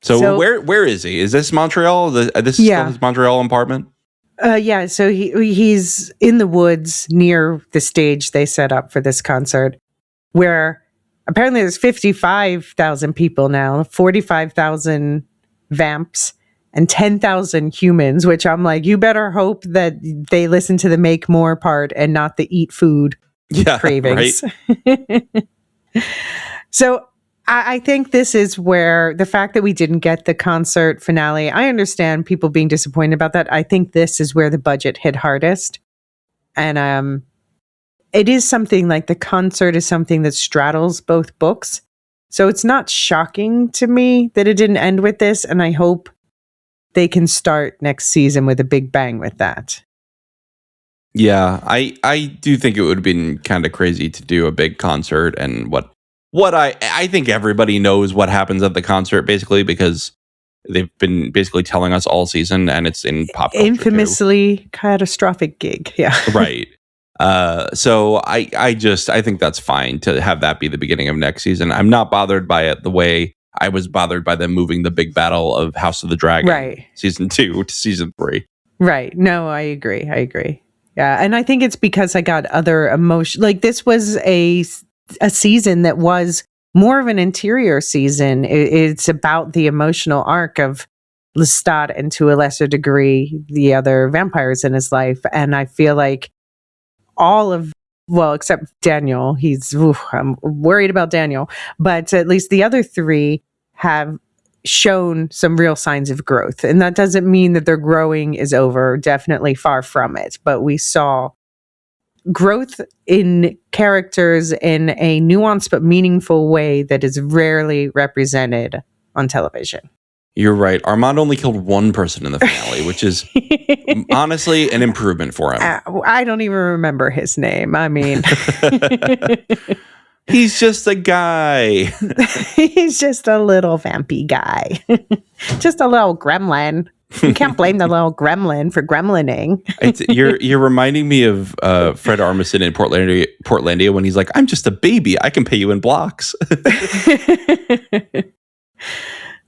So where is he? Is this Montreal? This is still his Montreal apartment? So he's in the woods near the stage they set up for this concert, where apparently there's 55,000 people now, 45,000 vamps, and 10,000 humans, which I'm like, you better hope that they listen to the make more part and not the eat food cravings. Right. So I think this is where the fact that we didn't get the concert finale, I understand people being disappointed about that. I think this is where the budget hit hardest. And it is something like the concert is something that straddles both books. So it's not shocking to me that it didn't end with this. And I hope they can start next season with a big bang with that. Yeah, I do think it would have been kind of crazy to do a big concert, and what I think everybody knows what happens at the concert, basically, because they've been basically telling us all season, and it's in pop culture infamously catastrophic gig. Yeah. Right. So I think that's fine to have that be the beginning of next season. I'm not bothered by it the way I was bothered by them moving the big battle of House of the Dragon season 2 to season 3. Right. No, I agree. Yeah. And I think it's because I got other emotion. Like, this was a season that was more of an interior season. It's about the emotional arc of Lestat and, to a lesser degree, the other vampires in his life. And I feel like except Daniel, I'm worried about Daniel, but at least the other three have shown some real signs of growth. And that doesn't mean that their growing is over, definitely far from it. But we saw growth in characters in a nuanced but meaningful way that is rarely represented on television. You're right. Armand only killed one person in the finale, which is honestly an improvement for him. I don't even remember his name. I mean, he's just a guy. He's just a little vampy guy. Just a little gremlin. You can't blame the little gremlin for gremlining. You're reminding me of Fred Armisen in Portlandia when he's like, I'm just a baby. I can pay you in blocks.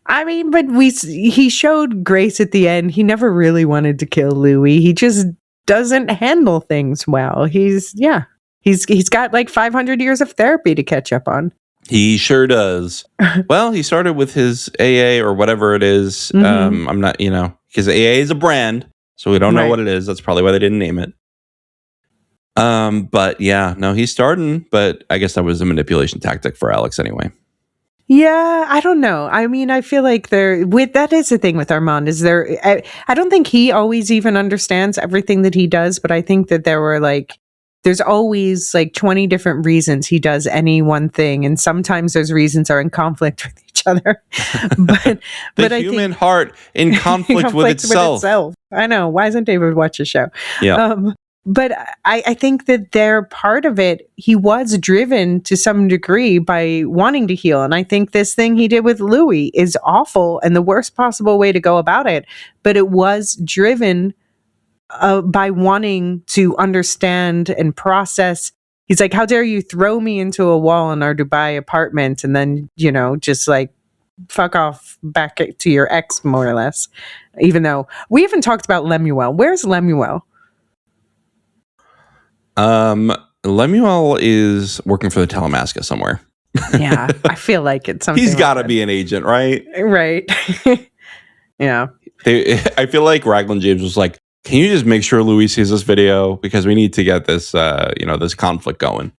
I mean, but he showed grace at the end. He never really wanted to kill Louis. He just doesn't handle things well. He's got like 500 years of therapy to catch up on. He sure does. Well, he started with his AA or whatever it is. Mm-hmm. I'm not, because AA is a brand, so we don't know what it is. That's probably why they didn't name it. But yeah, no, he's starting. But I guess that was a manipulation tactic for Alex anyway. Yeah, I don't know. I mean, I feel like that is the thing with Armand. I don't think he always even understands everything that he does, but I think that there were like there's always like 20 different reasons he does any one thing, and sometimes those reasons are in conflict with each other. But the human heart in conflict with itself. I know. Why doesn't David watch a show? Yeah. But I think that they're part of it. He was driven to some degree by wanting to heal. And I think this thing he did with Louis is awful and the worst possible way to go about it. But it was driven by wanting to understand and process. He's like, how dare you throw me into a wall in our Dubai apartment and then, just like fuck off back to your ex, more or less. Even though we haven't talked about Lemuel. Where's Lemuel? Lemuel is working for the Talamasca somewhere. Yeah, I feel like it's something. He's got to be an agent, right? Right. Yeah. I feel like Raglan James was like, can you just make sure Louis sees this video because we need to get this, this conflict going.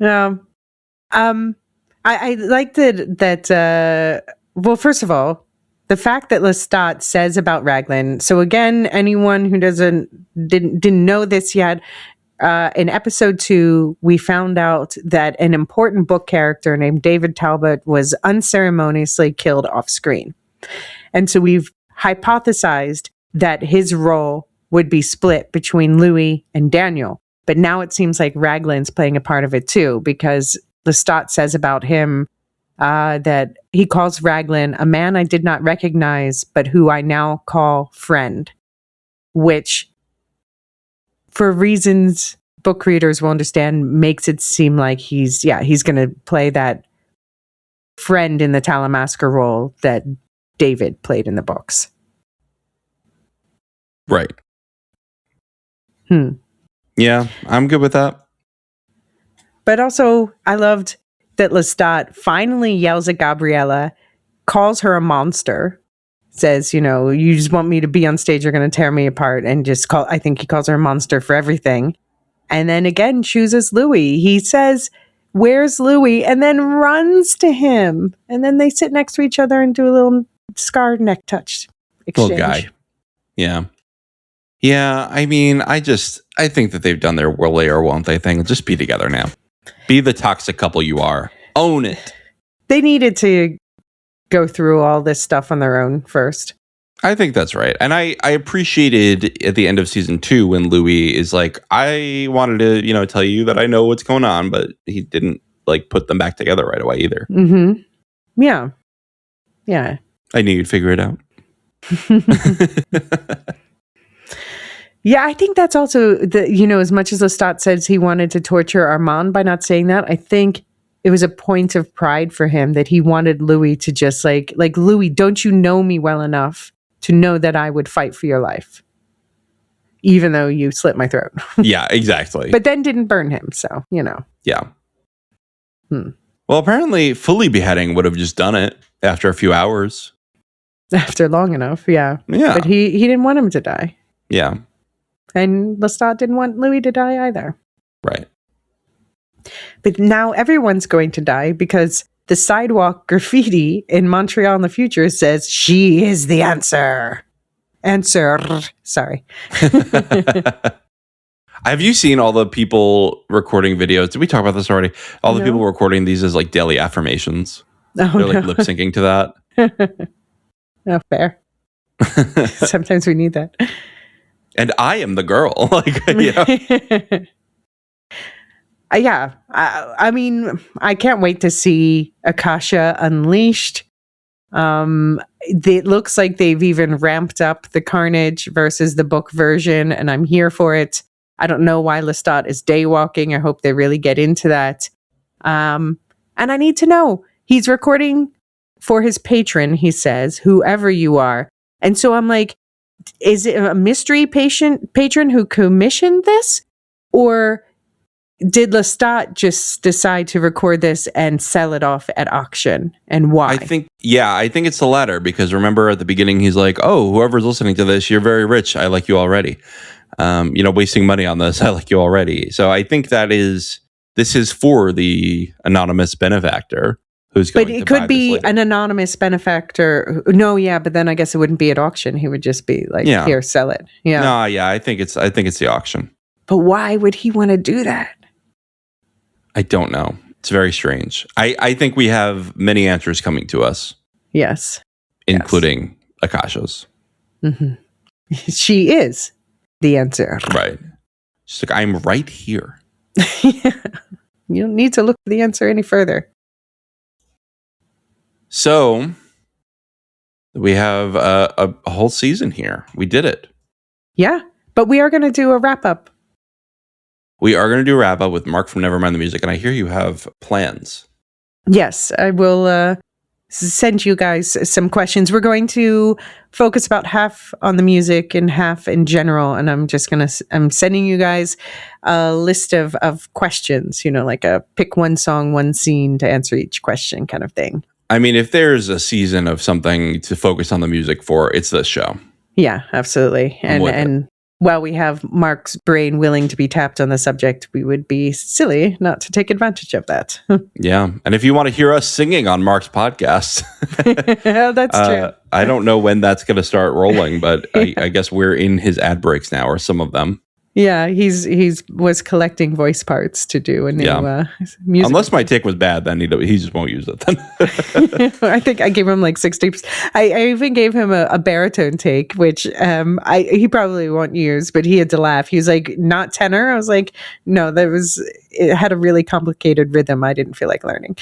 I liked that. Well, first of all, the fact that Lestat says about Raglan. So again, anyone who didn't know this yet, in episode 2, we found out that an important book character named David Talbot was unceremoniously killed off screen. And so we've hypothesized that his role would be split between Louis and Daniel. But now it seems like Raglan's playing a part of it too, because Lestat says about him that he calls Raglan a man I did not recognize, but who I now call friend, which, for reasons book readers will understand, makes it seem like he's going to play that friend in the Talamasca role that David played in the books. Right. Yeah, I'm good with that. But also, I loved that Lestat finally yells at Gabriella, calls her a monster, says, you just want me to be on stage, you're going to tear me apart, and I think he calls her a monster for everything. And then again, chooses Louis. He says, where's Louis? And then runs to him. And then they sit next to each other and do a little scar neck touch exchange. Little guy. Yeah. Yeah, I mean, I think that they've done their will they or won't they thing. Just be together now. Be the toxic couple you are. Own it. They needed to go through all this stuff on their own first. I think that's right. And I appreciated at the end of season 2 when Louis is like, I wanted to, tell you that I know what's going on, but he didn't put them back together right away either. Mm-hmm. Yeah. Yeah. I knew you'd figure it out. Yeah, I think that's also as much as Lestat says he wanted to torture Armand by not saying that, I think it was a point of pride for him that he wanted Louis to just like Louis, don't you know me well enough to know that I would fight for your life, even though you slit my throat. Yeah, exactly. But then didn't burn him, so Yeah. Well, apparently, fully beheading would have just done it after a few hours. After long enough, yeah. Yeah. But he didn't want him to die. Yeah. And Lestat didn't want Louis to die either. Right. But now everyone's going to die because the sidewalk graffiti in Montreal in the future says, she is the answer. Answer. Sorry. Have you seen all the people recording videos? Did we talk about this already? All the people recording these as daily affirmations. They're lip syncing to that. Oh, fair. Sometimes we need that. And I am the girl. Yeah. I mean, I can't wait to see Akasha Unleashed. It looks like they've even ramped up the carnage versus the book version, and I'm here for it. I don't know why Lestat is daywalking. I hope they really get into that. And I need to know. He's recording for his patron, he says, whoever you are. And so I'm like, is it a mystery patron who commissioned this? Or did Lestat just decide to record this and sell it off at auction? And why? I think it's the latter, because remember at the beginning, he's like, oh, whoever's listening to this, you're very rich. I like you already. Wasting money on this. I like you already. So I think this is for the anonymous benefactor who's going to buy this later. But it could be an anonymous benefactor. No, yeah, but then I guess it wouldn't be at auction. He would just be like, here, sell it. Yeah. No, yeah, I think it's the auction. But why would he want to do that? I don't know. It's very strange. I think we have many answers coming to us. Yes. Including Akasha's. Mm-hmm. She is the answer. Right. She's like, I'm right here. You don't need to look for the answer any further. So we have a whole season here. We did it. Yeah, but we are going to do a wrap up. We are going to do a wrap up with Mark from Nevermind the Music, and I hear you have plans. Yes, I will send you guys some questions. We're going to focus about half on the music and half in general, and I'm sending you guys a list of questions, like a pick one song, one scene to answer each question kind of thing. I mean, if there's a season of something to focus on the music for, it's this show. Yeah, absolutely. And while we have Mark's brain willing to be tapped on the subject, we would be silly not to take advantage of that. Yeah. And if you want to hear us singing on Mark's podcast, that's true. I don't know when that's going to start rolling, but I guess we're in his ad breaks now, or some of them. Yeah, he's was collecting voice parts to do a new music. Unless my take was bad, then he just won't use it. Then I think I gave him like 60. I even gave him a baritone take, which he probably won't use, but he had to laugh. He was like, "Not tenor." I was like, "No, it had a really complicated rhythm. I didn't feel like learning."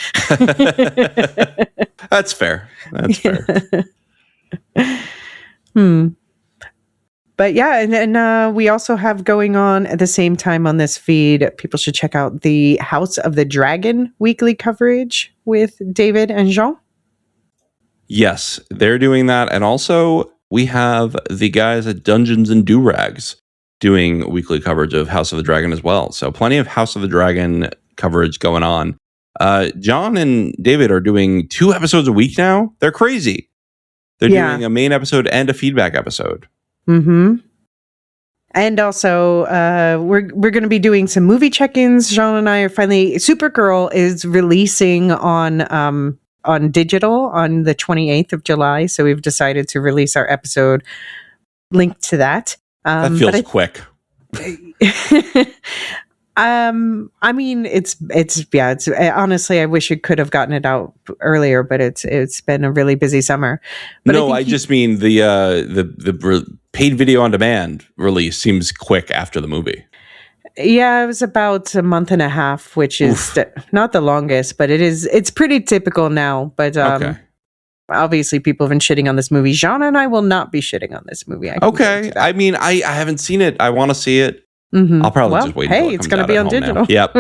That's fair. That's fair. But yeah, and we also have going on at the same time on this feed, people should check out the House of the Dragon weekly coverage with David and Jean. Yes, they're doing that. And also, we have the guys at Dungeons and Do-Rags doing weekly coverage of House of the Dragon as well. So plenty of House of the Dragon coverage going on. John and David are doing 2 episodes a week now. They're crazy. They're doing a main episode and a feedback episode. Mm-hmm. And also, we're going to be doing some movie check-ins. Jean and I are finally. Supergirl is releasing on digital on the 28th of July, so we've decided to release our episode linked to that. That feels quick. I mean, it's honestly, I wish it could have gotten it out earlier, but it's been a really busy summer. But no, I just mean the paid video on demand release seems quick after the movie. Yeah, it was about a month and a half, which is not the longest, but it's pretty typical now. But obviously people have been shitting on this movie. Jean and I will not be shitting on this movie. I mean, I haven't seen it. I want to see it. Mm-hmm. I'll probably just wait. Hey, it's going to be on digital. Yep.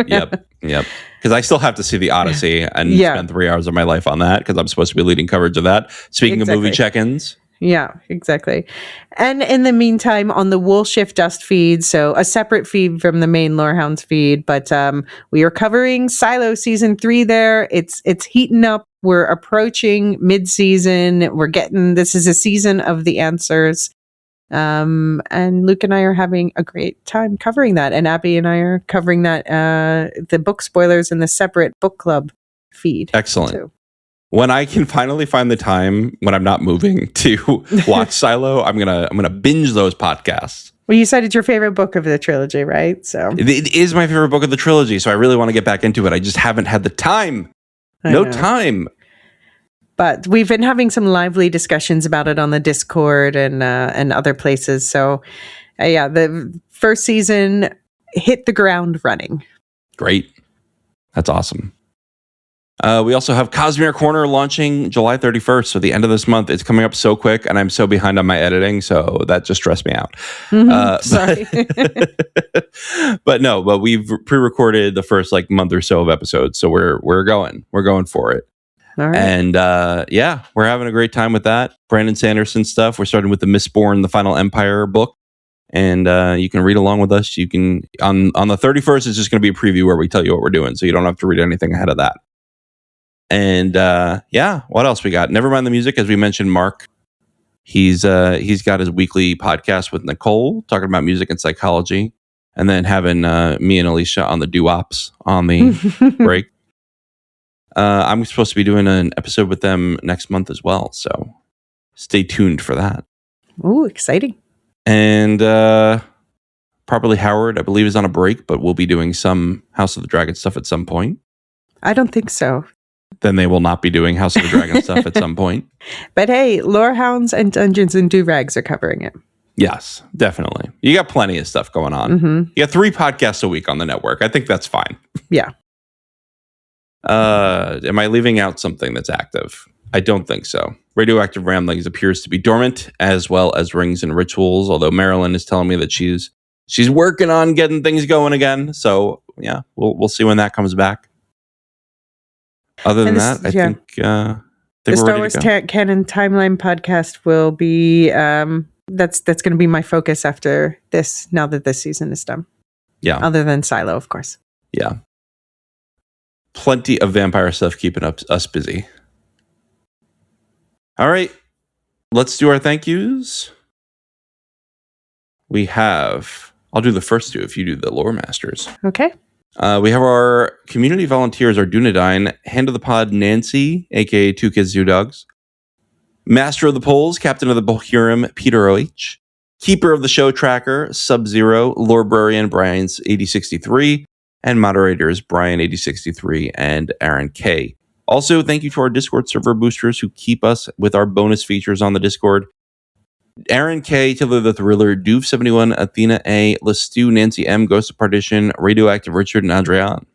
Because I still have to see the Odyssey and spend 3 hours of my life on that because I'm supposed to be leading coverage of that. Speaking of movie check-ins. Yeah, exactly. And in the meantime, on the Wool Shift Dust feed, so a separate feed from the main Lorehounds feed, but we are covering Silo season 3 there. It's heating up. We're approaching mid-season. This is a season of the answers. And Luke and I are having a great time covering that. And Abby and I are covering that, the book spoilers in the separate book club feed. Excellent. Too. When I can finally find the time when I'm not moving to watch Silo, I'm gonna binge those podcasts. Well, you said it's your favorite book of the trilogy, right? So it is my favorite book of the trilogy, so I really want to get back into it. I just haven't had the time. No time. But we've been having some lively discussions about it on the Discord and other places. So, the first season hit the ground running. Great. That's awesome. We also have Cosmere Corner launching July 31st, so the end of this month. It's coming up so quick, and I'm so behind on my editing, so that just stressed me out. Sorry. But we've pre-recorded the first month or so of episodes, so we're going for it. All right. And we're having a great time with that. Brandon Sanderson stuff. We're starting with the Mistborn, the Final Empire book. And you can read along with us. You can on the 31st, it's just going to be a preview where we tell you what we're doing. So you don't have to read anything ahead of that. And what else we got? Nevermind the Music, as we mentioned, Mark. He's got his weekly podcast with Nicole talking about music and psychology. And then having me and Elysia on the doo-wops on the break. I'm supposed to be doing an episode with them next month as well, so stay tuned for that. Ooh, exciting. And Probably Howard, I believe, is on a break, but we'll be doing some House of the Dragon stuff at some point. I don't think so. Then they will not be doing House of the Dragon stuff at some point. But hey, Lorehounds and Dungeons and Do-Rags are covering it. Yes, definitely. You got plenty of stuff going on. Mm-hmm. You got 3 podcasts a week on the network. I think that's fine. Yeah. Am I leaving out something that's active? I don't think so. Radioactive Ramblings appears to be dormant, as well as Rings and Rituals, although Marilyn is telling me that she's working on getting things going again. So yeah, we'll see when that comes back. Other than that, I think the Star Wars Canon Timeline podcast will be that's going to be my focus after this. Now that this season is done, yeah. Other than Silo, of course. Yeah, plenty of vampire stuff keeping us busy. All right, let's do our thank yous. We have. I'll do the first 2 if you do the Lore Masters. Okay. We have our community volunteers, our Dunedain, Hand of the Pod Nancy, aka 2 Kids 2 Dogs, Master of the Polls, Captain of the Bohurim, Peter O.H., Keeper of the Show Tracker, Sub-Zero, Librarian Brian's 8063, and moderators Brian 8063 and Aaron K. Also, thank you to our Discord server boosters who keep us with our bonus features on the Discord. Aaron K, Tiller the Thriller, Doof71, Athena A, Lestu, Nancy M, Ghost of Partition, Radioactive Richard, and Adrian.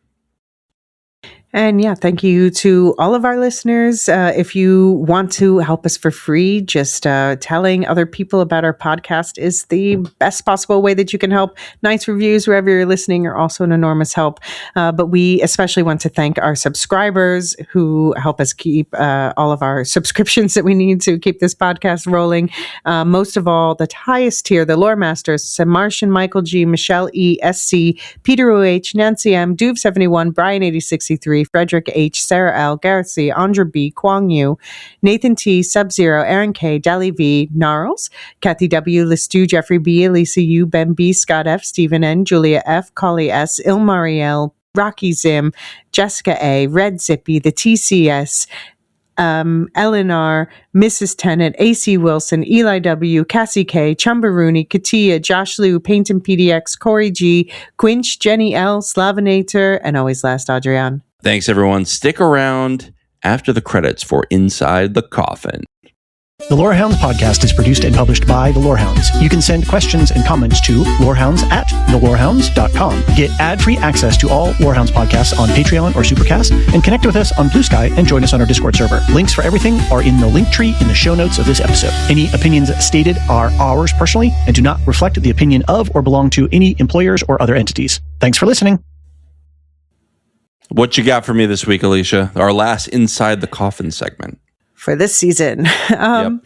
And yeah, thank you to all of our listeners. If you want to help us for free, just telling other people about our podcast is the best possible way that you can help. Nice reviews wherever you're listening are also an enormous help. But we especially want to thank our subscribers who help us keep all of our subscriptions that we need to keep this podcast rolling. Most of all, the highest tier, the Lore Masters, Sam Martian, Michael G, Michelle E, SC, Peter O.H, Nancy M, Doof71, Brian 8063, Frederick H, Sarah L, Gareth C, Andra B, Kwang Yu, Nathan T, Sub-Zero, Aaron K, Dali V, Gnarls, Kathy W, Lestu, Jeffrey B, Elisa U, Ben B, Scott F, Stephen N, Julia F, Collie S, Ilmariel, Rocky Zim, Jessica A, Red Zippy, the TCS, Eleanor, Mrs. Tennant, AC Wilson, Eli W, Cassie K, Chumbarooney, Katia, Josh Liu, Paintin PDX, Corey G, Quinch, Jenny L, Slavinator, and always last Adrian. Thanks, everyone. Stick around after the credits for Inside the Coffin. The Lorehounds podcast is produced and published by the Lorehounds. You can send questions and comments to lorehounds@thelorehounds.com. Get ad-free access to all Lorehounds podcasts on Patreon or Supercast, and connect with us on Blue Sky and join us on our Discord server. Links for everything are in the link tree in the show notes of this episode. Any opinions stated are ours personally and do not reflect the opinion of or belong to any employers or other entities. Thanks for listening. What you got for me this week, Elysia? Our last Inside the Coffin segment. For this season. Yep.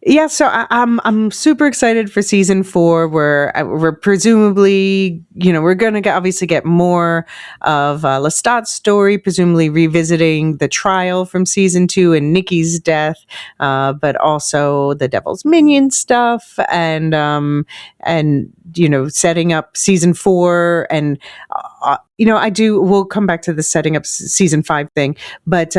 Yeah, so I'm super excited for season 4. We're presumably, we're going to obviously get more of Lestat's story, presumably revisiting the trial from season 2 and Nikki's death, but also the Devil's Minion stuff and setting up season 4 and we'll come back to the setting up season 5 thing, but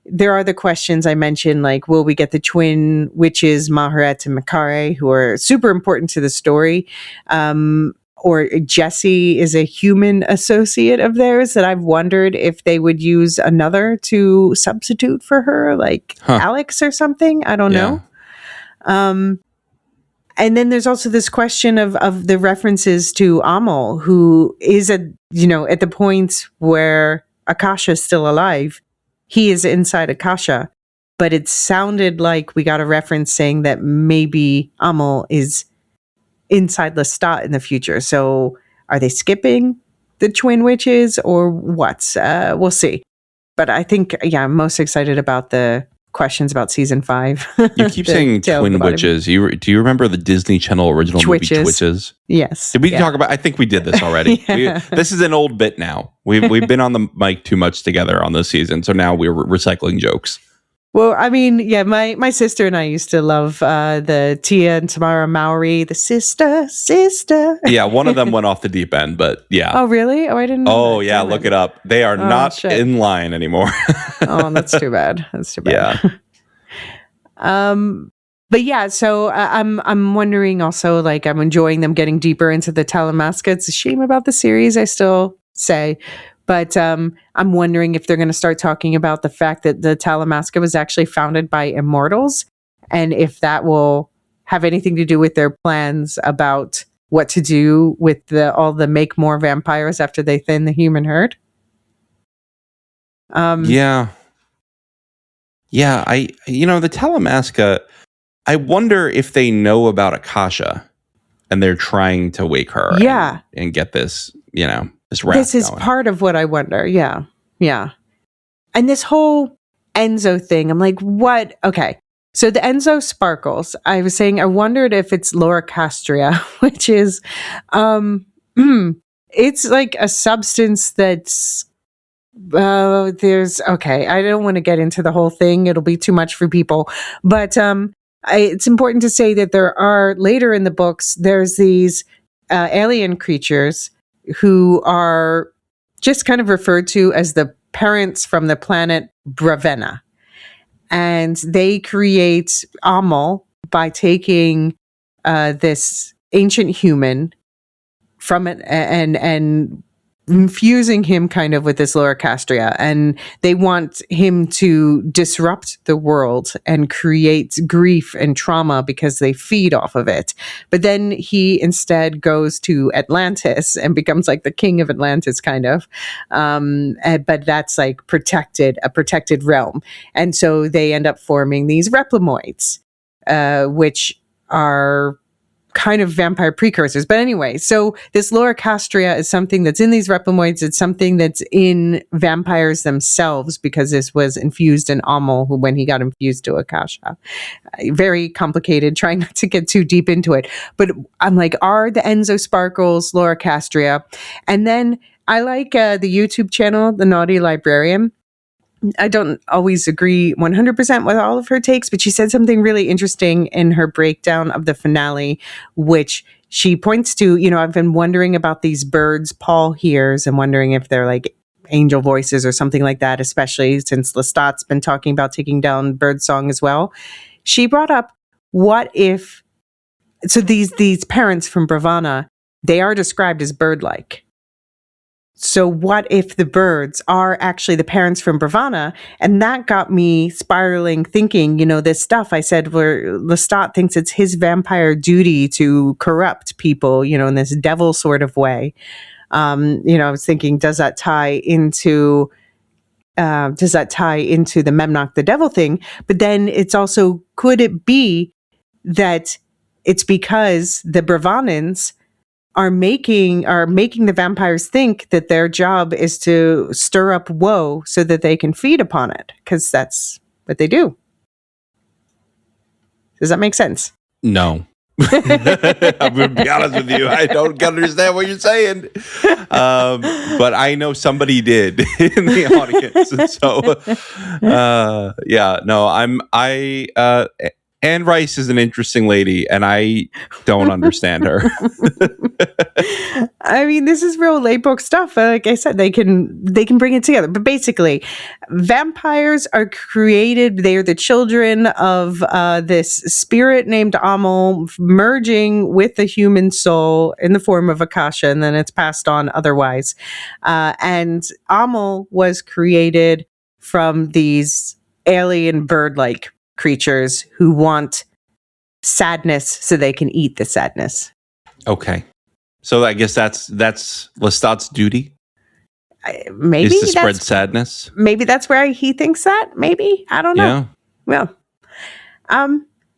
there are the questions I mentioned, like, will we get the twin witches, Maharet and Makare, who are super important to the story? Or Jessie is a human associate of theirs that I've wondered if they would use another to substitute for her, like Alex or something. I don't know. And then there's also this question of the references to Amal, who is at the point where Akasha is still alive. He is inside Akasha, but it sounded like we got a reference saying that maybe Amal is inside Lestat in the future. So are they skipping the twin witches or what? We'll see. But I think, I'm most excited about the questions about season 5. You keep saying twin witches. Do you remember the Disney Channel original movie Twitches? Yes. Did we talk about? I think we did this already. This is an old bit now. We've been on the mic too much together on this season, so now we're recycling jokes. Well, I mean, my sister and I used to love the Tia and Tamara Mowry, the sister. Yeah, one of them went off the deep end, but yeah. Oh, really? Oh, I didn't know. Oh, yeah, look it up. They are not in line anymore. Oh, that's too bad. That's too bad. Yeah. But yeah, so I'm wondering also, like, I'm enjoying them getting deeper into the Talamasca. It's a shame about the series, I still say. But I'm wondering if they're going to start talking about the fact that the Talamasca was actually founded by immortals, and if that will have anything to do with their plans about what to do with all the make more vampires after they thin the human herd. Yeah. The Talamasca, I wonder if they know about Akasha and they're trying to wake her and get this, this wrath This is going. part of what I wonder. Yeah. Yeah. And this whole Enzo thing, I'm like, what? Okay. So the Enzo sparkles, I was saying, I wondered if it's Loricastria, which is, it's like a substance that's, I don't want to get into the whole thing. It'll be too much for people. But it's important to say that there are, later in the books, there's these alien creatures who are just kind of referred to as the parents from the planet Bravena. And they create Amal by taking this ancient human from it and infusing him kind of with this Loricastria, and they want him to disrupt the world and create grief and trauma because they feed off of it. But then he instead goes to Atlantis and becomes like the king of Atlantis, kind of. But that's like a protected realm. And so they end up forming these replimoids, which are kind of vampire precursors. But anyway, so this Loricastria is something that's in these replimoids. It's something that's in vampires themselves because this was infused in Amal when he got infused to Akasha. Very complicated, trying not to get too deep into it. But I'm like, are the Enzo Sparkles Loricastria? And then I like the YouTube channel, The Naughty Librarian. I don't always agree 100% with all of her takes, but she said something really interesting in her breakdown of the finale, which she points to, I've been wondering about these birds Paul hears and wondering if they're like angel voices or something like that, especially since Lestat's been talking about taking down birdsong as well. She brought up, what if, so these parents from Bravana, they are described as bird-like. So what if the birds are actually the parents from Bravana? And that got me spiraling, thinking, this stuff I said where Lestat thinks it's his vampire duty to corrupt people, in this devil sort of way. I was thinking, does that tie into the Memnoch the devil thing? But then it's also, could it be that it's because the Bravanans are making the vampires think that their job is to stir up woe so that they can feed upon it, because that's what they do. Does that make sense? No. I'm going to be honest with you. I don't understand what you're saying. But I know somebody did in the audience. And so, Anne Rice is an interesting lady, and I don't understand her. I mean, this is real late book stuff. Like I said, they can bring it together. But basically, vampires are created. They are the children of this spirit named Amal merging with the human soul in the form of Akasha, and then it's passed on otherwise. And Amal was created from these alien bird-like creatures who want sadness so they can eat the sadness. Okay. So I guess that's Lestat's duty? Maybe is to spread sadness? Maybe that's where he thinks that. Maybe. I don't know. Yeah. Well,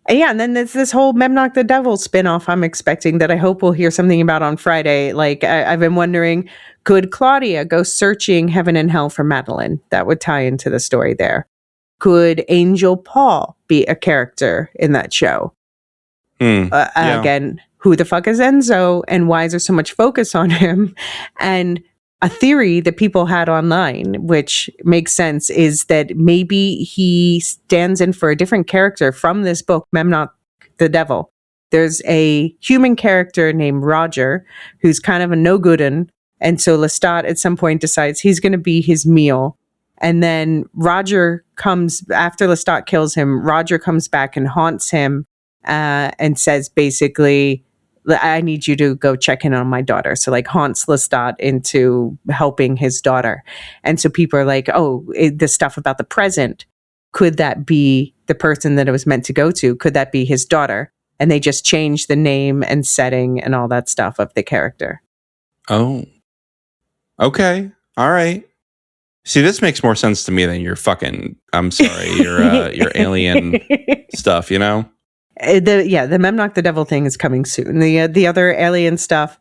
and then there's this whole Memnoch the Devil spinoff I'm expecting that I hope we'll hear something about on Friday. Like, I've been wondering, could Claudia go searching heaven and hell for Madeline? That would tie into the story there. Could Angel Paul be a character in that show? Again, who the fuck is Enzo, and why is there so much focus on him? And a theory that people had online, which makes sense, is that maybe he stands in for a different character from this book, Memnoch the Devil. There's a human character named Roger who's kind of a no-good-un, and so Lestat at some point decides he's going to be his meal. And then Roger comes, after Lestat kills him, Roger comes back and haunts him and says basically, I need you to go check in on my daughter. So like haunts Lestat into helping his daughter. And so people are like, oh, the stuff about the present, could that be the person that it was meant to go to? Could that be his daughter? And they just changed the name and setting and all that stuff of the character. Oh, okay. All right. See, this makes more sense to me than your fucking, I'm sorry, your alien stuff, you know? The Memnock the Devil thing is coming soon. The other alien stuff,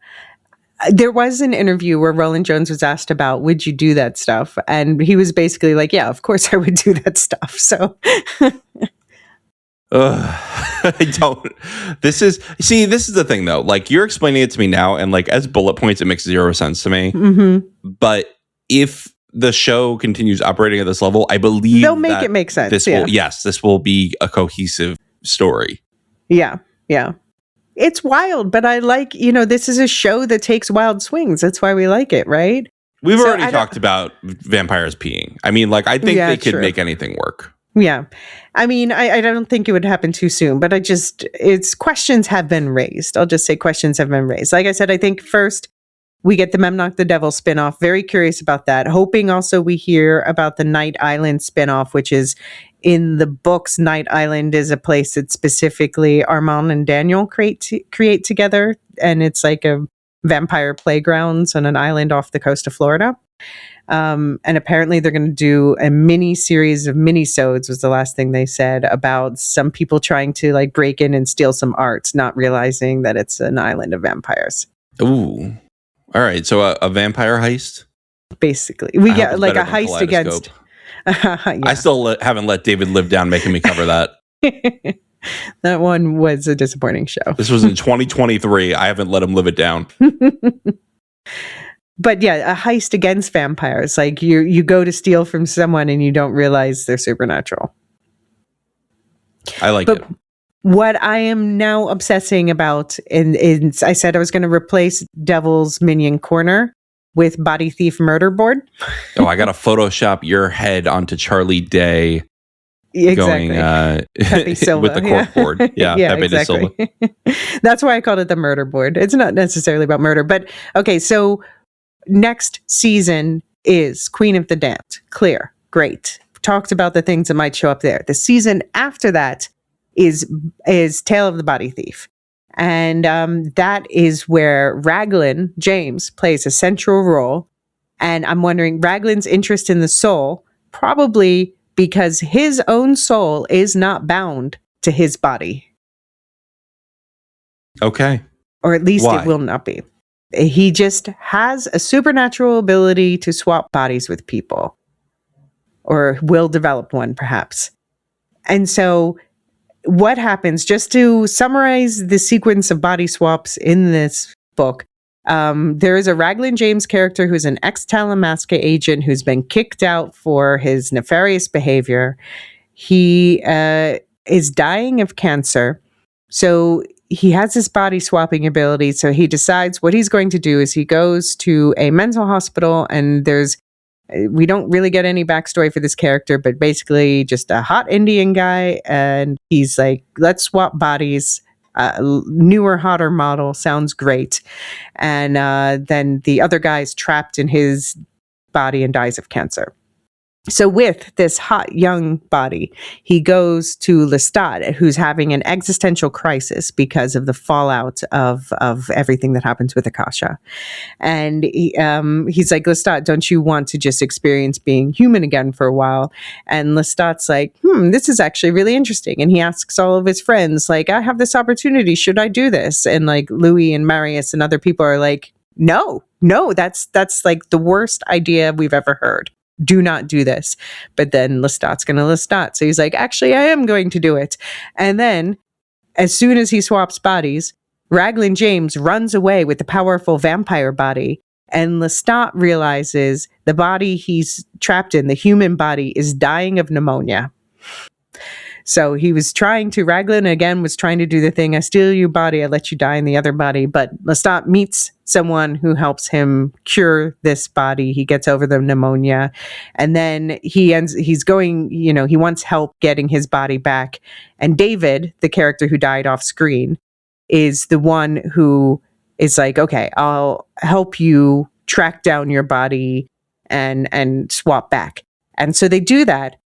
there was an interview where Roland Jones was asked about, would you do that stuff? And he was basically like, yeah, of course I would do that stuff. So I don't. This is the thing though. Like you're explaining it to me now, and like as bullet points, it makes 0 sense to me. Mm-hmm. But if the show continues operating at this level, I believe they'll make it make sense. This will be a cohesive story. Yeah. It's wild, but I like, this is a show that takes wild swings. That's why we like it, right? We've already talked about vampires peeing. I mean, like, I think they could make anything work. Yeah. I mean, I don't think it would happen too soon, but questions have been raised. I'll just say questions have been raised. Like I said, I think first we get the Memnock the Devil spinoff. Very curious about that. Hoping also we hear about the Night Island spinoff, which is in the books. Night Island is a place that specifically Armand and Daniel create together. And it's like a vampire playgrounds on an island off the coast of Florida. And apparently they're going to do a mini series of mini-sodes was the last thing they said about some people trying to like break in and steal some art, not realizing that it's an island of vampires. Ooh. All right. So a vampire heist? Basically. We get like a heist against... Yeah. I still haven't let David live down making me cover that. That one was a disappointing show. This was in 2023. I haven't let him live it down. But yeah, a heist against vampires. Like you go to steal from someone and you don't realize they're supernatural. I like it. What I am now obsessing about, I said I was going to replace Devil's Minion Corner with Body Thief Murderboard. Oh, I got to Photoshop your head onto Charlie Day. Exactly. Going with the corkboard. Yeah, Pepe exactly. de Silva. That's why I called it the murder board. It's not necessarily about murder, but okay, so next season is Queen of the Damned. Clear. Great. Talked about the things that might show up there. The season after that is Tale of the Body Thief. And that is where Raglan James plays a central role. And I'm wondering, Raglan's interest in the soul, probably because his own soul is not bound to his body. Okay. Or at least it will not be. He just has a supernatural ability to swap bodies with people. Or will develop one, perhaps. And so what happens, just to summarize the sequence of body swaps in this book, there is a Raglan James character who's an ex-Talamasca agent who's been kicked out for his nefarious behavior. He is dying of cancer. So he has this body swapping ability. So he decides what he's going to do is he goes to a mental hospital, and we don't really get any backstory for this character, but basically just a hot Indian guy. And he's like, let's swap bodies. Newer, hotter model sounds great. And then the other guy's trapped in his body and dies of cancer. So with this hot young body, he goes to Lestat, who's having an existential crisis because of the fallout of everything that happens with Akasha. And he's like, Lestat, don't you want to just experience being human again for a while? And Lestat's like, this is actually really interesting. And he asks all of his friends, like, I have this opportunity. Should I do this? And like Louis and Marius and other people are like, no, that's like the worst idea we've ever heard. Do not do this. But then Lestat's going to Lestat. So he's like, actually, I am going to do it. And then as soon as he swaps bodies, Raglan James runs away with the powerful vampire body. And Lestat realizes the body he's trapped in, the human body, is dying of pneumonia. So he was trying to, Raglan again was trying to do the thing, I steal your body, I let you die in the other body. But Lestat meets someone who helps him cure this body. He gets over the pneumonia. And then he's going, he wants help getting his body back. And David, the character who died off screen, is the one who is like, okay, I'll help you track down your body and swap back. And so they do that.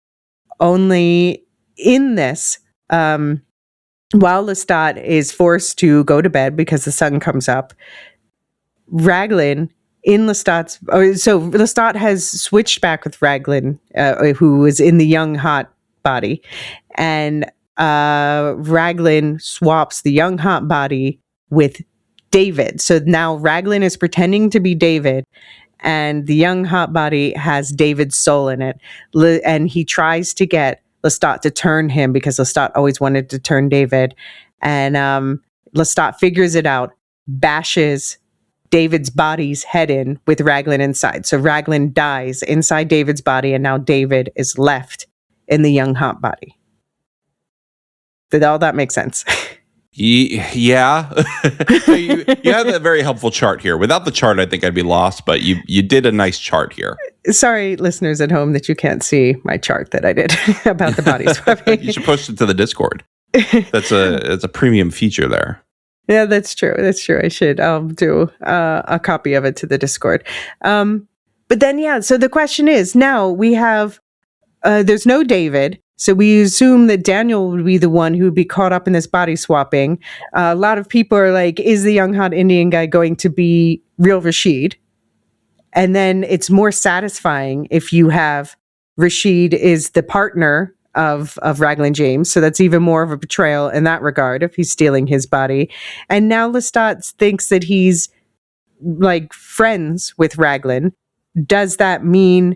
Only in this, while Lestat is forced to go to bed because the sun comes up, Raglan in Lestat has switched back with Raglan, who was in the young hot body, and Raglan swaps the young hot body with David. So now Raglan is pretending to be David, and the young hot body has David's soul in it. And he tries to get Lestat to turn him because Lestat always wanted to turn David. And Lestat figures it out, bashes David's body's head in with Raglan inside. So Raglan dies inside David's body, and now David is left in the young hot body. Did all that make sense? Yeah. you have a very helpful chart here. Without the chart, I think I'd be lost, but you did a nice chart here. Sorry, listeners at home, that you can't see my chart that I did about the body swapping. You should post it to the Discord. It's a premium feature there. Yeah, that's true. I should do a copy of it to the Discord. But then, so the question is, now we have, there's no David. So we assume that Daniel would be the one who would be caught up in this body swapping. A lot of people are like, is the young hot Indian guy going to be real Rashid? And then it's more satisfying if you have Rashid is the partner of Raglan James. So that's even more of a betrayal in that regard if he's stealing his body. And now Lestat thinks that he's like friends with Raglan. Does that mean...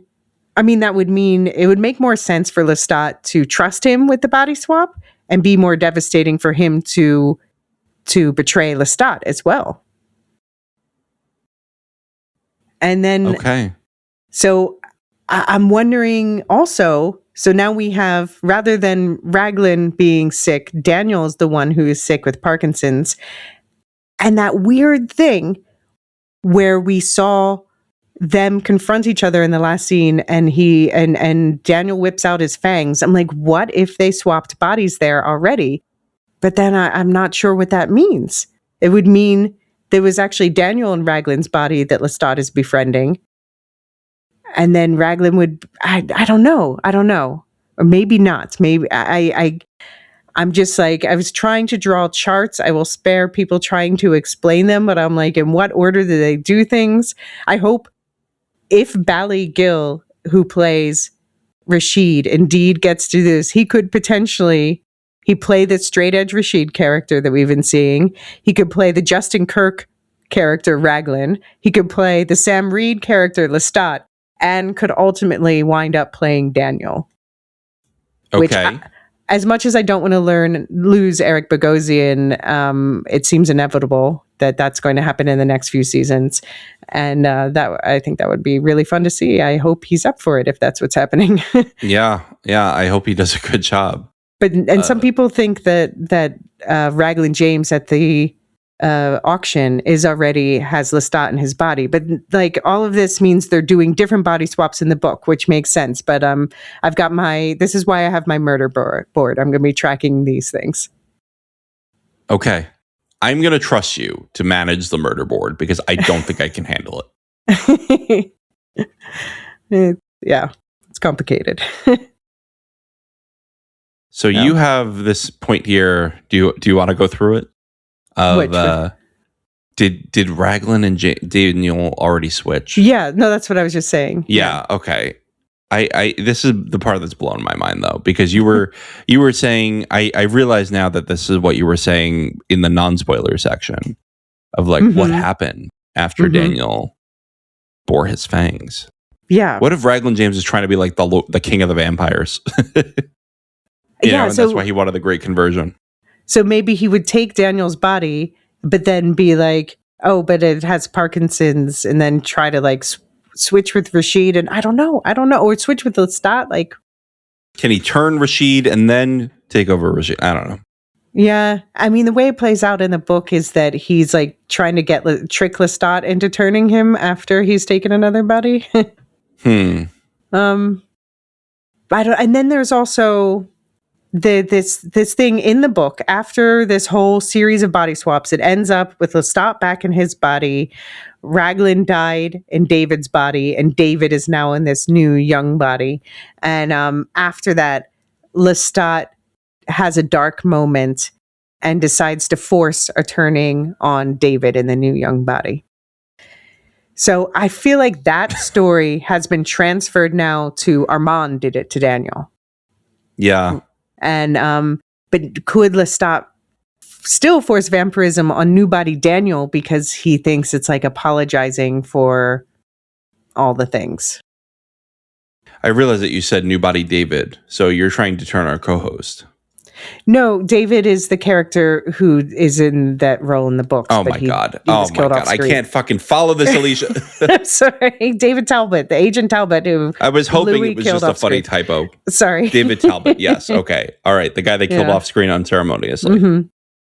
that would mean it would make more sense for Lestat to trust him with the body swap and be more devastating for him to betray Lestat as well. And then, okay. So I'm wondering also, so now we have, rather than Raglan being sick, Daniel's the one who is sick with Parkinson's. And that weird thing where we saw them confront each other in the last scene, and and Daniel whips out his fangs. I'm like, what if they swapped bodies there already? But then I'm not sure what that means. It would mean there was actually Daniel in Raglan's body that Lestat is befriending. And then Raglan would, I don't know. Or maybe not. Maybe I'm just like, I was trying to draw charts. I will spare people trying to explain them, but I'm like, in what order do they do things? I hope if Bally Gill, who plays Rashid, indeed gets to this, he could potentially, he play the straight edge Rashid character that we've been seeing. He could play the Justin Kirk character Raglan. He could play the Sam Reed character Lestat, and could ultimately wind up playing Daniel. Okay. As much as I don't want to lose Eric Bogosian, it seems inevitable that that's going to happen in the next few seasons. And I think that would be really fun to see. I hope he's up for it if that's what's happening. Yeah. I hope he does a good job. But some people think that Raglan James at the auction has Lestat in his body. But like all of this means they're doing different body swaps in the book, which makes sense. But I've got this is why I have my murder board. I'm going to be tracking these things. Okay. I'm going to trust you to manage the murder board because I don't think I can handle it. Yeah, it's complicated. So you have this point here. Do you want to go through it? Did Raglan and Daniel already switch? Yeah, no, that's what I was just saying. Yeah. Okay. I this is the part that's blown my mind though, because you were saying, I realize now that this is what you were saying in the non-spoiler section of like what happened after Daniel bore his fangs. Yeah. What if Raglan James is trying to be like the king of the vampires? And that's why he wanted the great conversion. So maybe he would take Daniel's body, but then be like, oh, but it has Parkinson's, and then try to like switch with Rashid, and I don't know, or switch with Lestat. Like, Can he turn Rashid and then take over Rashid? I don't know. Yeah. I mean, the way it plays out in the book is that he's like trying to trick Lestat into turning him after he's taken another body. Hmm. And then there's also this thing in the book after this whole series of body swaps. It ends up with Lestat back in his body. Raglan died in David's body, and David is now in this new young body. And after that, Lestat has a dark moment and decides to force a turning on David in the new young body. So I feel like that story has been transferred now to Armand did it to Daniel. Yeah. And but could Lestat still force vampirism on new body Daniel because he thinks it's like apologizing for all the things? I realize that you said new body David, so you're trying to turn our co-host. No, David is the character who is in that role in the books. Oh my God. I can't fucking follow this, Elysia. I'm sorry. David Talbot, the Agent Talbot who I was hoping Louis it was just a funny typo. Sorry. David Talbot. Yes. Okay. All right. The guy they killed off screen unceremoniously. Mm-hmm.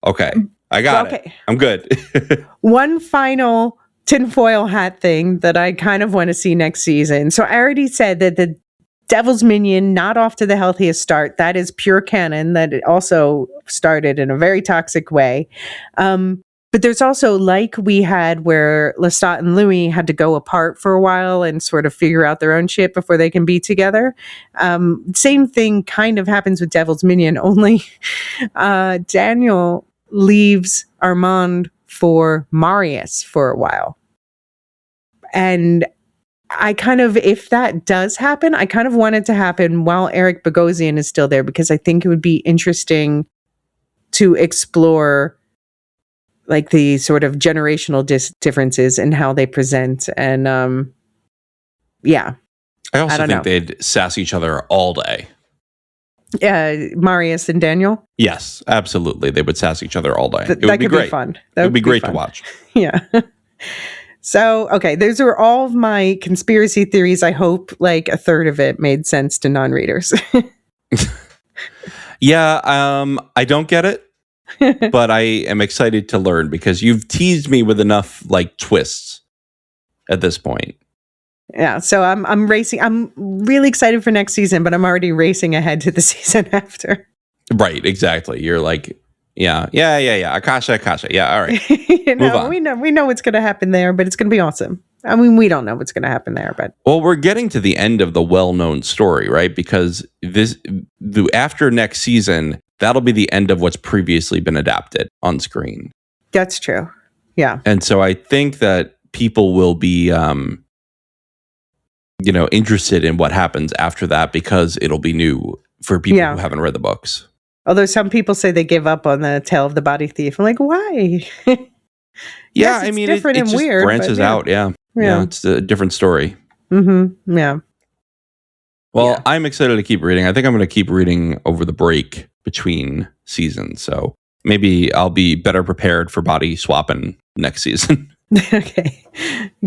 Okay. I got it. I'm good. One final tinfoil hat thing that I kind of want to see next season. So I already said that the Devil's Minion, not off to the healthiest start. That is pure canon. That it also started in a very toxic way. But there's also, like we had where Lestat and Louis had to go apart for a while and sort of figure out their own shit before they can be together. Same thing kind of happens with Devil's Minion, only Daniel leaves Armand for Marius for a while. And I kind of, if that does happen, I kind of want it to happen while Eric Bogosian is still there, because I think it would be interesting to explore like the sort of generational differences in how they present. And yeah. I also think they'd sass each other all day. Marius and Daniel? Yes, absolutely. They would sass each other all day. That would be great. Fun. It would be great to watch. Yeah. So, okay, those are all of my conspiracy theories. I hope like a third of it made sense to non-readers. Yeah, I don't get it, but I am excited to learn because you've teased me with enough like twists at this point. Yeah, so I'm racing. I'm really excited for next season, but I'm already racing ahead to the season after. Right, exactly. You're like, yeah. Akasha. Yeah, all right. Move on. We know what's going to happen there, but it's going to be awesome. I mean, we don't know what's going to happen there, but well, we're getting to the end of the well-known story, right? Because after next season, that'll be the end of what's previously been adapted on screen. That's true. Yeah, and so I think that people will be, interested in what happens after that because it'll be new for people who haven't read the books. Although some people say they give up on the tale of the body thief. I'm like, why? Yeah, I mean, different and just weird, branches out. Yeah, it's a different story. Mm-hmm. Yeah. Well, I'm excited to keep reading. I think I'm going to keep reading over the break between seasons. So maybe I'll be better prepared for body swapping next season. Okay.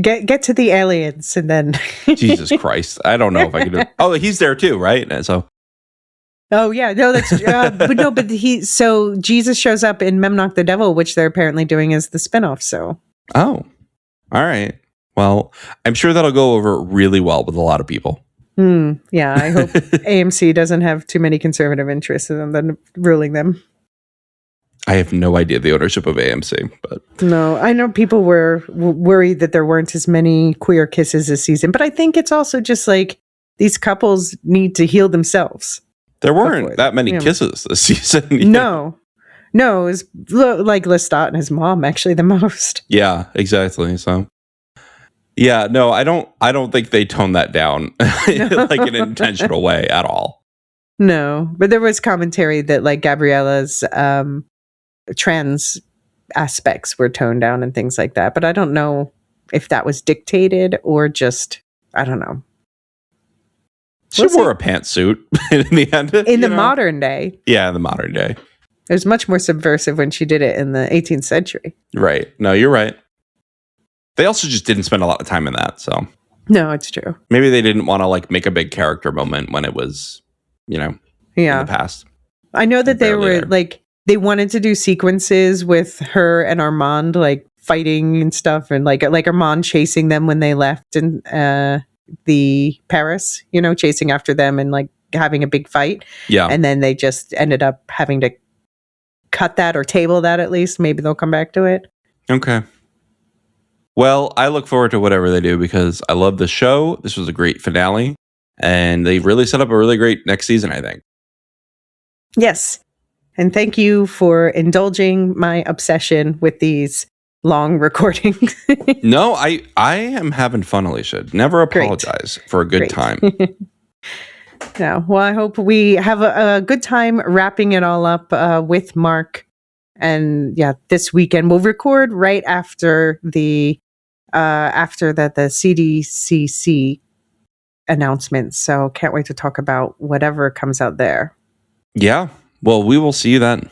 Get to the aliens and then. Jesus Christ. I don't know if I can do it. Oh, he's there too, right? And so. Oh yeah, no, that's so Jesus shows up in Memnoch the Devil, which they're apparently doing as the spinoff. So, all right. Well, I'm sure that'll go over really well with a lot of people. Yeah, I hope AMC doesn't have too many conservative interests in them ruling them. I have no idea the ownership of AMC, but no, I know people were worried that there weren't as many queer kisses this season, but I think it's also just like these couples need to heal themselves. There weren't that many kisses this season. No, it was like Lestat and his mom actually the most. Yeah, exactly. So, yeah, no, I don't think they toned that down like in an intentional way at all. No, but there was commentary that like Gabriella's trans aspects were toned down and things like that. But I don't know if that was dictated or just I don't know. She wore a pantsuit in the end. In the modern day. Yeah, in the modern day. It was much more subversive when she did it in the 18th century. Right. No, you're right. They also just didn't spend a lot of time in that, so. No, it's true. Maybe they didn't want to like make a big character moment when it was in Yeah. the past. I know that they barely were there. like, they wanted to do sequences with her and Armand, like fighting and stuff, and like Armand chasing them when they left in the Paris, chasing after them and like having a big fight. Yeah. And then they just ended up having to cut that or table that at least. Maybe they'll come back to it. Okay. Well, I look forward to whatever they do because I love the show. This was a great finale, and they really set up a really great next season, I think. Yes. And thank you for indulging my obsession with these long recordings. No, I am having fun, Elysia. Never apologize for a good time. Yeah. Well, I hope we have a good time wrapping it all up with Mark. And yeah, this weekend we'll record right after the CDCC announcement. So can't wait to talk about whatever comes out there. Yeah. Well, we will see you then.